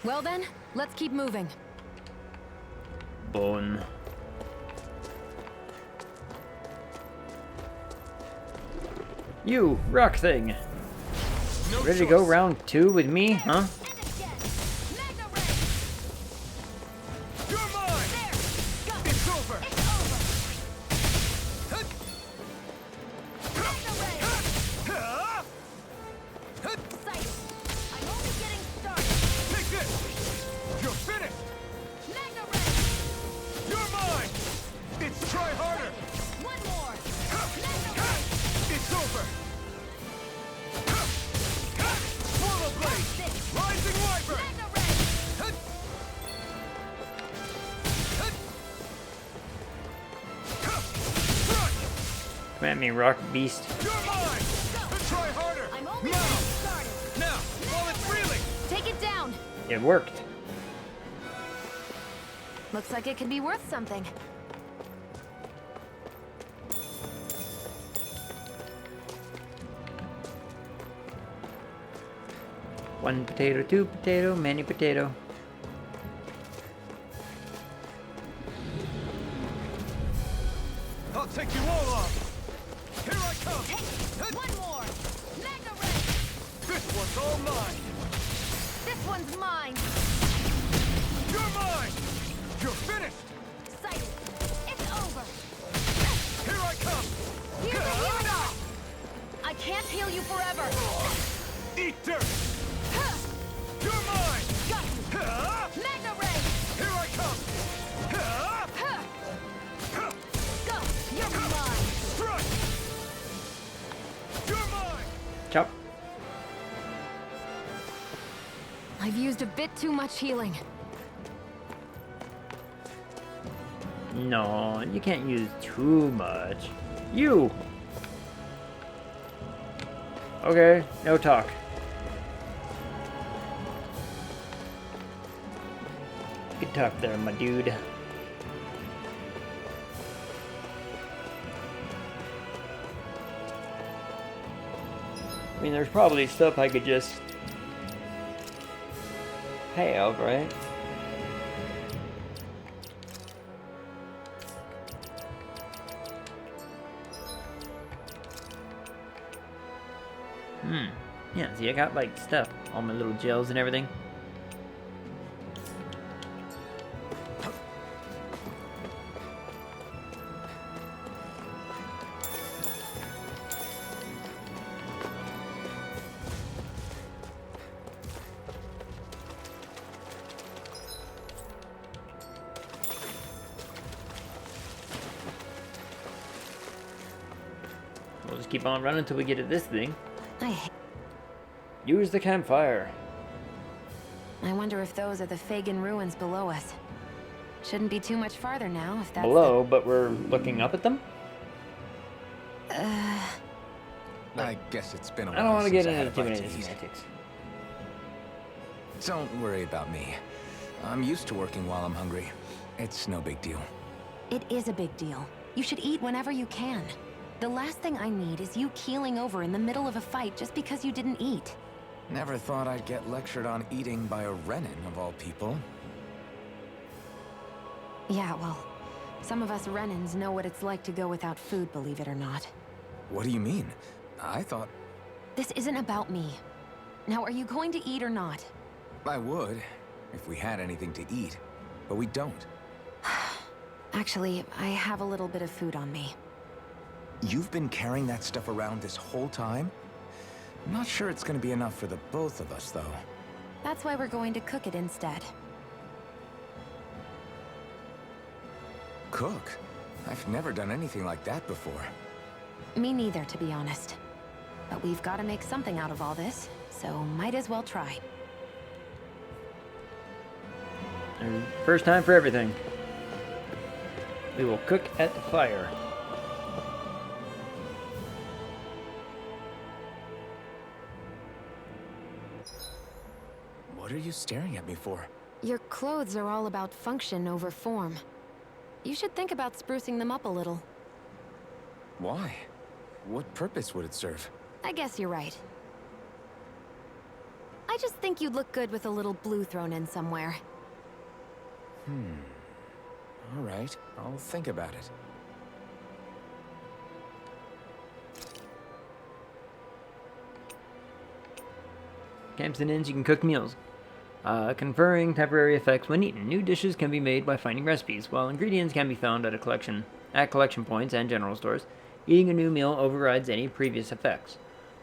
Speaker 2: Well then, let's keep moving.
Speaker 1: Bone. You, rock thing.
Speaker 12: No
Speaker 1: Ready to go
Speaker 12: choice.
Speaker 1: round 2 with me, huh?
Speaker 11: And again! Mega Ray!
Speaker 12: You're mine!
Speaker 11: There! Go!
Speaker 12: It's over!
Speaker 11: It's over! Mega Ray! Sight! I'm only getting started!
Speaker 12: Take this! You're finished!
Speaker 11: Mega Ray!
Speaker 12: You're mine! It's try harder!
Speaker 11: One more! Mega Ray!
Speaker 12: It's over! Swallow Blade! Rising Wyvern!
Speaker 11: Mega Ray!
Speaker 1: Come at me, rock beast.
Speaker 12: You're mine! Try harder!
Speaker 11: I'm only
Speaker 12: Now!
Speaker 11: getting started!
Speaker 12: Now! While it's reeling!
Speaker 11: Take it down!
Speaker 1: It worked.
Speaker 2: Looks like it could be worth something.
Speaker 1: One potato, two potato, many potato.
Speaker 12: I'll take you all on! Here I come!
Speaker 11: One more! Mega Ray!
Speaker 12: This one's all mine!
Speaker 11: This one's mine!
Speaker 12: You're mine! You're finished!
Speaker 11: Sighted! It's over!
Speaker 12: Here I come!
Speaker 11: Here's a hero! I can't heal you forever!
Speaker 12: Eat dirt! You're mine!
Speaker 11: Got you! Mega Ray!
Speaker 12: Here I come!
Speaker 11: Go! You're mine!
Speaker 12: Strike! You're mine!
Speaker 1: Chop.
Speaker 2: I've used a bit too much healing.
Speaker 1: No, you can't use too much. You! Okay, no talk. Good talk there, my dude. I mean, there's probably stuff I could just have, right? Yeah, see, I got, like, stuff. All my little gels and everything. We'll just keep on running until we get to this thing. Use the campfire.
Speaker 2: I wonder if those are the Fagin ruins below us. Shouldn't be too much farther now, if that's
Speaker 1: Below, but we're looking up at them?
Speaker 3: I guess it's been a
Speaker 1: I
Speaker 3: while
Speaker 1: don't want to
Speaker 3: since
Speaker 1: get
Speaker 3: I had
Speaker 1: into
Speaker 3: a
Speaker 1: too
Speaker 3: bite
Speaker 1: many
Speaker 3: to eat.
Speaker 1: semantics.
Speaker 3: Don't worry about me. I'm used to working while I'm hungry. It's no big deal.
Speaker 2: It is a big deal. You should eat whenever you can. The last thing I need is you keeling over in the middle of a fight just because you didn't eat.
Speaker 3: Never thought I'd get lectured on eating by a Renin, of all people.
Speaker 2: Yeah, well, some of us Renans know what it's like to go without food, believe it or not.
Speaker 3: What do you mean? I thought...
Speaker 2: This isn't about me. Now, are you going to eat or not?
Speaker 3: I would, if we had anything to eat. But we don't.
Speaker 2: Actually, I have a little bit of food on me.
Speaker 3: You've been carrying that stuff around this whole time? I'm not sure it's gonna be enough for the both of us, though.
Speaker 2: That's why we're going to cook it instead.
Speaker 3: Cook? I've never done anything like that before.
Speaker 2: Me neither, to be honest. But we've got to make something out of all this, so might as well try.
Speaker 1: First time for everything. We will cook at the fire.
Speaker 3: What are you staring at me for?
Speaker 2: Your clothes are all about function over form. You should think about sprucing them up a little.
Speaker 3: Why? What purpose would it serve?
Speaker 2: I guess you're right. I just think you'd look good with a little blue thrown in somewhere.
Speaker 3: All right, I'll think about it.
Speaker 1: Camps and inns, you can cook meals. Conferring temporary effects when eaten. New dishes can be made by finding recipes, while ingredients can be found at collection points and general stores. Eating a new meal overrides any previous effects.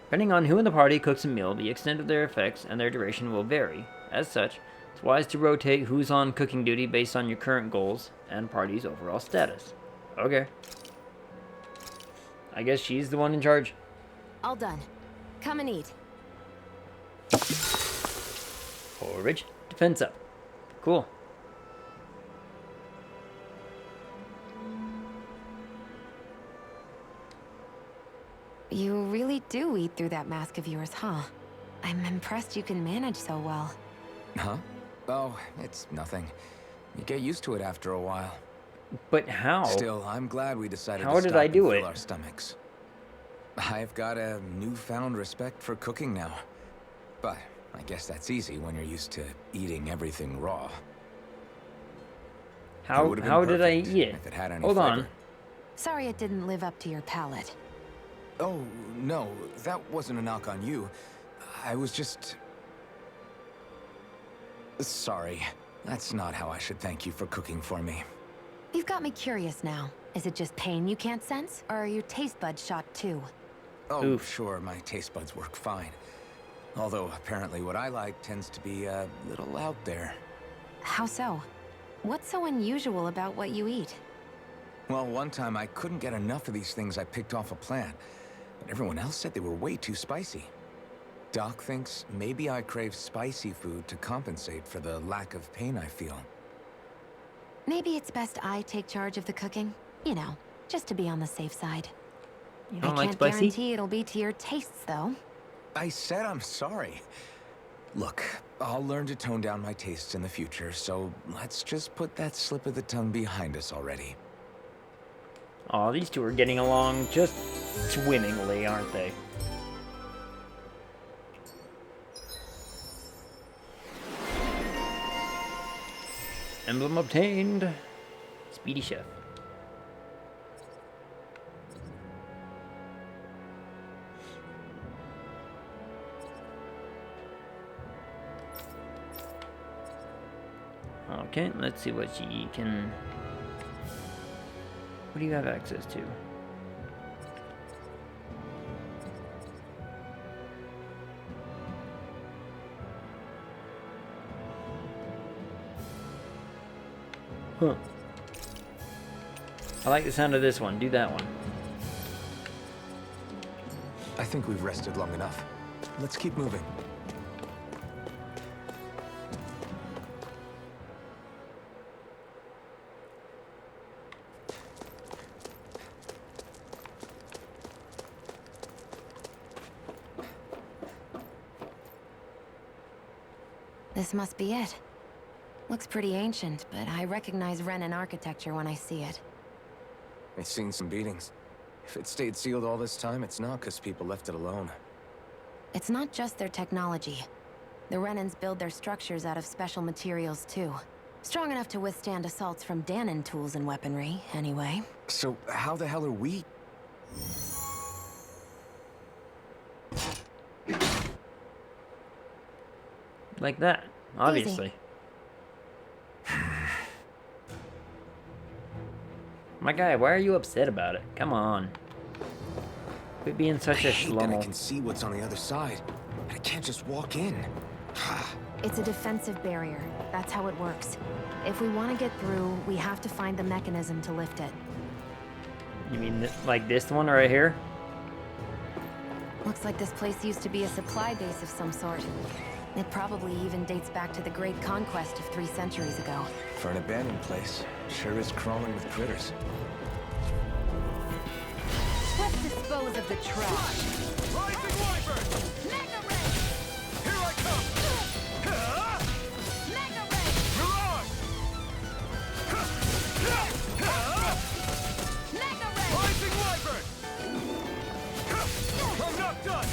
Speaker 1: Depending on who in the party cooks a meal, the extent of their effects and their duration will vary. As such, it's wise to rotate who's on cooking duty based on your current goals and party's overall status. Okay. I guess she's the one in charge.
Speaker 2: All done. Come and eat.
Speaker 1: Forage, defense up. Cool.
Speaker 2: You really do eat through that mask of yours, huh? I'm impressed you can manage so well.
Speaker 3: Huh? Oh, it's nothing. You get used to it after a while.
Speaker 1: But how?
Speaker 3: Still, I'm glad we decided
Speaker 1: How
Speaker 3: to
Speaker 1: did
Speaker 3: stop
Speaker 1: I do
Speaker 3: and
Speaker 1: it?
Speaker 3: fill our stomachs. I've got a newfound respect for cooking now. But I guess that's easy when you're used to eating everything raw.
Speaker 1: How did I eat it?
Speaker 3: If it had any
Speaker 1: Hold
Speaker 3: flavor.
Speaker 1: on.
Speaker 2: Sorry it didn't live up to your palate.
Speaker 3: Oh, no, that wasn't a knock on you. I was just... Sorry. That's not how I should thank you for cooking for me.
Speaker 2: You've got me curious now. Is it just pain you can't sense, or are your taste buds shot too?
Speaker 3: Oh,
Speaker 1: Oof.
Speaker 3: sure, my taste buds work fine. Although, apparently what I like tends to be a little out there.
Speaker 2: How so? What's so unusual about what you eat?
Speaker 3: Well, one time I couldn't get enough of these things I picked off a plant, but everyone else said they were way too spicy. Doc thinks maybe I crave spicy food to compensate for the lack of pain I feel.
Speaker 2: Maybe it's best I take charge of the cooking. You know, just to be on the safe side.
Speaker 1: You
Speaker 2: I
Speaker 1: don't like
Speaker 2: can't
Speaker 1: spicy?
Speaker 2: guarantee it'll be to your tastes, though.
Speaker 3: I said I'm sorry. Look, I'll learn to tone down my tastes in the future, so let's just put that slip of the tongue behind us already.
Speaker 1: Aw, these two are getting along just swimmingly, aren't they? Emblem obtained. Speedy Chef. Okay, let's see what she can... What do you have access to? Huh. I like the sound of this one. Do that one.
Speaker 3: I think we've rested long enough. Let's keep moving.
Speaker 2: This must be it. Looks pretty ancient, but I recognize Renan architecture when I see it.
Speaker 3: It's seen some beatings. If it stayed sealed all this time, it's not because people left it alone.
Speaker 2: It's not just their technology. The Renans build their structures out of special materials, too. Strong enough to withstand assaults from Danon tools and weaponry, anyway.
Speaker 3: So how the hell are we?
Speaker 1: Like that, obviously. My guy, why are you upset about it? Come on. Quit being such a
Speaker 3: I
Speaker 1: schlummel.
Speaker 3: can see what's on the other side, but I can't just walk in.
Speaker 2: It's a defensive barrier. That's how it works. If we want to get through, we have to find the mechanism to lift it.
Speaker 1: You mean like this one right here?
Speaker 2: Looks like this place used to be a supply base of some sort. It probably even dates back to the Great Conquest of 3 centuries ago.
Speaker 3: For an abandoned place, sure is crawling with critters.
Speaker 2: Let's dispose of the trash.
Speaker 12: Rising Wyvern!
Speaker 2: Mega Ray!
Speaker 12: Here I come!
Speaker 2: Mega Ray!
Speaker 12: Mirage!
Speaker 2: Mega Ray!
Speaker 12: Rising Wyvern! I'm not done!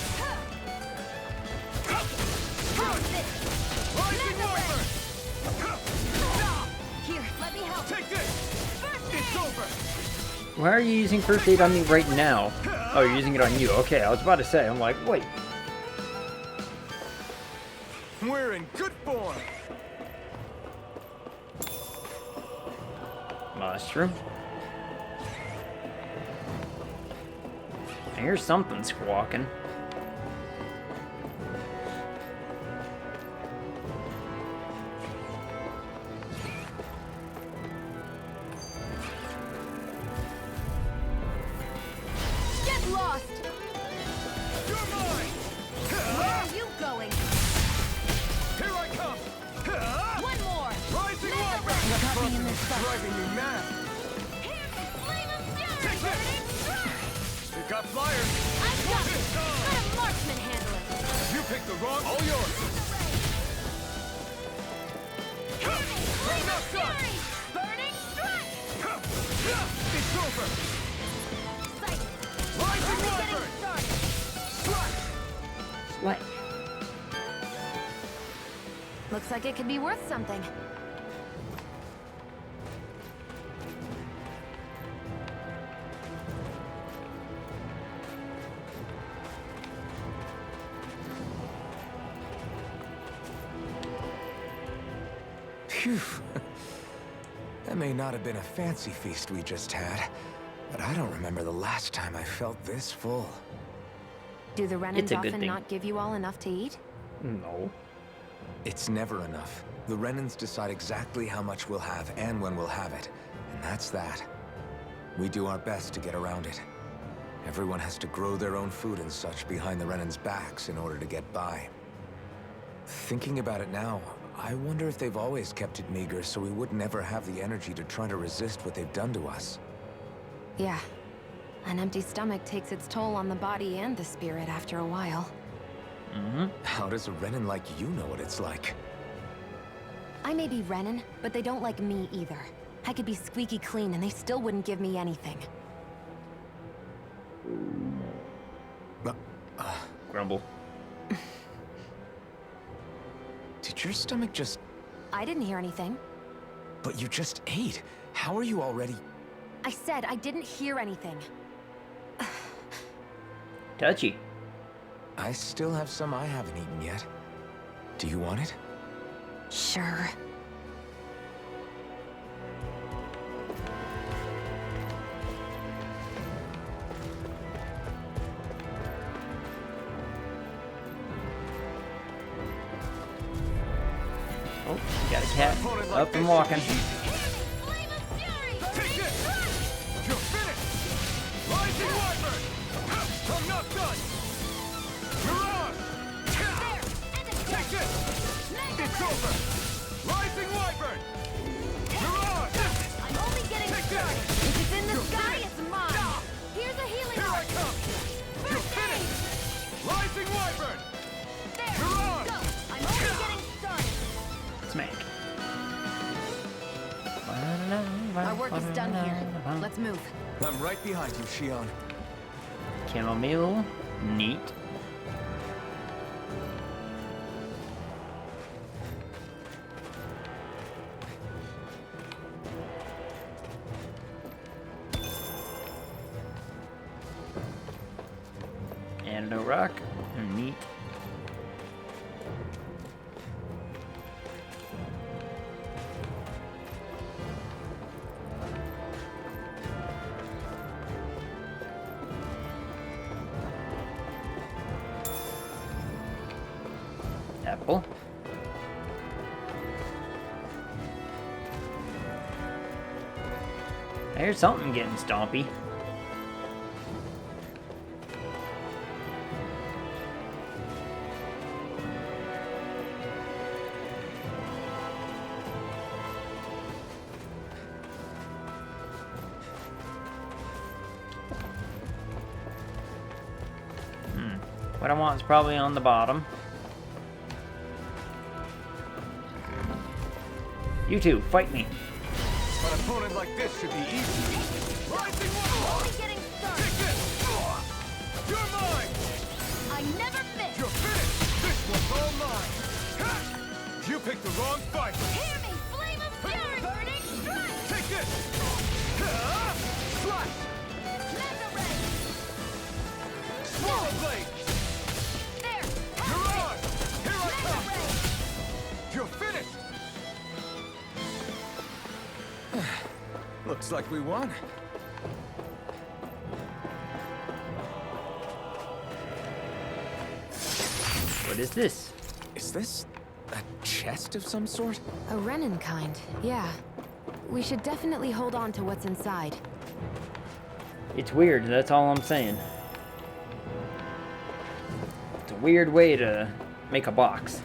Speaker 12: Rising Wyvern!
Speaker 2: Here, let me help.
Speaker 12: Take this! It's over!
Speaker 1: Why are you using first aid on me right now? Oh, you're using it on you. Okay, I was about to say. I'm like, wait.
Speaker 12: We're in good form!
Speaker 1: Well, that's true. I hear something squawking.
Speaker 2: Get lost!
Speaker 12: You're mine!
Speaker 2: Where are you going?
Speaker 12: Here I come!
Speaker 2: One more!
Speaker 12: Rising
Speaker 2: Mega
Speaker 12: Wyvern!
Speaker 2: Ray! Got me in this stuff.
Speaker 12: Driving me mad! Take this! You got flyers!
Speaker 2: I got it! Let a marksman handle it!
Speaker 12: You picked the wrong... All yours!
Speaker 2: Flame of
Speaker 12: done!
Speaker 2: Fury! Burning strike!
Speaker 12: It's over!
Speaker 2: Sight!
Speaker 12: Rising
Speaker 2: Only
Speaker 12: Wyvern!
Speaker 2: getting started!
Speaker 12: Strike!
Speaker 1: What?
Speaker 2: Looks like it could be worth something.
Speaker 3: Phew. That may not have been a fancy feast we just had, but I don't remember the last time I felt this full.
Speaker 2: Do the Renans
Speaker 1: It's a good
Speaker 2: often
Speaker 1: thing.
Speaker 2: not give you all enough to eat?
Speaker 1: No.
Speaker 3: It's never enough. The Renans decide exactly how much we'll have and when we'll have it, and that's that. We do our best to get around it. Everyone has to grow their own food and such behind the Renans' backs in order to get by. Thinking about it now, I wonder if they've always kept it meager so we would never have the energy to try to resist what they've done to us.
Speaker 2: Yeah. An empty stomach takes its toll on the body and the spirit after a while.
Speaker 1: Mm-hmm.
Speaker 3: How does a Renan like you know what it's like?
Speaker 2: I may be Renan, but they don't like me either. I could be squeaky clean and they still wouldn't give me anything.
Speaker 1: Grumble.
Speaker 3: Did your stomach just...
Speaker 2: I didn't hear anything.
Speaker 3: But you just ate. How are you already...
Speaker 2: I said I didn't hear anything.
Speaker 1: Touchy.
Speaker 3: I still have some I haven't eaten yet. Do you want it?
Speaker 2: Sure.
Speaker 1: Oh, got a cat. Up and walking.
Speaker 12: Take this! You're finished! Rising Wyvern! I'm not done! Mirage! Take this! It's over! Rising Wyvern! Mirage!
Speaker 2: I'm only getting started. If it's in the sky, it's mine. Here's a healing
Speaker 12: Here I
Speaker 2: arc.
Speaker 12: come! You're finished! Rising Wyvern!
Speaker 2: There.
Speaker 12: Mirage!
Speaker 2: Go. I'm only getting started.
Speaker 1: Smack.
Speaker 2: Our work is done here. Let's move.
Speaker 3: I'm right behind you, Shion.
Speaker 1: Chamomile. Neat. Antidote rock. Neat. Apple. I hear something getting stompy. What I want is probably on the bottom. You two, fight me.
Speaker 9: An opponent like this should be easy. Rising wall!
Speaker 2: Only getting started.
Speaker 9: Take this! You're mine!
Speaker 2: I never miss.
Speaker 9: You're finished! This one's all mine! Ha! You picked the wrong fight!
Speaker 2: Hear me, flame of fury, burning strike.
Speaker 9: Take this! Ha! Slash!
Speaker 2: Mega ray.
Speaker 9: Swallow blade!
Speaker 2: There.
Speaker 9: Mirage! Here I
Speaker 2: Mega
Speaker 9: come!
Speaker 2: ray.
Speaker 9: You're finished! Looks like we won.
Speaker 1: What is this?
Speaker 3: Is this a chest of some sort?
Speaker 2: A Renin kind, yeah. We should definitely hold on to what's inside.
Speaker 1: It's weird, that's all I'm saying. It's a weird way to make a box.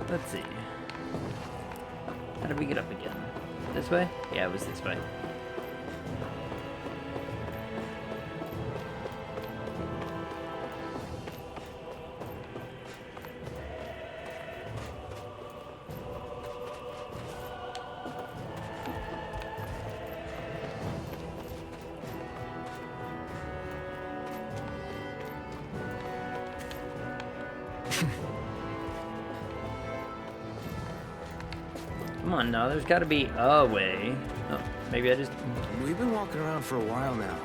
Speaker 1: Let's see. How did we get up again? This way? Yeah, it was this way. Come on now, there's gotta be a way. Oh, maybe I just...
Speaker 3: We've been walking around for a while now.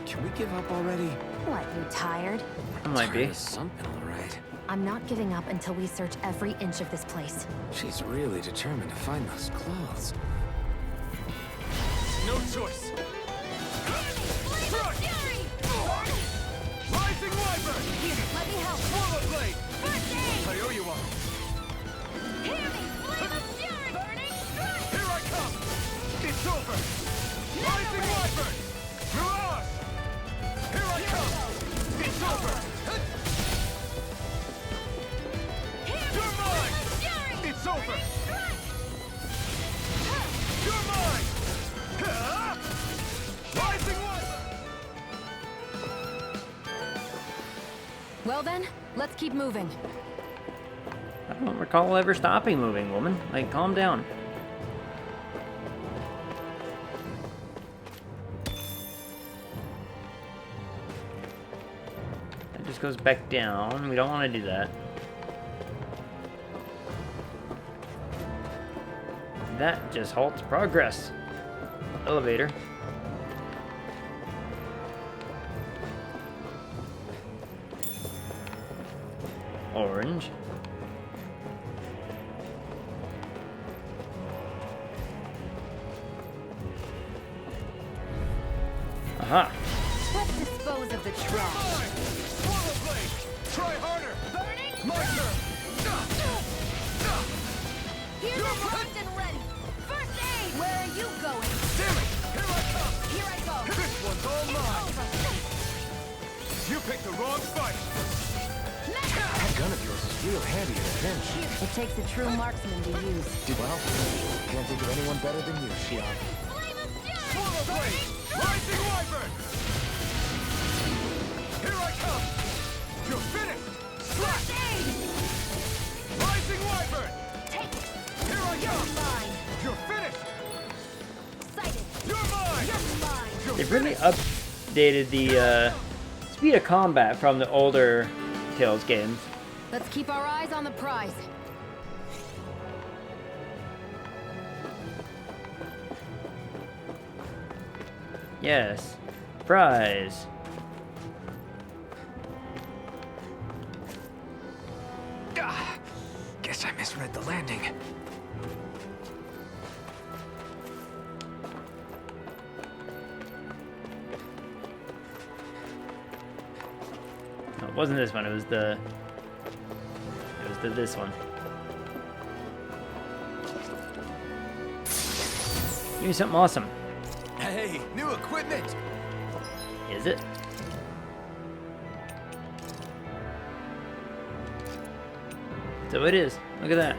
Speaker 3: Can we give up already?
Speaker 2: What, you tired?
Speaker 1: I might be.
Speaker 3: Tired of something, all right.
Speaker 2: I'm not giving up until we search every inch of this place.
Speaker 3: She's really determined to find those clothes.
Speaker 9: No choice.
Speaker 2: Flame of fury!
Speaker 9: Rising Wyvern!
Speaker 2: Here, let me help.
Speaker 9: Swallow blade!
Speaker 2: First aid!
Speaker 9: I owe you one.
Speaker 2: Hear me, flame of fury! Burning strike!
Speaker 9: Here I come! It's over! Rising Wyvern! Mirage! Here I come! It's over! You're mine!
Speaker 2: Fury!
Speaker 9: It's over!
Speaker 2: Strike!
Speaker 9: You're mine! Ha! Rising Wyvern!
Speaker 2: Well then, let's keep moving.
Speaker 1: I don't recall ever stopping moving, woman. Like, calm down. That just goes back down. We don't want to do that. That just halts progress. Elevator. Orange. Aha.
Speaker 2: Let's dispose of the trash.
Speaker 9: Swallow blade! Try harder!
Speaker 2: Burning
Speaker 9: My turn!
Speaker 2: Here's the primed and ready. First aid! Where are you going?
Speaker 9: Damn it! Here I come!
Speaker 2: Here I go.
Speaker 9: This one's all mine! You picked the wrong fight!
Speaker 3: That gun of yours is real handy in a pinch.
Speaker 2: It takes a true marksman to use.
Speaker 3: Well, can't think of anyone better than you, Shion.
Speaker 2: Flame of fury!
Speaker 9: Swallow blade! Rising Wyvern! Here I come! You're finished!
Speaker 2: First aid!
Speaker 9: Rising Wyvern!
Speaker 2: Take it.
Speaker 9: Here I
Speaker 2: You're
Speaker 9: come!
Speaker 2: mine.
Speaker 9: You're finished!
Speaker 2: Sighted.
Speaker 9: You're mine!
Speaker 2: You're mine.
Speaker 9: You're
Speaker 1: They've really updated the speed of combat from the older Tales games.
Speaker 2: Let's keep our eyes on the prize.
Speaker 1: Yes. Prize.
Speaker 3: Guess I misread the landing.
Speaker 1: No, it wasn't this one. It was the this one. Give me something awesome.
Speaker 9: Hey, new equipment!
Speaker 1: Is it? So it is. Look at that.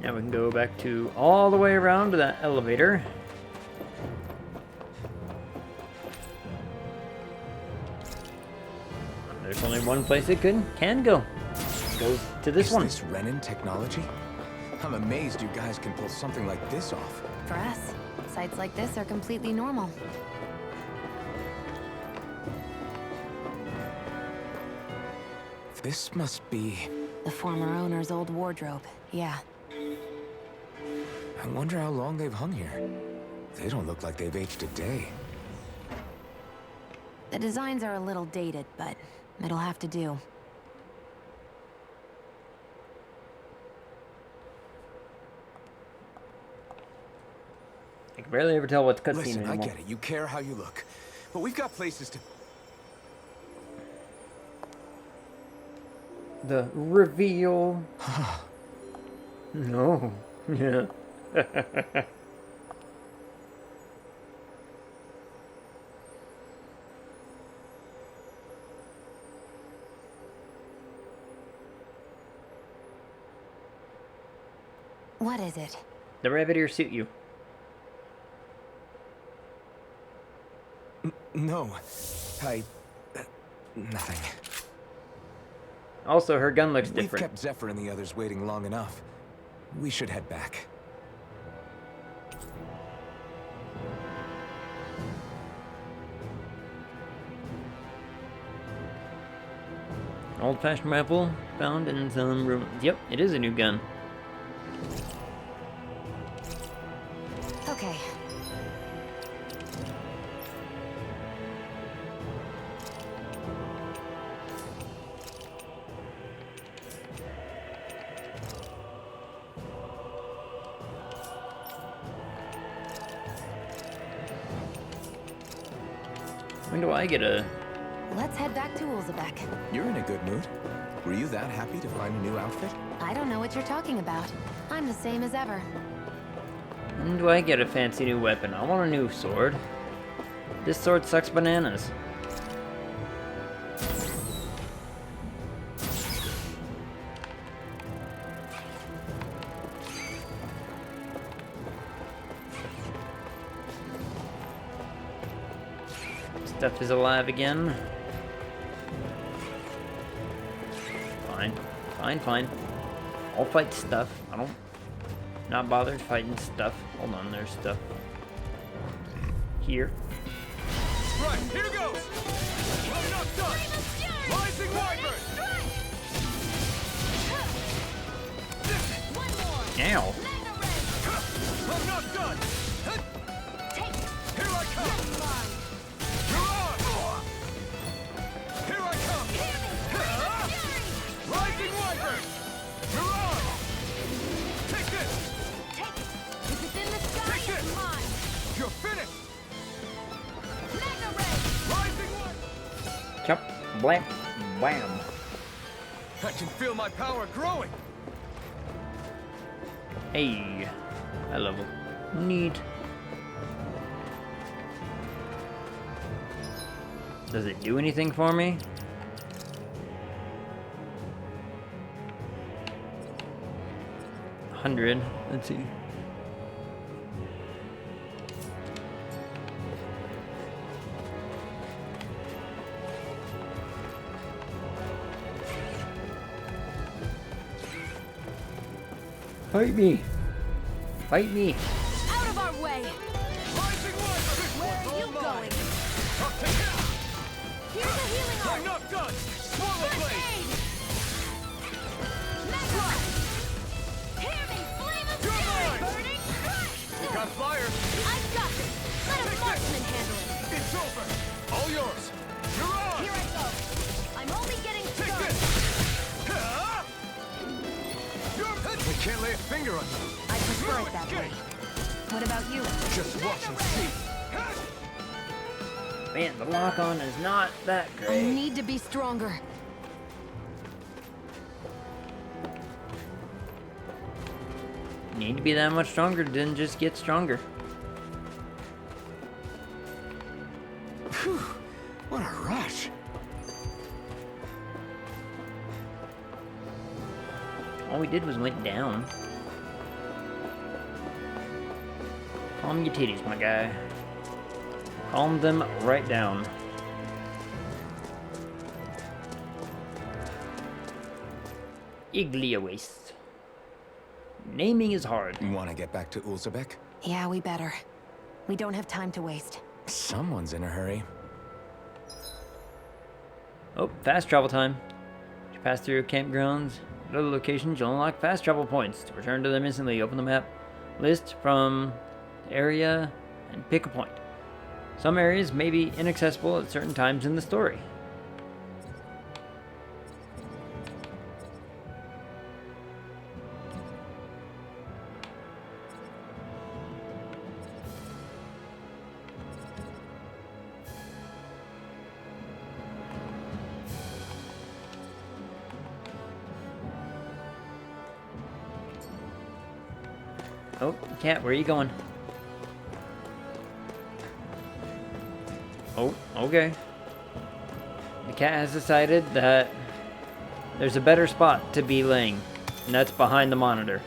Speaker 1: Now we can go back to all the way around to that elevator. There's only one place it can go. It goes to this one.
Speaker 3: Is this Renin technology? I'm amazed you guys can pull something like this off.
Speaker 2: For us, sites like this are completely normal.
Speaker 3: This must be...
Speaker 2: The former owner's old wardrobe, yeah.
Speaker 3: I wonder how long they've hung here. They don't look like they've aged a day.
Speaker 2: The designs are a little dated, but it'll have to do.
Speaker 1: I can barely ever tell what's cutscene
Speaker 3: Listen,
Speaker 1: anymore.
Speaker 3: I get it. You care how you look. But we've got places to...
Speaker 1: The reveal. No. Yeah.
Speaker 2: What is it?
Speaker 1: The rabbit ear suit you.
Speaker 3: No. Nothing.
Speaker 1: Also, her gun looks
Speaker 3: We've
Speaker 1: different.
Speaker 3: kept Zephyr and the others waiting long enough. We should head back.
Speaker 1: An old-fashioned rifle found in some ruins. Yep, it is a new gun.
Speaker 2: Okay.
Speaker 1: When do I get a...
Speaker 2: Let's head back to Ulzebek.
Speaker 3: You're in a good mood. Were you that happy to find a new outfit?
Speaker 2: I don't know what you're talking about. I'm the same as ever.
Speaker 1: When do I get a fancy new weapon? I want a new sword. This sword sucks bananas. Stuff is alive again. Fine. Fine, fine. I'll fight stuff. I don't... Not bothered fighting stuff. Hold on, there's stuff. Here.
Speaker 9: Right, here goes! I'm not done! Rising Wyvern!
Speaker 1: Ow.
Speaker 9: I'm not done! Here I come! You're on! Here I come! Rising Wyvern! You're on! Take this!
Speaker 2: If it's in the sky,
Speaker 9: Take
Speaker 2: it's
Speaker 9: this!
Speaker 2: mine.
Speaker 9: You're finished! Rising Wyvern!
Speaker 1: Chop. Blam. Bam.
Speaker 9: I can feel my power growing!
Speaker 1: Hey. High level. Neat. Does it do anything for me? $100. Let's see. Fight me! Fight me!
Speaker 2: Out of our way! Where are you going? Here's a healing
Speaker 12: I'm
Speaker 2: art!
Speaker 12: not done! Swallow blade!
Speaker 2: Mega! Hear me! Flame of fury! Burning strike!
Speaker 9: You got fire!
Speaker 2: I've got this! Let a marksman handle it!
Speaker 12: It's over!
Speaker 9: All yours!
Speaker 12: You're on!
Speaker 2: Here I go! I'm only getting
Speaker 12: Take
Speaker 2: started!
Speaker 12: this!
Speaker 9: I can't lay a finger on you.
Speaker 2: I prefer it that way. What about you?
Speaker 9: Just watch and see.
Speaker 1: Man, the lock-on is not that
Speaker 2: I
Speaker 1: great.
Speaker 2: need to be stronger.
Speaker 1: Need to be that much stronger, then just get stronger.
Speaker 9: Phew, what a rush.
Speaker 1: All we did was went down. Calm your titties, my guy. Calm them right down. Iglia waste. Naming is hard.
Speaker 3: You want to get back to Ulzebek?
Speaker 2: Yeah, we better. We don't have time to waste.
Speaker 3: Someone's in a hurry.
Speaker 1: Oh, fast travel time. To pass through campgrounds at other locations, you'll unlock fast travel points. To return to them instantly, open the map list from the area and pick a point. Some areas may be inaccessible at certain times in the story. Oh, cat, where are you going? Oh, okay. The cat has decided that there's a better spot to be laying, and that's behind the monitor.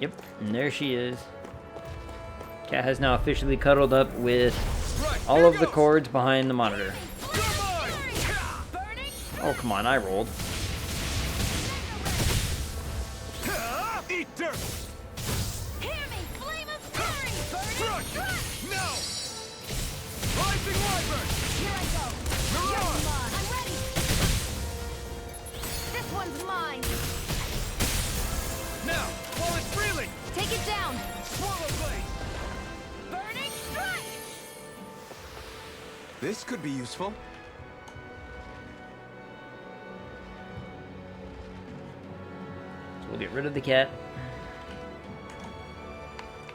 Speaker 1: Yep, and there she is. Cat has now officially cuddled up with all of the cords behind the monitor. Oh, come on, I rolled.
Speaker 12: Eat dirt!
Speaker 2: Hear me! Flame of fury! Burning strike!
Speaker 12: No! Rising Wyvern!
Speaker 2: Here I go! You're mine! I'm ready! This one's mine!
Speaker 12: Now, while it's reeling!
Speaker 2: Take it down!
Speaker 12: Swallow blade!
Speaker 2: Burning strike!
Speaker 9: This could be useful.
Speaker 1: So we'll get rid of the cat.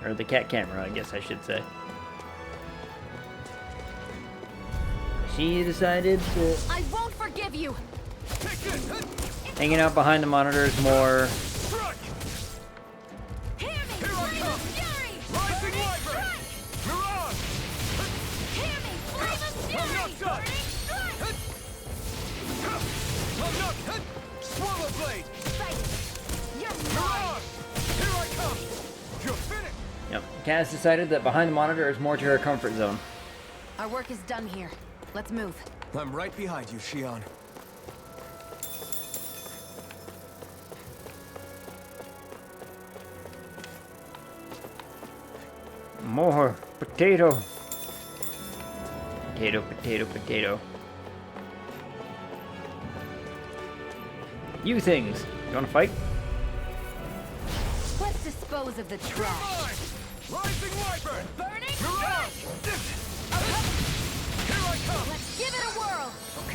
Speaker 1: Or the cat camera, I guess I should say. She decided that
Speaker 2: I won't forgive you!
Speaker 12: Take this!
Speaker 1: hanging out behind the monitor is more
Speaker 12: Strike!
Speaker 2: Hear me!
Speaker 12: Here I
Speaker 2: Flame
Speaker 12: come!
Speaker 2: of fury!
Speaker 12: Rising
Speaker 2: Burning
Speaker 12: Wyvern!
Speaker 2: strike!
Speaker 12: Mirage!
Speaker 2: Hear me! Flame of
Speaker 12: I'm
Speaker 2: fury!
Speaker 12: not done!
Speaker 2: Burning strike!
Speaker 12: I'm not... Swallow blade!
Speaker 2: Fight! You're mine!
Speaker 12: Mirage! Here I come! You're finished!
Speaker 1: Yep. Cat has decided that behind the monitor is more to her comfort zone.
Speaker 2: Our work is done here. Let's move.
Speaker 9: I'm right behind you, Shion.
Speaker 1: More potato. Potato, potato, potato. You things. You wanna fight?
Speaker 2: Let's dispose of the trash.
Speaker 12: Rising Wyvern!
Speaker 2: Burning
Speaker 12: Mirage!
Speaker 2: strike!
Speaker 12: Here I come!
Speaker 2: Let's give it a whirl!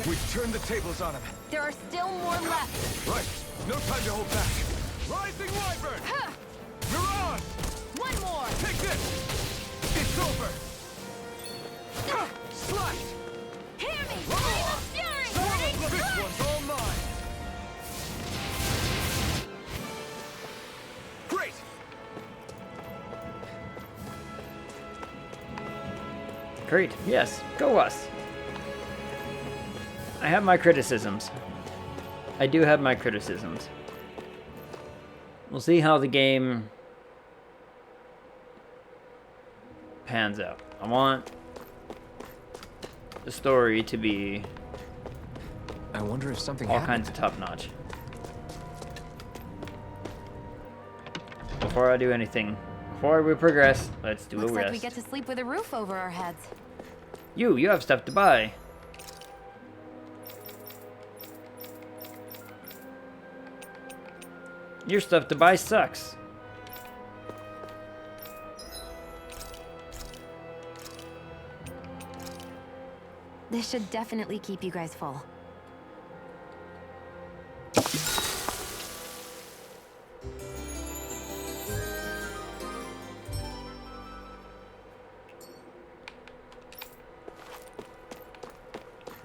Speaker 9: We've turned the tables on him.
Speaker 2: There are still more left.
Speaker 9: Right. No time to hold back.
Speaker 12: Rising Wyvern!
Speaker 2: Huh.
Speaker 12: Mirage!
Speaker 2: One more!
Speaker 12: Take this! It's over! Slashed!
Speaker 2: Hear me! Flame of fury! Burning
Speaker 12: This
Speaker 2: strike!
Speaker 12: one's all mine! Great!
Speaker 1: Great. Yes. Go us. I have my criticisms. I do have my criticisms. We'll see how the game pans out. I want the story to be
Speaker 3: I wonder if something
Speaker 1: all
Speaker 3: happened.
Speaker 1: kinds of top-notch. Before I do anything, before we progress, let's do
Speaker 2: Looks
Speaker 1: a
Speaker 2: like
Speaker 1: rest.
Speaker 2: we get to sleep with a roof over our heads.
Speaker 1: You have stuff to buy. Your stuff to buy sucks.
Speaker 2: This should definitely keep you guys full.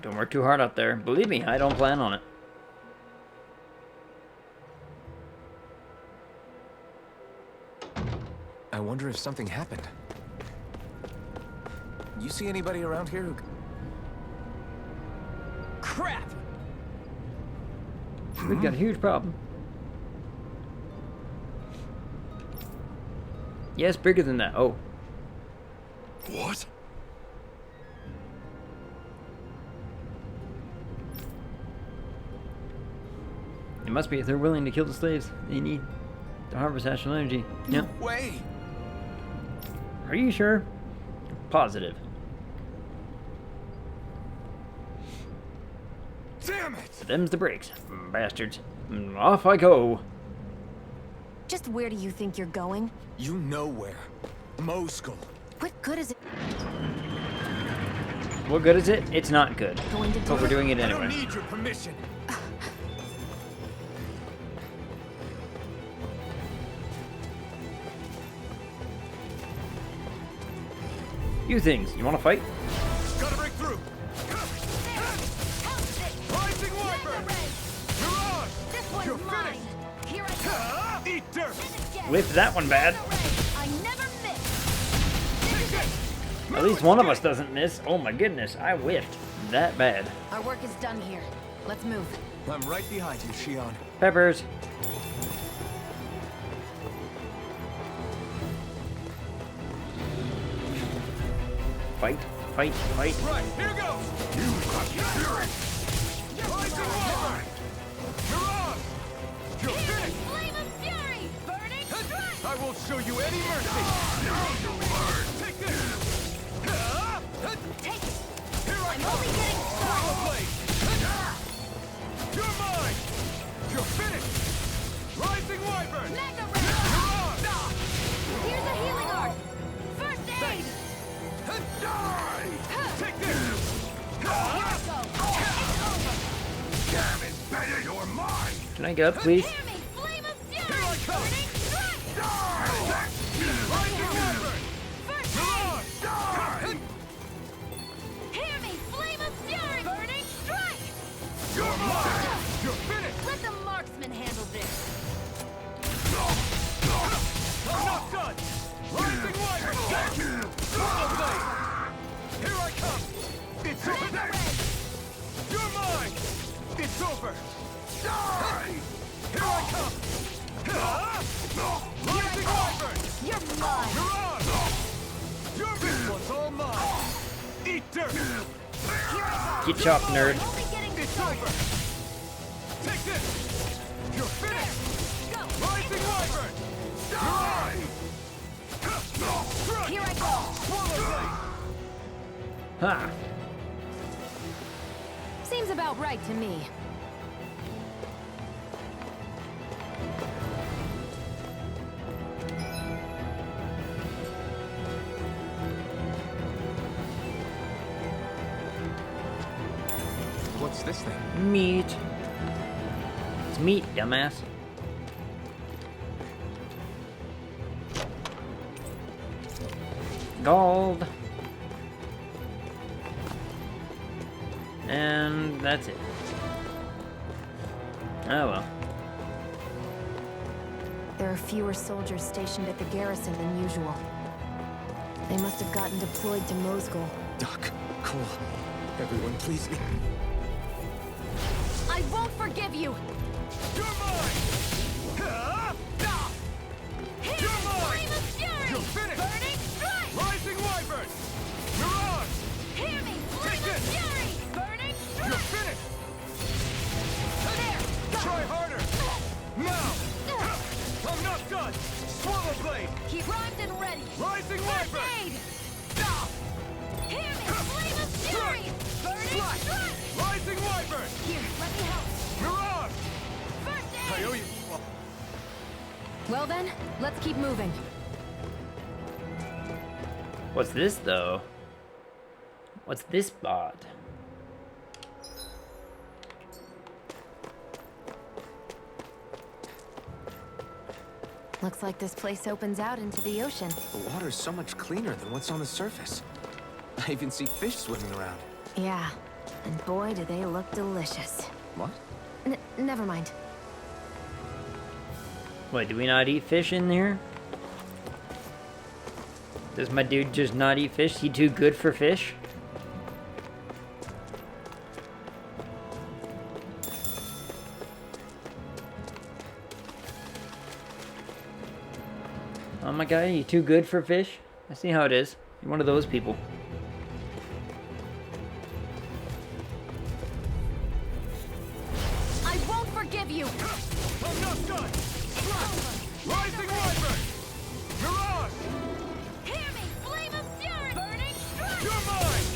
Speaker 1: Don't work too hard out there. Believe me, I don't plan on it.
Speaker 3: I wonder if something happened. You see anybody around here who...
Speaker 7: Crap!
Speaker 1: We've got a huge problem. Yes, bigger than that. Oh.
Speaker 4: What?
Speaker 1: It must be if they're willing to kill the slaves. They need to harvest astral energy. Yep.
Speaker 3: No way!
Speaker 1: Are you sure? Positive.
Speaker 3: Damn it!
Speaker 1: Them's the brakes. Bastards. Off I go.
Speaker 2: Just where do you think you're going?
Speaker 3: You know where. Moskul.
Speaker 2: What good is it
Speaker 1: What good is it? It's not good.
Speaker 2: going to do?
Speaker 1: But we're doing it
Speaker 9: I don't
Speaker 1: anyway.
Speaker 9: need your permission.
Speaker 1: You things. You want to fight?
Speaker 9: Gotta break through. Rising Wyvern! Mirage! You're finished!
Speaker 2: Here I go.
Speaker 9: Eat dirt!
Speaker 1: Whip that one bad.
Speaker 2: I never miss.
Speaker 1: At least one of us doesn't miss. Oh my goodness, I whiffed that bad.
Speaker 2: Our work is done here. Let's move.
Speaker 3: I'm right behind you, Shion.
Speaker 1: Peppers. Fight, fight, fight.
Speaker 9: Right, here goes! You've got fury! Rising Wyvern! Mirage! You're finished!
Speaker 2: Flame of fury! Burning strike!
Speaker 9: I won't show you any mercy! Take this!
Speaker 2: Take it!
Speaker 9: Here I
Speaker 2: I'm
Speaker 9: come!
Speaker 2: only getting
Speaker 9: Power
Speaker 2: started.
Speaker 9: blade! You're mine! You're finished! Rising Wyvern!
Speaker 2: Mega ray!
Speaker 9: Mirage!
Speaker 2: Here's a healing art. First aid.
Speaker 9: Die! Take this!
Speaker 2: Here I go. It's over.
Speaker 4: Damn it, Betty, you're mine!
Speaker 1: Can I get up, please?
Speaker 2: Hear me, flame of fury!
Speaker 9: Here I come!
Speaker 2: Burning strike!
Speaker 9: Rising Wyvern!
Speaker 2: First aid. Hear me, flame of fury! Burning strike!
Speaker 9: You're mine! You're finished!
Speaker 2: Let the marksman handle this.
Speaker 9: I'm not done! Rising Wyvern! Power blade! Here I come! It's over!
Speaker 2: Mega ray!
Speaker 9: You're mine! It's over! Die! Here I come! Rising Wyvern!
Speaker 2: You're mine.
Speaker 9: Mirage! This one's all mine! Eat dirt!
Speaker 1: Get chopped, nerd.
Speaker 2: I'm only getting
Speaker 9: It's
Speaker 2: started.
Speaker 9: over! Take this! You're finished!
Speaker 2: Go.
Speaker 9: Rising Wyvern! Die!
Speaker 2: Here I go.
Speaker 9: Swallow blade!
Speaker 1: Ha!
Speaker 2: Seems about right to me.
Speaker 3: What's this thing?
Speaker 1: Meat. It's meat, dumbass. Gold. And that's it. Oh well.
Speaker 2: There are fewer soldiers stationed at the garrison than usual. They must have gotten deployed to Moskul.
Speaker 3: Doc, Cole, everyone, please.
Speaker 2: I won't forgive you!
Speaker 9: You're mine! Die!
Speaker 2: Keep primed and ready.
Speaker 9: Rising Wyvern!
Speaker 2: Aid! Stop! Hear me! Flame of fury! Burning strike!
Speaker 9: Rising Wyvern!
Speaker 2: Here, let me help.
Speaker 9: Mirage!
Speaker 2: First
Speaker 9: I
Speaker 2: aid!
Speaker 9: owe you.
Speaker 2: Well then, let's keep moving.
Speaker 1: What's this, though? What's this spot?
Speaker 2: Looks like this place opens out into the ocean.
Speaker 3: The water's so much cleaner than what's on the surface. I even see fish swimming around.
Speaker 2: Yeah, and boy, do they look delicious.
Speaker 3: What?
Speaker 2: Never mind.
Speaker 1: Wait, do we not eat fish in here? Does my dude just not eat fish? He too good for fish? Oh my god, you too good for fish? I see how it is. You're one of those people.
Speaker 2: I won't forgive you!
Speaker 9: I'm not done! Rising Wyvern! Mirage!
Speaker 2: Hear me! Flame of fury! Burning strike!
Speaker 9: You're mine!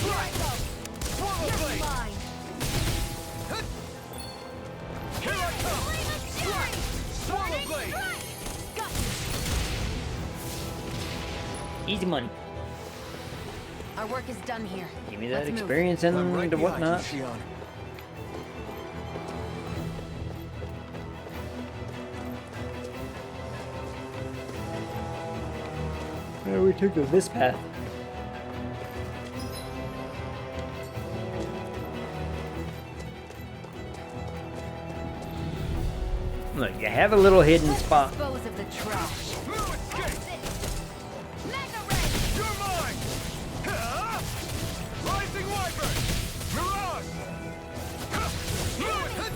Speaker 2: Here I go!
Speaker 9: Swallow
Speaker 2: You're
Speaker 9: blade!
Speaker 2: mine!
Speaker 9: Here I come!
Speaker 2: Flame of fury!
Speaker 9: Swallow
Speaker 2: Burning
Speaker 9: blade!
Speaker 2: strike! Got you!
Speaker 1: Easy money.
Speaker 2: Our work is done here.
Speaker 1: Give me that
Speaker 2: Let's move.
Speaker 1: experience and
Speaker 3: I'm right
Speaker 1: the
Speaker 3: behind you,
Speaker 1: whatnot.
Speaker 3: Shion.
Speaker 1: Yeah, we took this path. Look, you have a little hidden
Speaker 2: Let's
Speaker 1: spot.
Speaker 2: dispose of the trash.
Speaker 9: No escape!
Speaker 2: Mega ray!
Speaker 9: You're mine! Rising Wyvern! Mirage!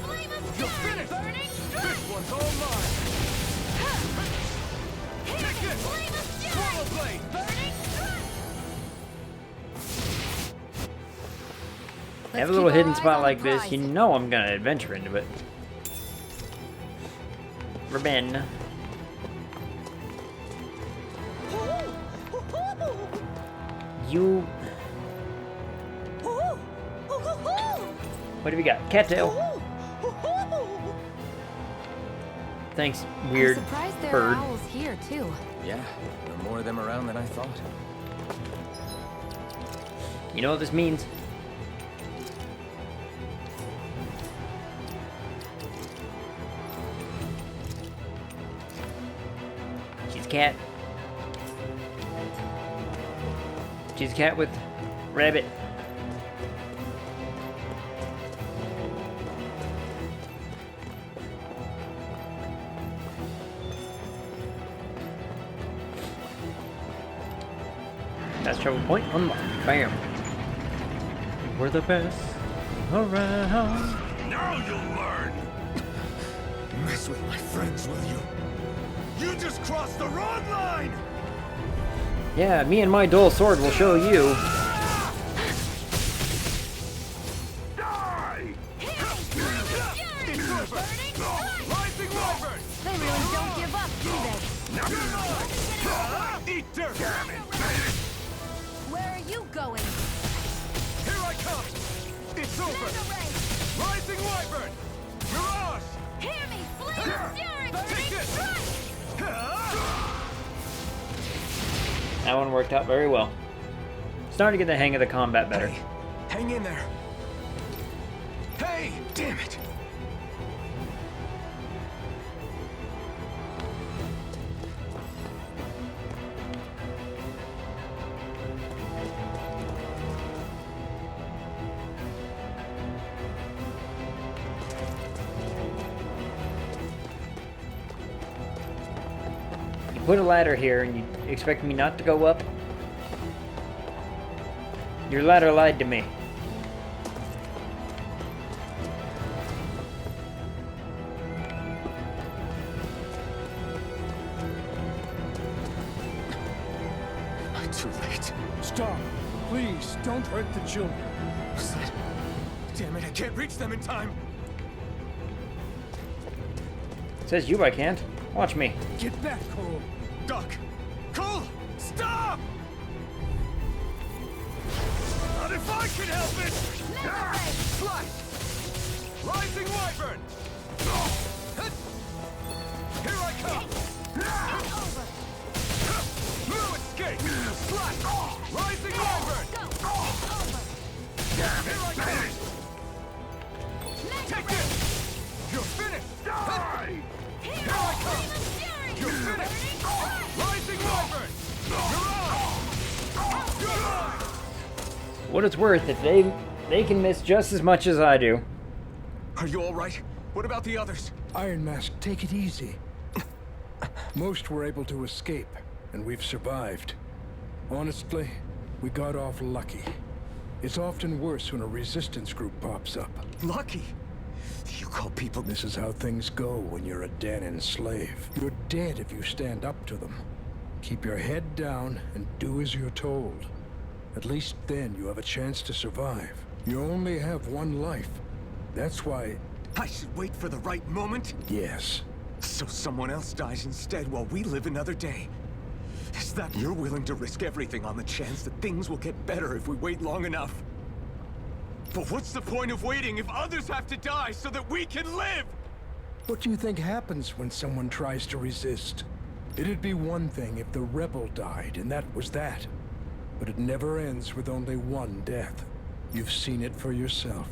Speaker 2: Flame of
Speaker 9: You're
Speaker 2: fury!
Speaker 9: finished!
Speaker 2: Burning strike!
Speaker 9: This one's all mine!
Speaker 2: Hear me!
Speaker 9: Take it!
Speaker 2: Flame of fury!
Speaker 9: Swallow blade!
Speaker 2: Burning strike!
Speaker 1: Have a
Speaker 2: Let's
Speaker 1: little
Speaker 2: keep
Speaker 1: hidden
Speaker 2: our eyes
Speaker 1: spot
Speaker 2: on
Speaker 1: like
Speaker 2: the
Speaker 1: this,
Speaker 2: prize.
Speaker 1: you know I'm gonna adventure into it. Rebin. You. What do we got? Cattail. Thanks, weird
Speaker 2: I'm surprised there
Speaker 1: bird.
Speaker 2: are owls here too.
Speaker 3: Yeah, there are more of them around than I thought.
Speaker 1: You know what this means? She's a cat. She's a cat with rabbit. Fast travel point unlocked. Bam. We're the best around.
Speaker 12: Now you'll learn!
Speaker 3: Mess with my friends, will you?
Speaker 12: You just crossed the wrong line!
Speaker 1: Yeah, me and my dual sword will show you.
Speaker 12: Die!
Speaker 2: It's over.
Speaker 9: Rising Wyvern!
Speaker 2: They really don't give up, do they?
Speaker 12: Eat dirt!
Speaker 2: Where are you going?
Speaker 9: Here I come! It's over!
Speaker 2: Mega ray!
Speaker 9: Rising Wyvern! Mirage!
Speaker 2: Hear me! Flame of fury!
Speaker 9: Take
Speaker 2: Burning
Speaker 9: it!
Speaker 2: strike!
Speaker 1: That one worked out very well. Starting to get the hang of the combat better.
Speaker 3: Hey, hang in there. Hey, damn it.
Speaker 1: You put a ladder here and you expect me not to go up? Your ladder lied to me.
Speaker 3: Too late.
Speaker 6: Stop. Please, don't hurt the children.
Speaker 3: What's that? Damn it, I can't reach them in time.
Speaker 1: Says you I can't. Watch me.
Speaker 6: Get back, Cole.
Speaker 9: Doc! Cole! Stop!
Speaker 12: Not if I can help it!
Speaker 9: Slice! Rising Wyvern! Here I come! No escape! Slice! Rising Wyvern! Here I come! Take this! You're finished! Die! Here I come! You're finished! Rising Wyvern! You're on! You're on!
Speaker 1: What it's worth, if they can miss just as much as I do.
Speaker 9: Are you all right? What about the others?
Speaker 6: Iron Mask, take it easy. Most were able to escape, and we've survived. Honestly, we got off lucky. It's often worse when a resistance group pops up.
Speaker 9: Lucky? You call people...
Speaker 6: This is how things go when you're a Danon slave. You're dead if you stand up to them. Keep your head down and do as you're told. At least then you have a chance to survive. You only have one life. That's why...
Speaker 9: I should wait for the right moment?
Speaker 6: Yes.
Speaker 9: So someone else dies instead while we live another day. Is that you're willing to risk everything on the chance that things will get better if we wait long enough? But what's the point of waiting if others have to die so that we can live?
Speaker 6: What do you think happens when someone tries to resist? It'd be one thing if the rebel died, and that was that. But it never ends with only one death. You've seen it for yourself.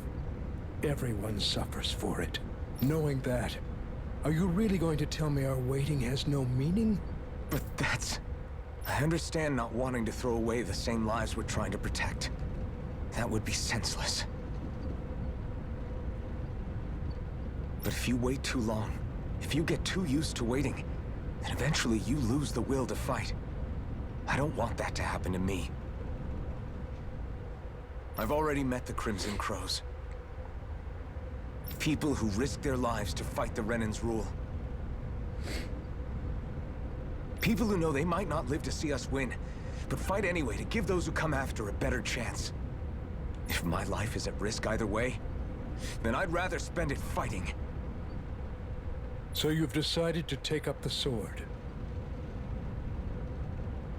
Speaker 6: Everyone suffers for it. Knowing that, are you really going to tell me our waiting has no meaning?
Speaker 3: But that's... I understand not wanting to throw away the same lives we're trying to protect. That would be senseless. But if you wait too long, if you get too used to waiting, then eventually you lose the will to fight. I don't want that to happen to me. I've already met the Crimson Crows. People who risk their lives to fight the Renan's rule. People who know they might not live to see us win, but fight anyway to give those who come after a better chance. If my life is at risk either way, then I'd rather spend it fighting.
Speaker 6: So you've decided to take up the sword?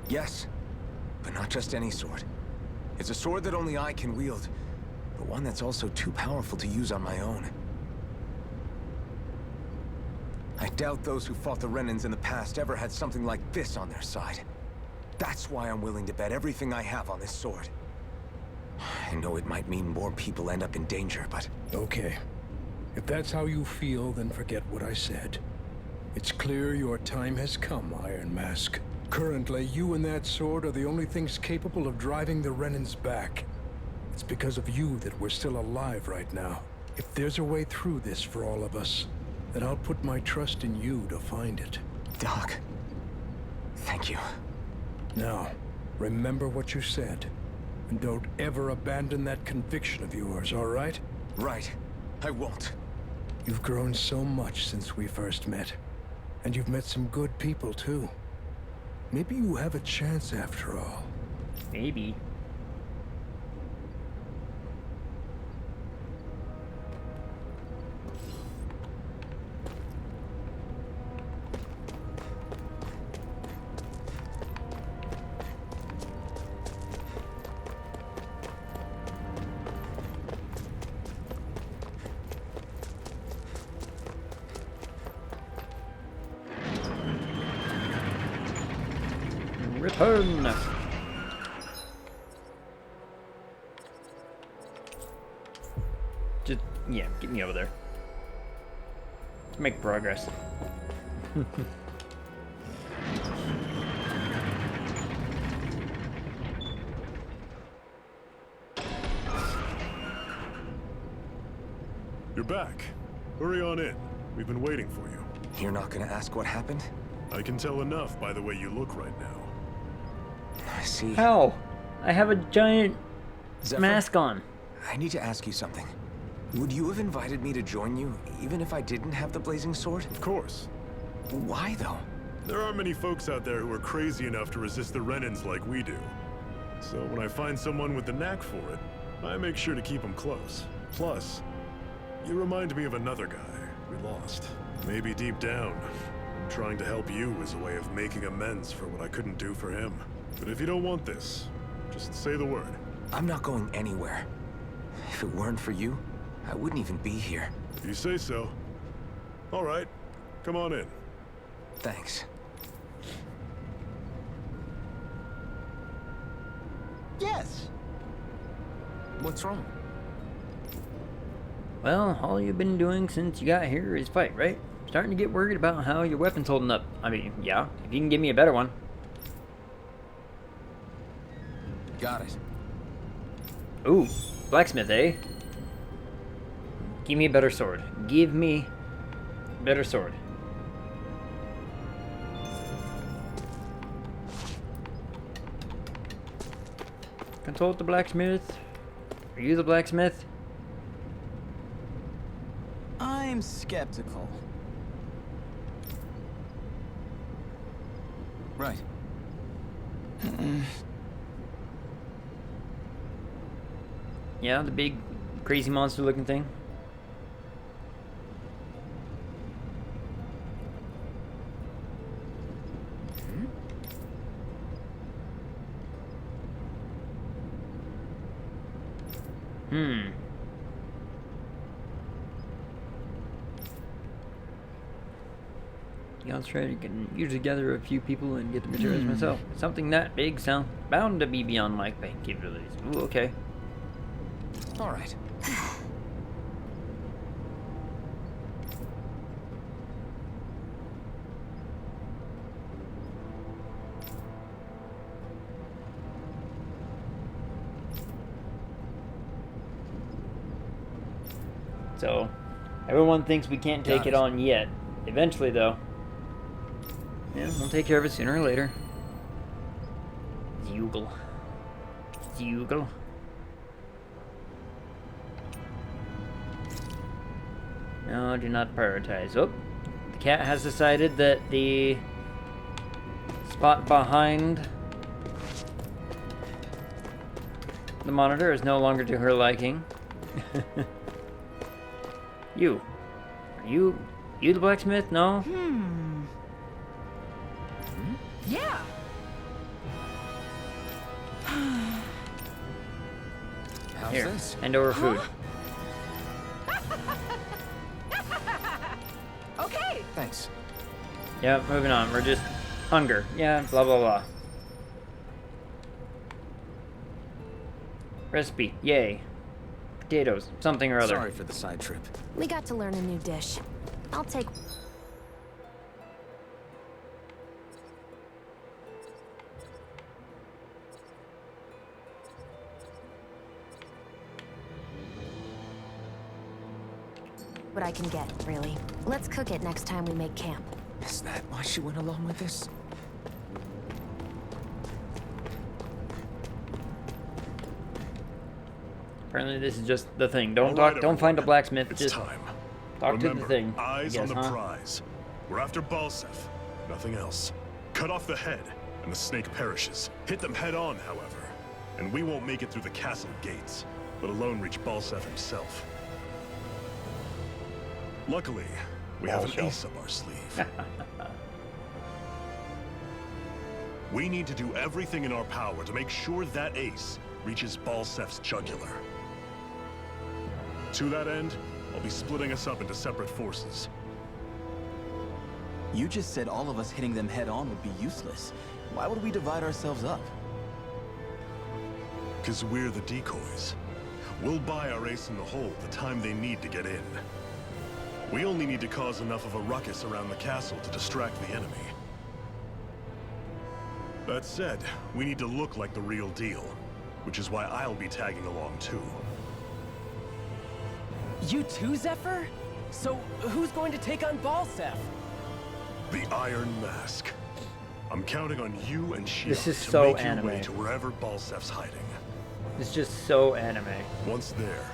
Speaker 3: Yes, but not just any sword. It's a sword that only I can wield, but one that's also too powerful to use on my own. I doubt those who fought the Renans in the past ever had something like this on their side. That's why I'm willing to bet everything I have on this sword. I know it might mean more people end up in danger, but...
Speaker 6: Okay. If that's how you feel, then forget what I said. It's clear your time has come, Iron Mask. Currently, you and that sword are the only things capable of driving the Renans back. It's because of you that we're still alive right now. If there's a way through this for all of us, then I'll put my trust in you to find it.
Speaker 3: Doc, thank you.
Speaker 6: Now, remember what you said. And don't ever abandon that conviction of yours, all right?
Speaker 3: Right. I won't.
Speaker 6: You've grown so much since we first met. And you've met some good people, too. Maybe you have a chance after all.
Speaker 1: Maybe. Return! Just, yeah, get me over there. Let's make progress.
Speaker 4: You're back. Hurry on in. We've been waiting for you.
Speaker 3: You're not gonna ask what happened?
Speaker 4: I can tell enough by the way you look right now.
Speaker 3: I see.
Speaker 1: How? I have a giant
Speaker 3: Zephyr,
Speaker 1: mask on.
Speaker 3: I need to ask you something. Would you have invited me to join you, even if I didn't have the blazing sword?
Speaker 4: Of course.
Speaker 3: Why, though?
Speaker 4: There aren't many folks out there who are crazy enough to resist the Renans like we do. So when I find someone with the knack for it, I make sure to keep them close. Plus, you remind me of another guy we lost. Maybe deep down, trying to help you is a way of making amends for what I couldn't do for him. But if you don't want this, just say the word.
Speaker 3: I'm not going anywhere. If it weren't for you, I wouldn't even be here.
Speaker 4: If you say so. All right, come on in.
Speaker 3: Thanks.
Speaker 9: Yes.
Speaker 3: What's wrong?
Speaker 1: Well, all you've been doing since you got here is fight, right? Starting to get worried about how your weapon's holding up. I mean, yeah, if you can give me a better one.
Speaker 3: Got it.
Speaker 1: Ooh, blacksmith, eh? Give me a better sword. Give me a better sword. Consult the blacksmith. Are you the blacksmith?
Speaker 9: I'm skeptical.
Speaker 3: Right.
Speaker 1: Yeah, the big, crazy monster-looking thing. Yeah, I'll try to usually gather a few people and get the materials myself. Something that big sounds bound to be beyond my capabilities. Ooh, okay.
Speaker 3: All right.
Speaker 1: So, everyone thinks we can't take it on yet. Eventually, though. Yeah, we'll take care of it sooner or later. Zeugle. Zeugle. No, do not prioritize. Oh, the cat has decided that the spot behind the monitor is no longer to her liking. You. Are you the blacksmith? No?
Speaker 7: Yeah.
Speaker 3: How's
Speaker 1: Here,
Speaker 3: this?
Speaker 1: hand over food.
Speaker 7: Okay.
Speaker 3: Thanks.
Speaker 1: Yeah, moving on. We're just hunger. Yeah, blah blah blah. Recipe. Yay. Potatoes. Something or other.
Speaker 3: Sorry for the side trip.
Speaker 2: We got to learn a new dish. I'll take... what I can get, really. Let's cook it next time we make camp.
Speaker 3: Is that why she went along with this?
Speaker 1: Apparently this is just the thing. Don't
Speaker 4: All
Speaker 1: talk.
Speaker 4: right,
Speaker 1: don't find a
Speaker 4: everyone.
Speaker 1: blacksmith.
Speaker 4: It's
Speaker 1: Just
Speaker 4: time.
Speaker 1: talk
Speaker 4: Remember,
Speaker 1: to the thing.
Speaker 4: Eyes
Speaker 1: I
Speaker 4: on
Speaker 1: guess,
Speaker 4: the
Speaker 1: huh?
Speaker 4: prize. We're after Balsef. Nothing else. Cut off the head, and the snake perishes. Hit them head on, however, and we won't make it through the castle gates, let alone reach Balsef himself. Luckily, we have an ace up our sleeve. We need to do everything in our power to make sure that ace reaches Balsef's jugular. To that end, I'll be splitting us up into separate forces.
Speaker 9: You just said all of us hitting them head on would be useless. Why would we divide ourselves up?
Speaker 4: Because we're the decoys. We'll buy our ace in the hole the time they need to get in. We only need to cause enough of a ruckus around the castle to distract the enemy. That said, we need to look like the real deal, which is why I'll be tagging along too.
Speaker 7: You too, Zephyr? So, who's going to take on Balsef?
Speaker 4: The Iron Mask. I'm counting on you and Shield
Speaker 1: This is
Speaker 4: to
Speaker 1: so
Speaker 4: make your way
Speaker 1: anime.
Speaker 4: to wherever Balsef's hiding.
Speaker 1: It's just so anime.
Speaker 4: Once there,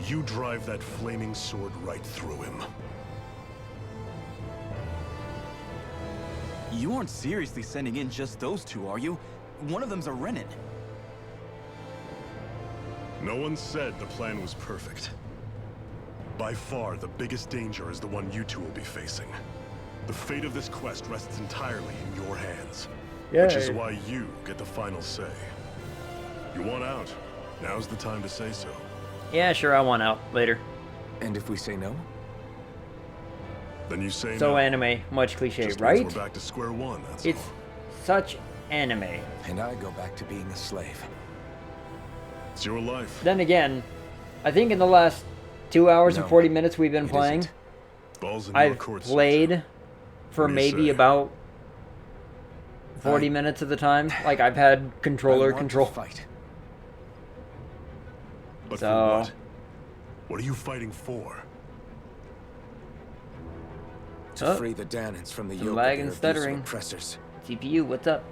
Speaker 4: you drive that flaming sword right through him.
Speaker 9: You aren't seriously sending in just those two, are you? One of them's a Renin.
Speaker 4: No one said the plan was perfect. By far, the biggest danger is the one you two will be facing. The fate of this quest rests entirely in your hands.
Speaker 1: Yeah.
Speaker 4: Which is why you get the final say. You want out? Now's the time to say so.
Speaker 1: Yeah, sure, I want out later.
Speaker 3: And if we say no?
Speaker 4: Then you say
Speaker 1: So
Speaker 4: no.
Speaker 1: anime, much cliche,
Speaker 4: Just means
Speaker 1: right?
Speaker 4: we're back to square one, that's
Speaker 1: It's
Speaker 4: all.
Speaker 1: such anime.
Speaker 3: And I go back to being a slave.
Speaker 4: It's your life.
Speaker 1: Then again, I think in the last 2 hours and
Speaker 3: No,
Speaker 1: 40 minutes we've been
Speaker 3: it
Speaker 1: playing,
Speaker 3: isn't.
Speaker 4: Balls in your
Speaker 1: I've
Speaker 4: court,
Speaker 1: played
Speaker 4: soldier.
Speaker 1: for
Speaker 4: What do you
Speaker 1: maybe
Speaker 4: say?
Speaker 1: about 40 minutes of the time. Like, I've had controller
Speaker 3: I want to
Speaker 1: control.
Speaker 3: fight.
Speaker 4: But
Speaker 1: So-
Speaker 4: for what? What are you fighting for?
Speaker 3: To
Speaker 1: Oh.
Speaker 3: free the Danans from the
Speaker 1: Some
Speaker 3: yoke
Speaker 1: lag
Speaker 3: of
Speaker 1: and
Speaker 3: their
Speaker 1: stuttering.
Speaker 3: abusive oppressors.
Speaker 1: CPU, what's up?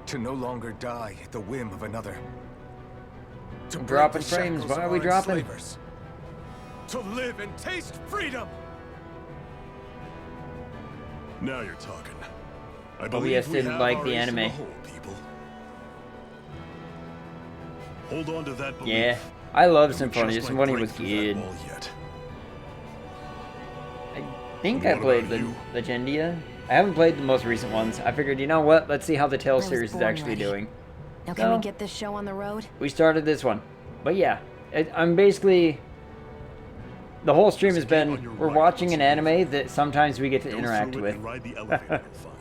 Speaker 3: To no longer die at the whim of another. To break
Speaker 1: Dropping
Speaker 3: the
Speaker 1: frames,
Speaker 3: shackles
Speaker 1: why
Speaker 3: of
Speaker 1: are we
Speaker 3: our
Speaker 1: dropping?
Speaker 3: enslavers.
Speaker 9: To live and taste freedom!
Speaker 4: Now you're talking. I
Speaker 1: OBS
Speaker 4: believe we
Speaker 1: didn't
Speaker 4: have
Speaker 1: like
Speaker 4: our
Speaker 1: the
Speaker 4: ace in
Speaker 1: anime.
Speaker 4: hole, people. Hold on to that belief.
Speaker 1: Yeah, I love
Speaker 4: and we
Speaker 1: Symphony.
Speaker 4: just might
Speaker 1: Symphony
Speaker 4: break
Speaker 1: was
Speaker 4: through that
Speaker 1: good.
Speaker 4: wall yet.
Speaker 1: I think
Speaker 4: And
Speaker 1: I
Speaker 4: what
Speaker 1: played
Speaker 4: about
Speaker 1: the
Speaker 4: you?
Speaker 1: Legendia. I haven't played the most recent ones. I figured, you know what? Let's see how the
Speaker 2: I
Speaker 1: Tales
Speaker 2: was
Speaker 1: series is
Speaker 2: born
Speaker 1: actually
Speaker 2: ready.
Speaker 1: doing.
Speaker 2: Now can
Speaker 1: So-
Speaker 2: we get this show on the road?
Speaker 1: We started this one. But yeah, I'm basically... The whole stream has
Speaker 4: There's a gate on
Speaker 1: been,
Speaker 4: your
Speaker 1: we're
Speaker 4: right
Speaker 1: watching
Speaker 4: once
Speaker 1: an
Speaker 4: you move
Speaker 1: anime
Speaker 4: in.
Speaker 1: that sometimes we get to
Speaker 4: Go
Speaker 1: interact
Speaker 4: through it
Speaker 1: with.
Speaker 4: and ride the elevator you'll find.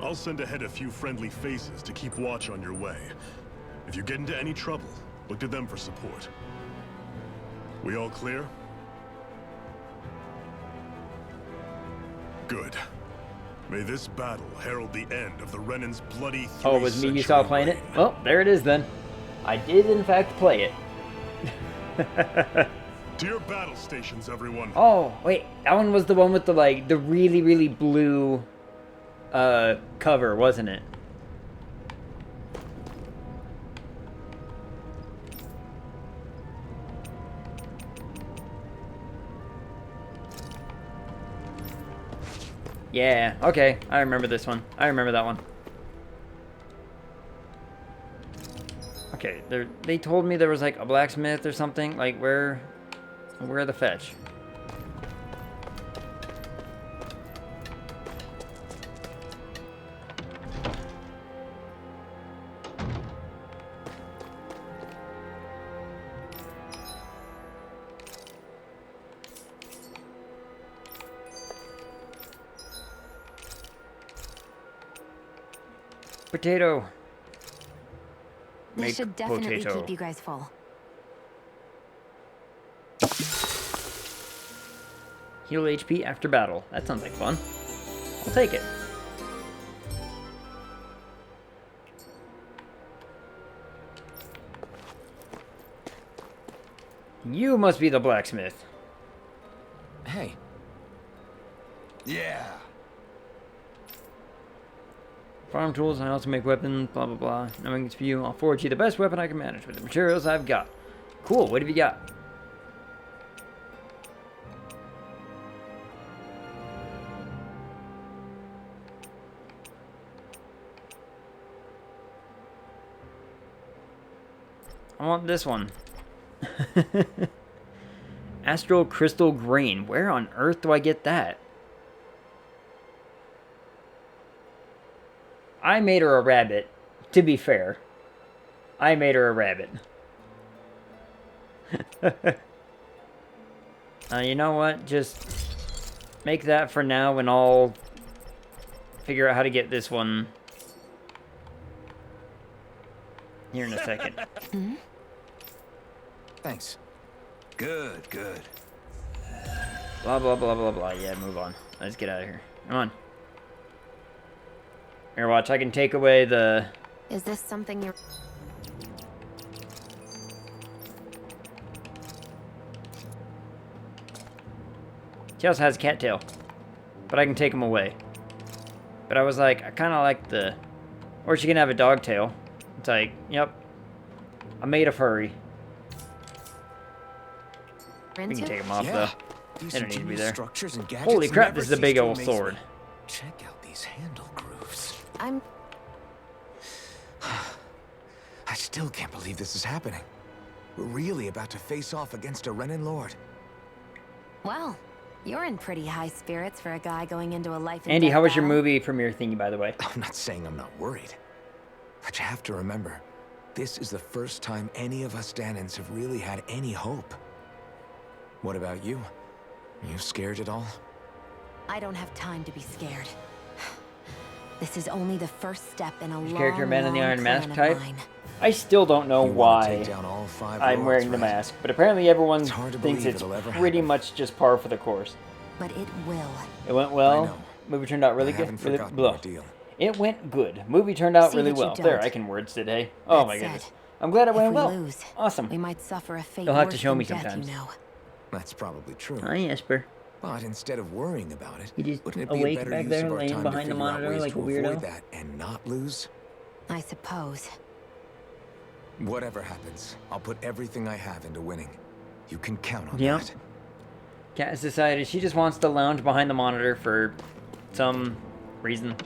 Speaker 4: I'll send ahead a few friendly faces to keep watch on your way. If you get into any trouble, look to them for support. We all clear? Good. May this battle herald the end of the Renan's bloody
Speaker 1: Oh, it was me you saw playing it? Well, there it is then. I did in fact play it.
Speaker 4: To your battle stations, everyone.
Speaker 1: Oh, wait, that one was the one with the, like, the really, really blue, cover, wasn't it? Yeah, okay, I remember this one. I remember that one. Okay, they told me there was, like, a blacksmith or something. Like, where the fetch? Potato.
Speaker 2: This
Speaker 1: Make
Speaker 2: should definitely
Speaker 1: potato.
Speaker 2: keep you guys full.
Speaker 1: Heal HP after battle. That sounds like fun. I'll take it. You must be the blacksmith.
Speaker 3: Hey.
Speaker 9: Yeah.
Speaker 1: Farm tools, I also make weapons, blah blah blah. Knowing it's for you, I'll forge you the best weapon I can manage with the materials I've got. Cool, what have you got? I want this one. Astral Crystal Grain. Where on earth do I get that? I made her a rabbit, to be fair. I made her a rabbit. You know what? Just make that for now and I'll figure out how to get this one here in a second.
Speaker 3: Thanks. Good, good.
Speaker 1: Blah, blah, blah, blah, blah. Yeah, move on. Let's get out of here. Come on. Here, watch. I can take away the...
Speaker 2: Is this something you're...
Speaker 1: She also has a cattail. But I can take him away. But I was like, I kind of like the... Or she can have a dog tail. It's like, yep. I'm made of furry. We can take him off, though.
Speaker 3: These
Speaker 1: They don't need to be there.
Speaker 3: structures and gadgets
Speaker 1: Holy crap,
Speaker 3: never
Speaker 1: this is a
Speaker 3: cease
Speaker 1: big
Speaker 3: to
Speaker 1: old
Speaker 3: amaze me.
Speaker 1: sword.
Speaker 3: Check out these handle grooves.
Speaker 2: I'm...
Speaker 3: I still can't believe this is happening. We're really about to face off against a Renan Lord.
Speaker 2: Well, You're in pretty high spirits for a guy going into a life and
Speaker 1: Andy,
Speaker 2: death
Speaker 1: how was your
Speaker 2: battle.
Speaker 1: movie premiere thingy, by the way?
Speaker 3: I'm not saying I'm not worried. But you have to remember, this is the first time any of us Danans have really had any hope. What about you? Are you scared at all?
Speaker 2: I don't have time to be scared. This is only the first step in a long,
Speaker 1: Character Man in the Iron Mask
Speaker 2: plan of
Speaker 1: type?
Speaker 2: mine.
Speaker 1: I still don't know
Speaker 3: You wanna take
Speaker 1: why
Speaker 3: down all 5
Speaker 1: I'm
Speaker 3: lords,
Speaker 1: wearing the
Speaker 3: right?
Speaker 1: mask, but apparently everyone
Speaker 3: It's hard to
Speaker 1: thinks
Speaker 3: believe
Speaker 1: it's
Speaker 3: it'll ever
Speaker 1: pretty
Speaker 3: happen.
Speaker 1: much just par for the course.
Speaker 2: But it will.
Speaker 1: It went
Speaker 3: I
Speaker 1: well.
Speaker 3: know.
Speaker 1: Movie turned out really
Speaker 3: I
Speaker 1: good.
Speaker 3: haven't
Speaker 1: Really
Speaker 3: forgotten
Speaker 1: blah.
Speaker 3: our deal.
Speaker 1: It went good. Movie turned out
Speaker 2: See
Speaker 1: really
Speaker 2: that you
Speaker 1: well. There,
Speaker 2: don't.
Speaker 1: I can words today. Oh
Speaker 2: That
Speaker 1: my
Speaker 2: said,
Speaker 1: goodness. I'm glad it
Speaker 2: If
Speaker 1: went
Speaker 2: we
Speaker 1: well.
Speaker 2: lose,
Speaker 1: Awesome.
Speaker 2: we might suffer a fate
Speaker 1: You'll have to
Speaker 2: worse
Speaker 1: show
Speaker 2: than
Speaker 1: me
Speaker 2: death,
Speaker 1: sometimes.
Speaker 2: you know.
Speaker 3: That's probably true.
Speaker 1: Hi, Esper.
Speaker 3: But instead of worrying about it,
Speaker 1: You just
Speaker 3: wouldn't it be
Speaker 1: awake
Speaker 3: a better
Speaker 1: back
Speaker 3: use
Speaker 1: there,
Speaker 3: of our
Speaker 1: laying
Speaker 3: time
Speaker 1: behind
Speaker 3: to
Speaker 1: the
Speaker 3: figure out
Speaker 1: monitor
Speaker 3: ways
Speaker 1: like
Speaker 3: to
Speaker 1: a weirdo?
Speaker 3: avoid that and not lose?
Speaker 2: I suppose.
Speaker 3: Whatever happens, I'll put everything I have into winning. You can count on
Speaker 1: Yep.
Speaker 3: that.
Speaker 1: Kat has decided she just wants to lounge behind the monitor for some reason.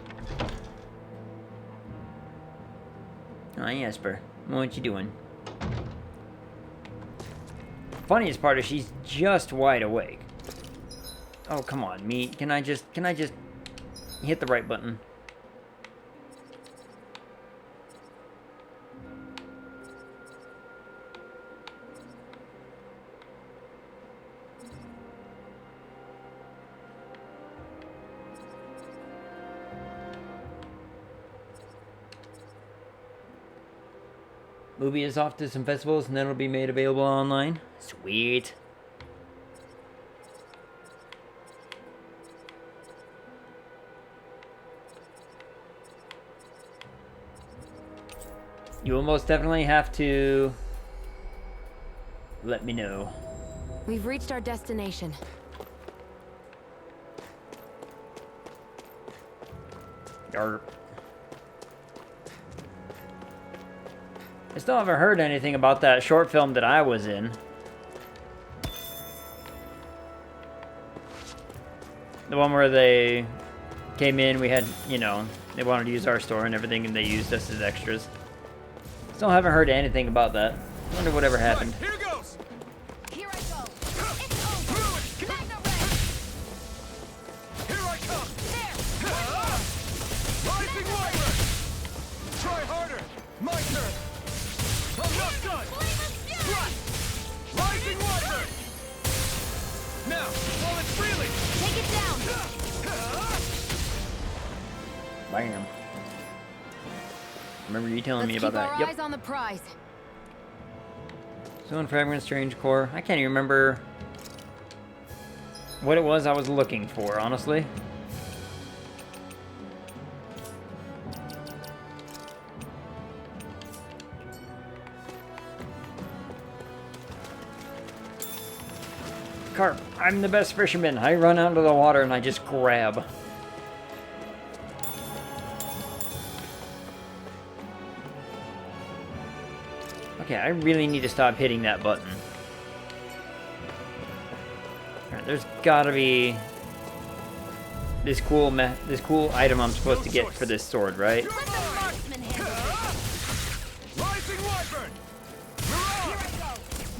Speaker 1: Hi, Esper. What you doing? Funniest part is she's just wide awake. Oh, come on, me. Can I just hit the right button? Movie is off to some festivals and then it'll be made available online. Sweet. You will most definitely have to let me know.
Speaker 2: We've reached our destination.
Speaker 1: Yarp. I still haven't heard anything about that short film that I was in. The one where they came in, we had, you know, they wanted to use our store and everything, and they used us as extras. Still haven't heard anything about that. Wonder whatever happened.
Speaker 12: Here goes!
Speaker 2: Here I go. It's over. Magna Ray.
Speaker 12: Here I come!
Speaker 2: There.
Speaker 12: Rising Wyvern! Try harder! My turn! I'm not done! Right! Rising Wyvern! Now, while it's reeling!
Speaker 2: Take it down.
Speaker 1: Bam. Remember you telling me
Speaker 2: Let's
Speaker 1: about
Speaker 2: keep
Speaker 1: that?
Speaker 2: our
Speaker 1: Yep.
Speaker 2: eyes on the prize.
Speaker 1: Stone Fragment, Strange Core. I can't even remember what it was I was looking for, honestly. Carp, I'm the best fisherman. I run out of the water and I just grab. Okay, I really need to stop hitting that button. Alright, there's gotta be this cool item I'm supposed to get for this sword, right?
Speaker 2: Let the marksman handle it.
Speaker 12: Rising Wyvern!
Speaker 2: Here I go.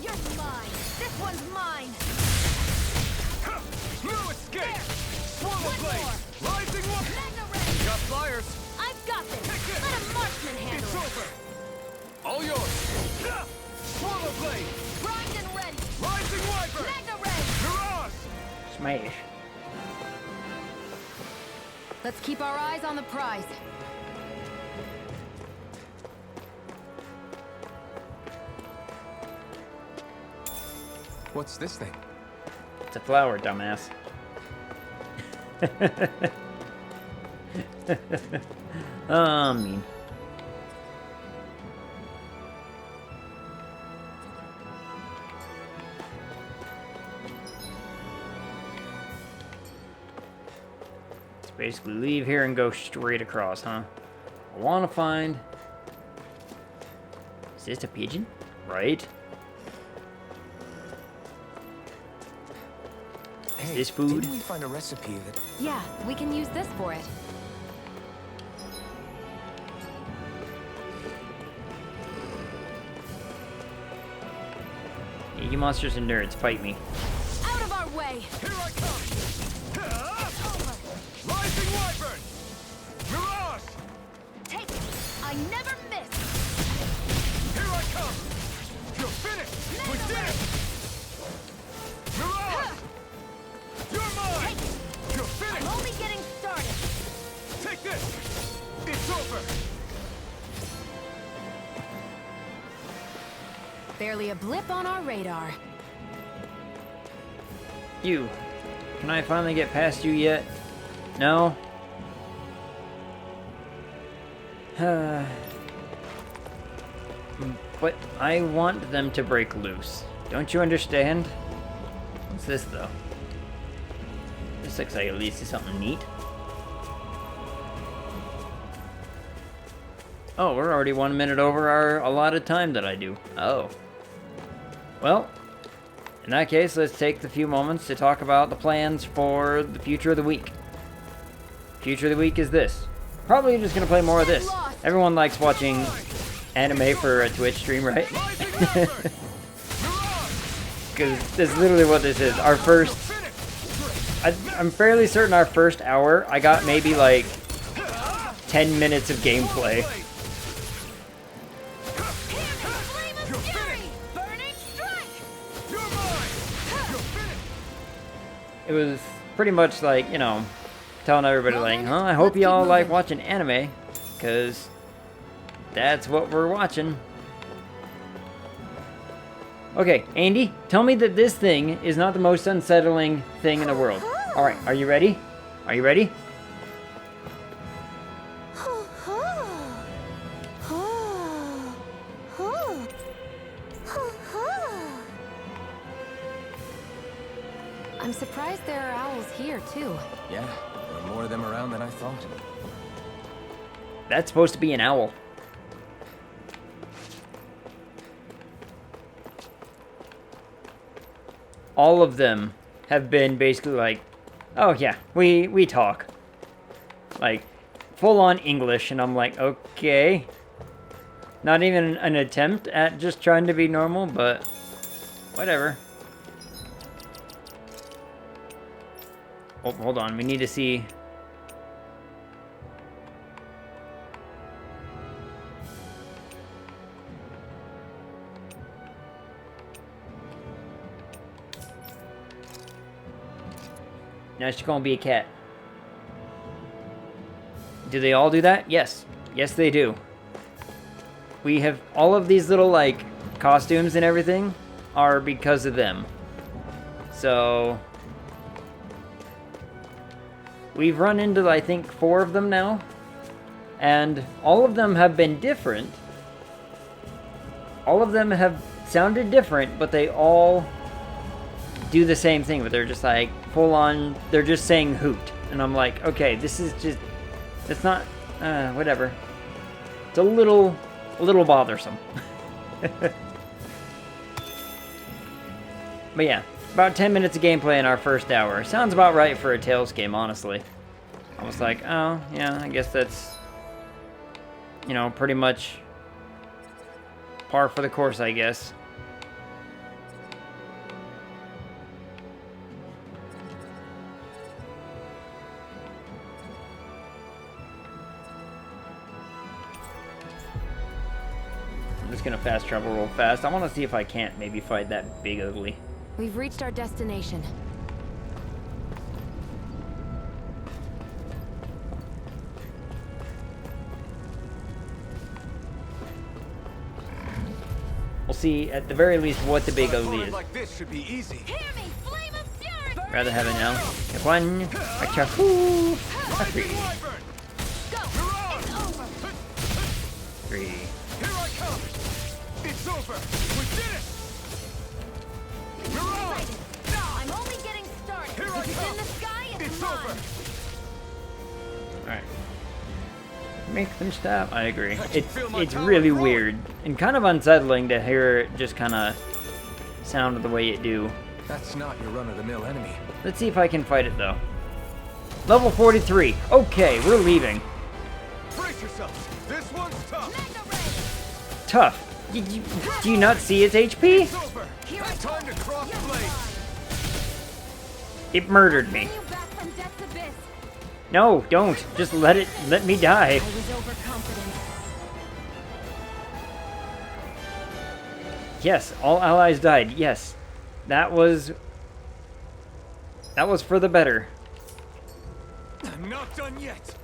Speaker 2: You're mine. This one's mine.
Speaker 12: No escape! Swallow
Speaker 2: One
Speaker 12: Blade!
Speaker 2: more.
Speaker 12: Rising Wyvern!
Speaker 2: Magna Ray.
Speaker 12: Got flyers!
Speaker 2: I've got this.
Speaker 12: Take it.
Speaker 2: Let a marksman handle
Speaker 12: It's
Speaker 2: it.
Speaker 12: over! All yours! Swallow Blade!
Speaker 2: Primed and ready.
Speaker 12: Rising Wyvern!
Speaker 2: Magna Ray.
Speaker 12: Mirage!
Speaker 1: Smash.
Speaker 2: Let's keep our eyes on the prize.
Speaker 3: What's this thing?
Speaker 1: It's a flower, dumbass. Oh, mean. Let's basically leave here and go straight across, huh? I want to find... Is this a pigeon? Right?
Speaker 3: Hey,
Speaker 1: this food?
Speaker 3: Didn't we find a recipe that...
Speaker 2: Yeah, we can use this for it.
Speaker 1: Yeah, you monsters and nerds, fight me.
Speaker 2: Out of our way.
Speaker 12: Here I come!
Speaker 9: Take this! It's over!
Speaker 2: Barely a blip on our radar.
Speaker 1: You. Can I finally get past you yet? No? But I want them to break loose. Don't you understand? What's this, though? This looks like at least something neat. Oh, we're already 1 minute over our allotted time that I do. Oh. Well, in that case, let's take the few moments to talk about the plans for the future of the week. Future of the week is this. Probably just gonna play more of this. Everyone likes watching anime for a Twitch stream, right? Because that's literally what this is. Our first... I'm fairly certain our first hour, I got maybe like 10 minutes of gameplay. It was pretty much like, you know, telling everybody like, huh, I hope y'all like watching anime, because that's what we're watching. Okay, Andy, tell me that this thing is not the most unsettling thing in the world. Alright, are you ready? Are you ready?
Speaker 2: I'm surprised there are owls here, too.
Speaker 3: Yeah, there are more of them around than I thought.
Speaker 1: That's supposed to be an owl. All of them have been basically like, oh yeah, we talk. Like, full-on English, and I'm like, okay. Not even an attempt at just trying to be normal, but whatever. Oh, hold on, we need to see... Now she's gonna be a cat. Do they all do that? Yes. Yes, they do. We have all of these little, like, costumes and everything are because of them. So... we've run into, I think, 4 of them now. And all of them have been different. All of them have sounded different, but they all do the same thing. But they're just like, full on, they're just saying hoot. And I'm like, okay, this is just, it's not, whatever. It's a little bothersome. But yeah. About 10 minutes of gameplay in our first hour. Sounds about right for a Tales game, honestly. I was like, oh, yeah, I guess that's, you know, pretty much par for the course, I guess. I'm just gonna fast travel real fast. I want to see if I can't maybe fight that big ugly.
Speaker 2: We've reached our destination.
Speaker 1: We'll see at the very least what the big ugly is.
Speaker 9: Like this should be easy.
Speaker 1: Rather have an L. A 1, a 2, a 3. 3.
Speaker 9: Here I come. It's over. We did it.
Speaker 2: I'm only getting started.
Speaker 9: Here I
Speaker 2: If it's
Speaker 9: come.
Speaker 2: in the sky,
Speaker 9: It's
Speaker 2: mine.
Speaker 9: over.
Speaker 1: Alright. Make them stop. I agree. It's
Speaker 9: power
Speaker 1: really
Speaker 9: growing.
Speaker 1: weird and kind of unsettling to hear it just kind of sound the way it do.
Speaker 3: That's not your run-of-the-mill enemy.
Speaker 1: Let's see if I can fight it though. Level 43. Okay, we're leaving.
Speaker 9: Brace yourselves. This one's tough.
Speaker 1: Tough. Do you not see its HP?
Speaker 9: It's over. Time to cross blades.
Speaker 1: It murdered me. No, don't. Just let me die.
Speaker 2: I was overconfident.
Speaker 1: Yes, all allies died. Yes. That was for the better.
Speaker 9: I'm not done yet.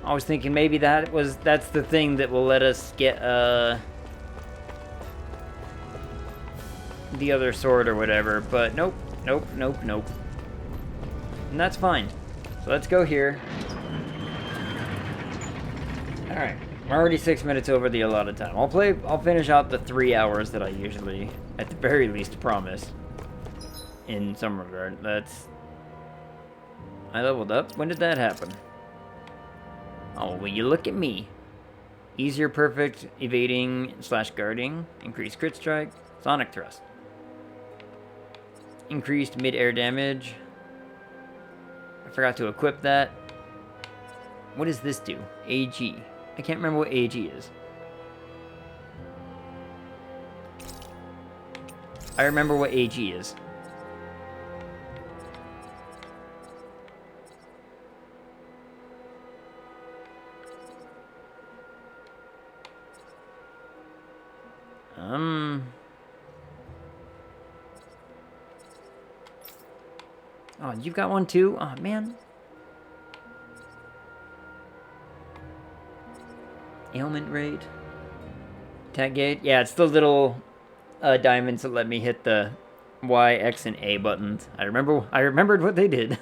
Speaker 1: I was thinking maybe that's the thing that will let us get the other sword or whatever, but nope. And that's fine. So let's go here. Alright. I'm already 6 minutes over the allotted time. I'll finish out the 3 hours that I usually, at the very least, promise. In some regard. I leveled up? When did that happen? Oh, will you look at me? Easier perfect evading / guarding. Increased crit strike. Sonic thrust. Increased mid-air damage. I forgot to equip that. What does this do? AG. I can't remember what AG is. I remember what AG is. Oh, you've got one too? Oh, man. Ailment rate. Attack gauge. Yeah, it's the little diamonds that let me hit the Y, X, and A buttons. I remembered what they did.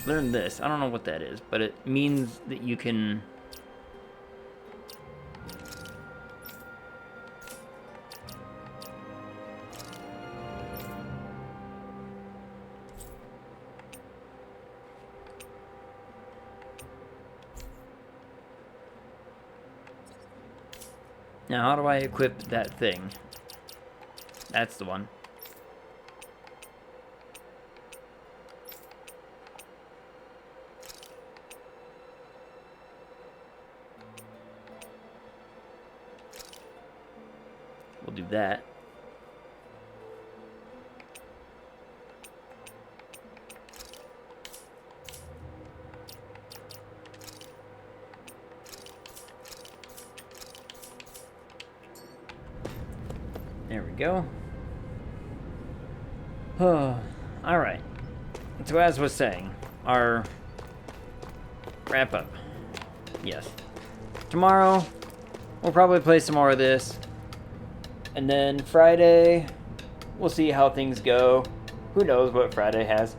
Speaker 1: Learn this. I don't know what that is, but it means that you can... Now, how do I equip that thing? That's the one. We'll do that. There we go. Alright. So as I was saying, our wrap up. Yes. Tomorrow, we'll probably play some more of this. And then Friday, we'll see how things go. Who knows what Friday has.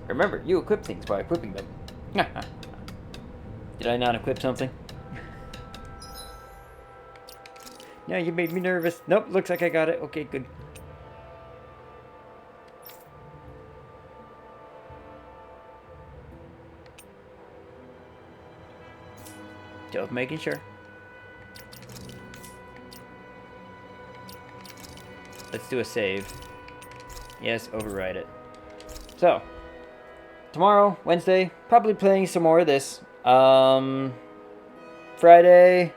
Speaker 1: Remember, you equip things by equipping them. Did I not equip something? Yeah, you made me nervous. Nope, looks like I got it. Okay, good. Just making sure. Let's do a save. Yes, override it. So, tomorrow, Wednesday, probably playing some more of this. Friday...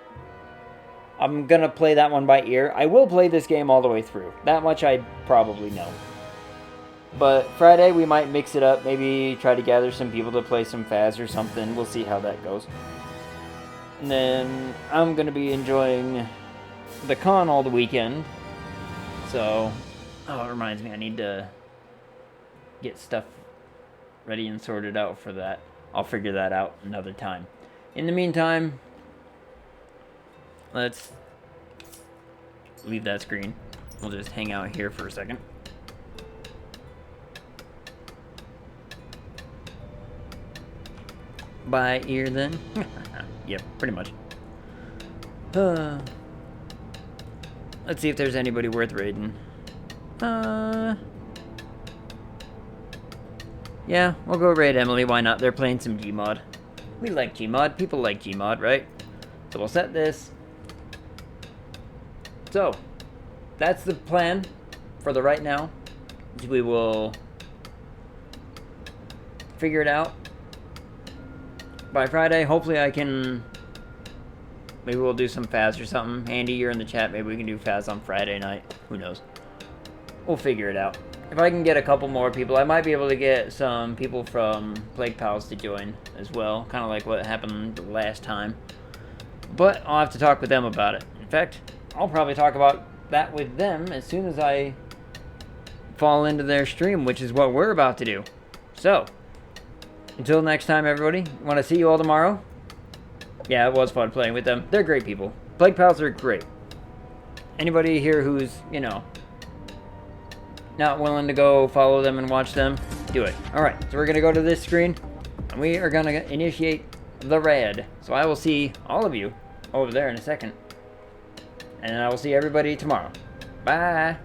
Speaker 1: I'm gonna play that one by ear. I will play this game all the way through. That much I probably know. But Friday we might mix it up. Maybe try to gather some people to play some Faz or something. We'll see how that goes. And then I'm gonna be enjoying the con all the weekend. So, oh, it reminds me, I need to get stuff ready and sorted out for that. I'll figure that out another time. In the meantime, let's leave that screen. We'll just hang out here for a second. By ear, then? Yep, pretty much. Let's see if there's anybody worth raiding. Yeah, we'll go raid Emily. Why not? They're playing some Gmod. We like Gmod. People like Gmod, right? So we'll set this. So, that's the plan for the right now. We will figure it out by Friday. Hopefully I can... Maybe we'll do some Faz or something. Andy, you're in the chat. Maybe we can do Faz on Friday night. Who knows? We'll figure it out. If I can get a couple more people, I might be able to get some people from Plague Pals to join as well. Kind of like what happened last time. But I'll have to talk with them about it. In fact, I'll probably talk about that with them as soon as I fall into their stream, which is what we're about to do. So, until next time, everybody, want to see you all tomorrow? Yeah, it was fun playing with them. They're great people. Plague Pals are great. Anybody here who's, you know, not willing to go follow them and watch them, do it. Alright, so we're going to go to this screen, and we are going to initiate the raid. So I will see all of you over there in a second. And I will see everybody tomorrow. Bye!